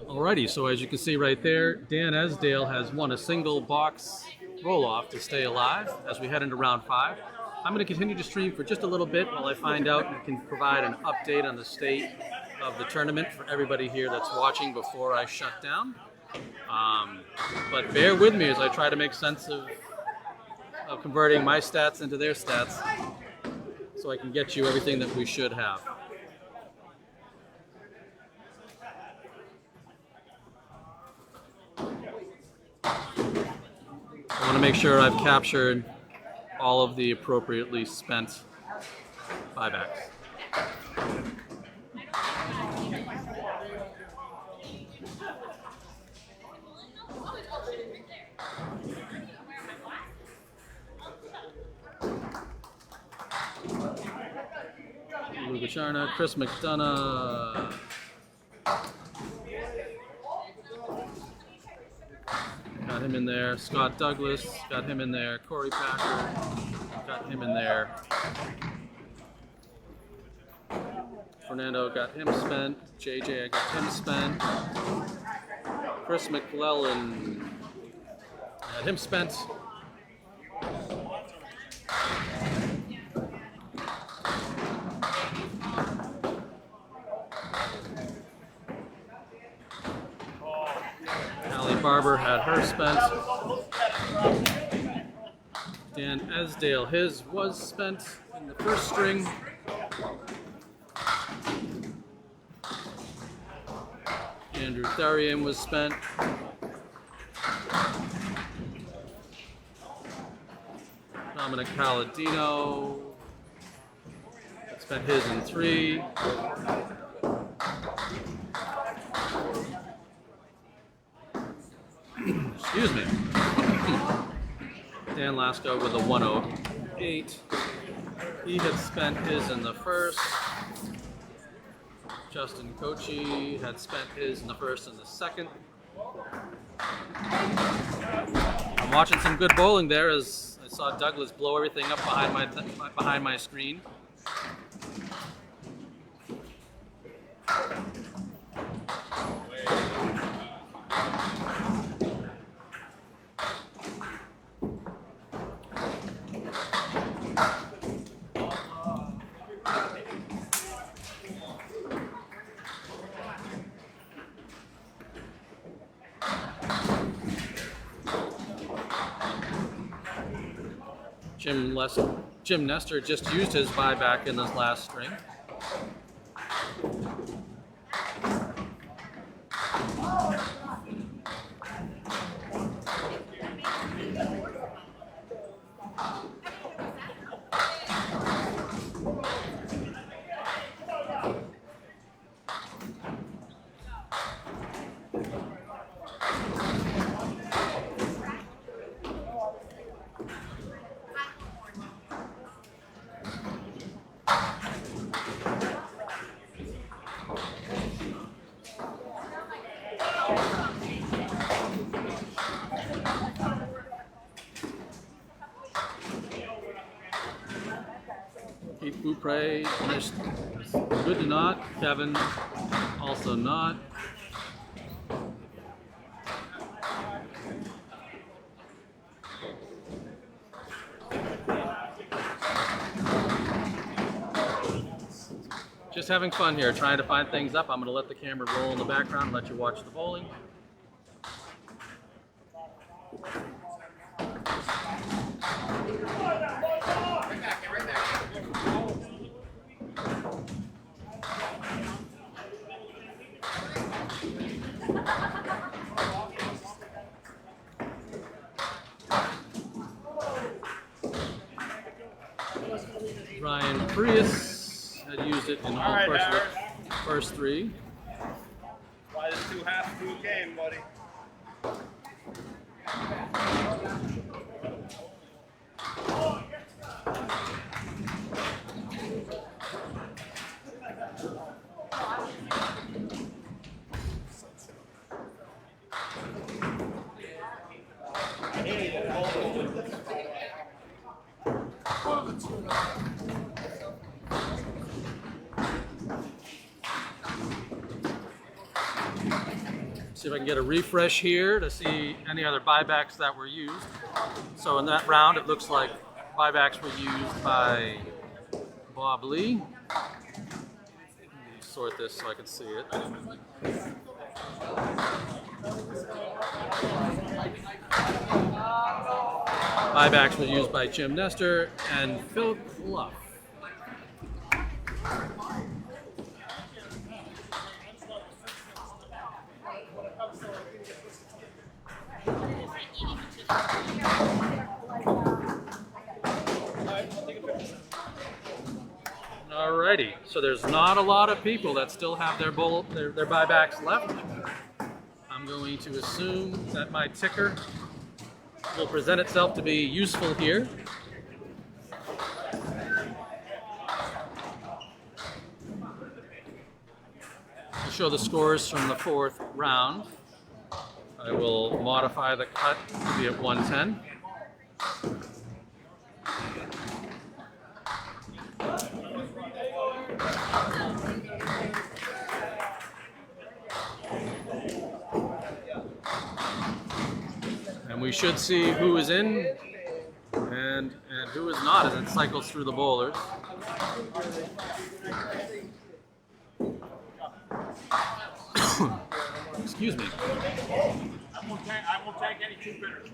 Alrighty, so as you can see right there, Dan Esdale has won a single box roll-off to stay alive as we head into round 5. I'm going to continue to stream for just a little bit while I find out and can provide an update on the state of the tournament for everybody here that's watching before I shut down. But bear with me as I try to make sense of converting my stats into their stats so I can get you everything that we should have. I want to make sure I've captured all of the appropriately spent buybacks. Lou Bacharna, Chris McDonough. Got him in there. Scott Douglas, got him in there. Corey Packer, got him in there. Fernando got him spent. JJ, I got him spent. Chris McClellan, got him spent. Barber had her spent. Dan Esdale, his was spent in the first string. Andrew Tharian was spent. Dominic Palladino spent his in 3. Excuse me. Dan Lasko with a 108. He had spent his in the first. Justin Kochi had spent his in the first and the second. I'm watching some good bowling there as I saw Douglas blow everything up behind my screen. Jim Nestor just used his buyback in this last string. Cray, good to not. Kevin, also not. Just having fun here, trying to find things up. I'm going to let the camera roll in the background and let you watch the bowling. Ryan Prius had used it in all first three. Why there's 2 halves to a game, buddy? See if I can get a refresh here to see any other buybacks that were used. So in that round, it looks like buybacks were used by Bob Lee. Let me sort this so I can see it. Buybacks were used by Jim Nestor and Phil Clough. Alrighty, so there's not a lot of people that still have their buybacks left. I'm going to assume that my ticker will present itself to be useful here. I'll show the scores from the 4th round. I will modify the cut to be at 110. And we should see who is in and who is not as it cycles through the bowlers. Excuse me. I won't take any 2 bitters.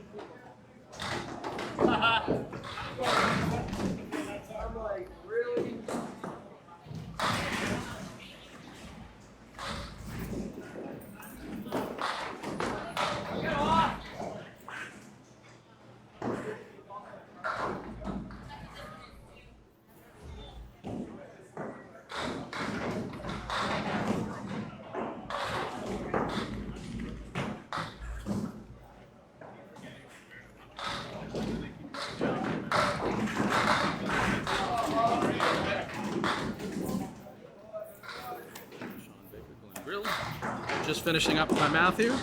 Just finishing up my math here.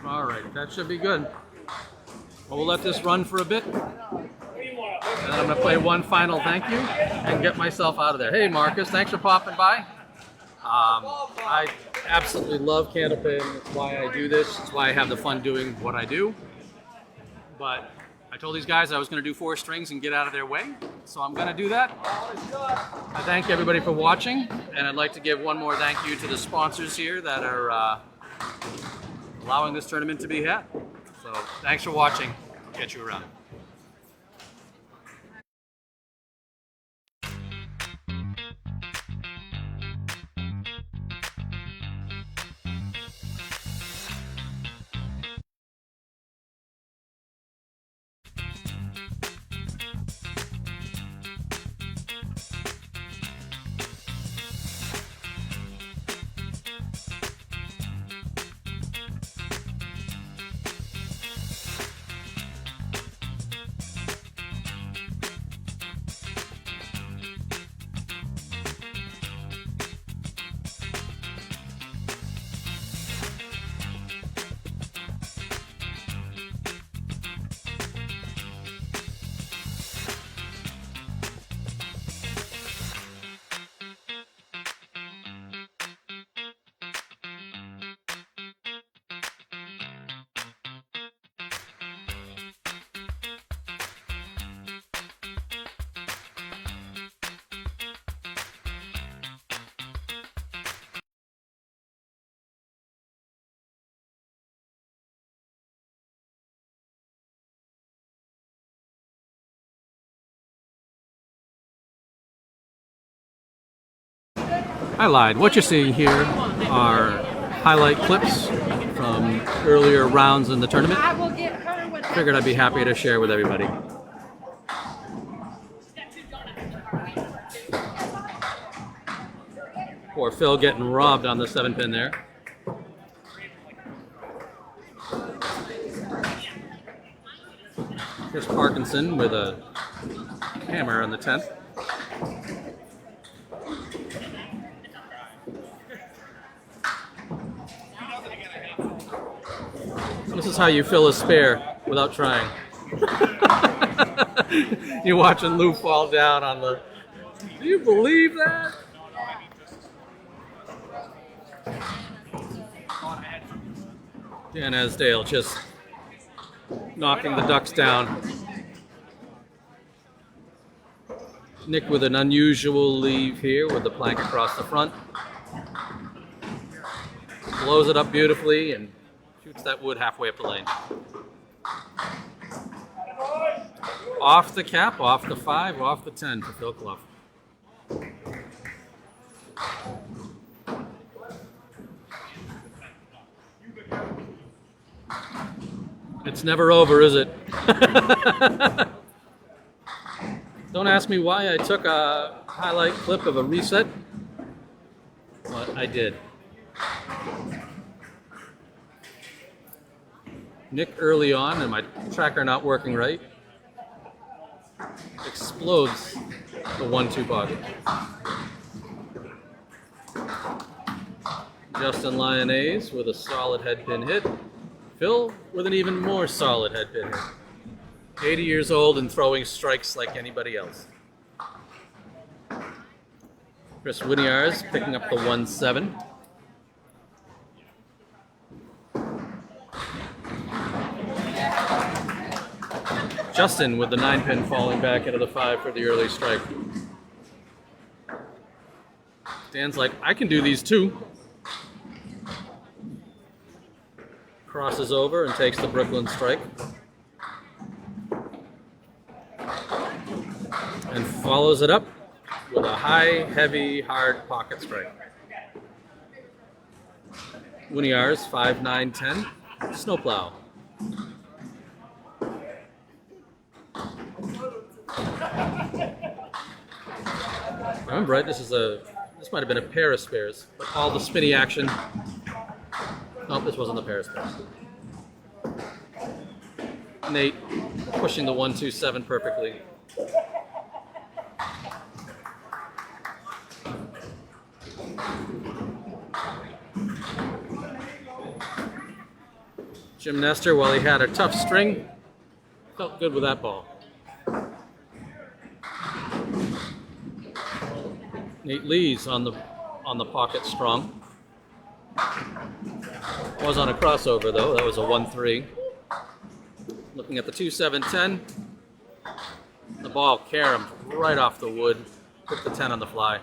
All right, that should be good. Well, we'll let this run for a bit. And then I'm going to play one final thank you and get myself out of there. Hey, Marcus, thanks for popping by. I absolutely love Candlepin. It's why I do this. It's why I have the fun doing what I do. But I told these guys I was going to do 4 strings and get out of their way, so I'm going to do that. I thank everybody for watching, and I'd like to give one more thank you to the sponsors here that are allowing this tournament to be had. So thanks for watching. I'll catch you around. I lied. What you're seeing here are highlight clips from earlier rounds in the tournament. I will get her with Figured I'd be happy to share with everybody. Poor Phil getting robbed on the 7-pin there. Here's Parkinson with a hammer on the 10th. This is how you fill a spare without trying. You're watching Lou fall down on the... Do you believe that? Dan Asdale just knocking the ducks down. Nick with an unusual leave here with the plank across the front. Blows it up beautifully and shoots that wood halfway up the lane. Off the cap, off the 5, off the 10 for Phil Clough. It's never over, is it? Don't ask me why I took a highlight clip of a reset, but I did. Nick early on, and my tracker not working right, explodes the 1-2 pocket. Justin Lyonnaise with a solid head pin hit. Phil with an even more solid head pin hit. 80 years old and throwing strikes like anybody else. Chris Winiarz picking up the 1-7. Justin with the 9-pin falling back into the 5 for the early strike. Dan's like, I can do these too. Crosses over and takes the Brooklyn strike. And follows it up with a high, heavy, hard pocket strike. Winiarz, 5, 9, 10. Snowplow. Remember, right? This might have been a pair of spares, but all the spinny action. Nope, this wasn't a pair of spares. Nate pushing the 1-2-7 perfectly. Jim Nestor, while he had a tough string, felt good with that ball. Nate Lees on the pocket strong. Was on a crossover though. That was a 1-3. Looking at the 2-7-10. The ball caromed right off the wood. Took the 10 on the fly.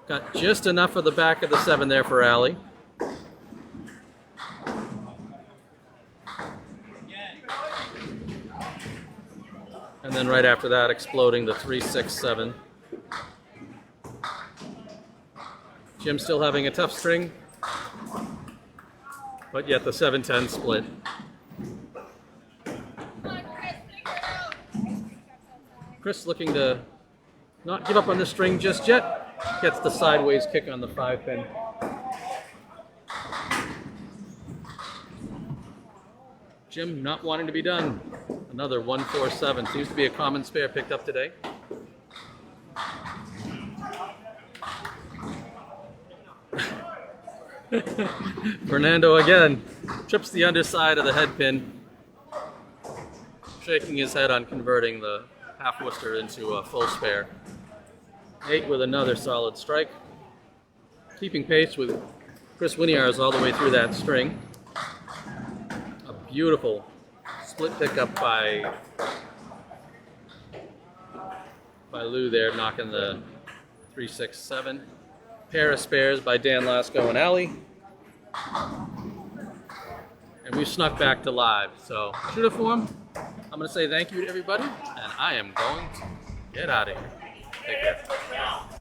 Got just enough of the back of the 7 there for Allie. And then right after that, exploding the 3-6-7. Jim still having a tough string, but yet the 7-10 split. Chris looking to not give up on the string just yet. Gets the sideways kick on the 5-pin. Jim not wanting to be done. Another 1-4-7. Seems to be a common spare picked up today. Fernando again trips the underside of the head pin, shaking his head on converting the half Worcester into a full spare. 8 with another solid strike. Keeping pace with Chris Winiarz all the way through that string. A beautiful split pickup by Lou there, knocking the 3-6-7. Pair of spares by Dan Lasko and Allie. And we've snuck back to live. So, true to form, I'm going to say thank you to everybody, and I am going to get out of here. Take care.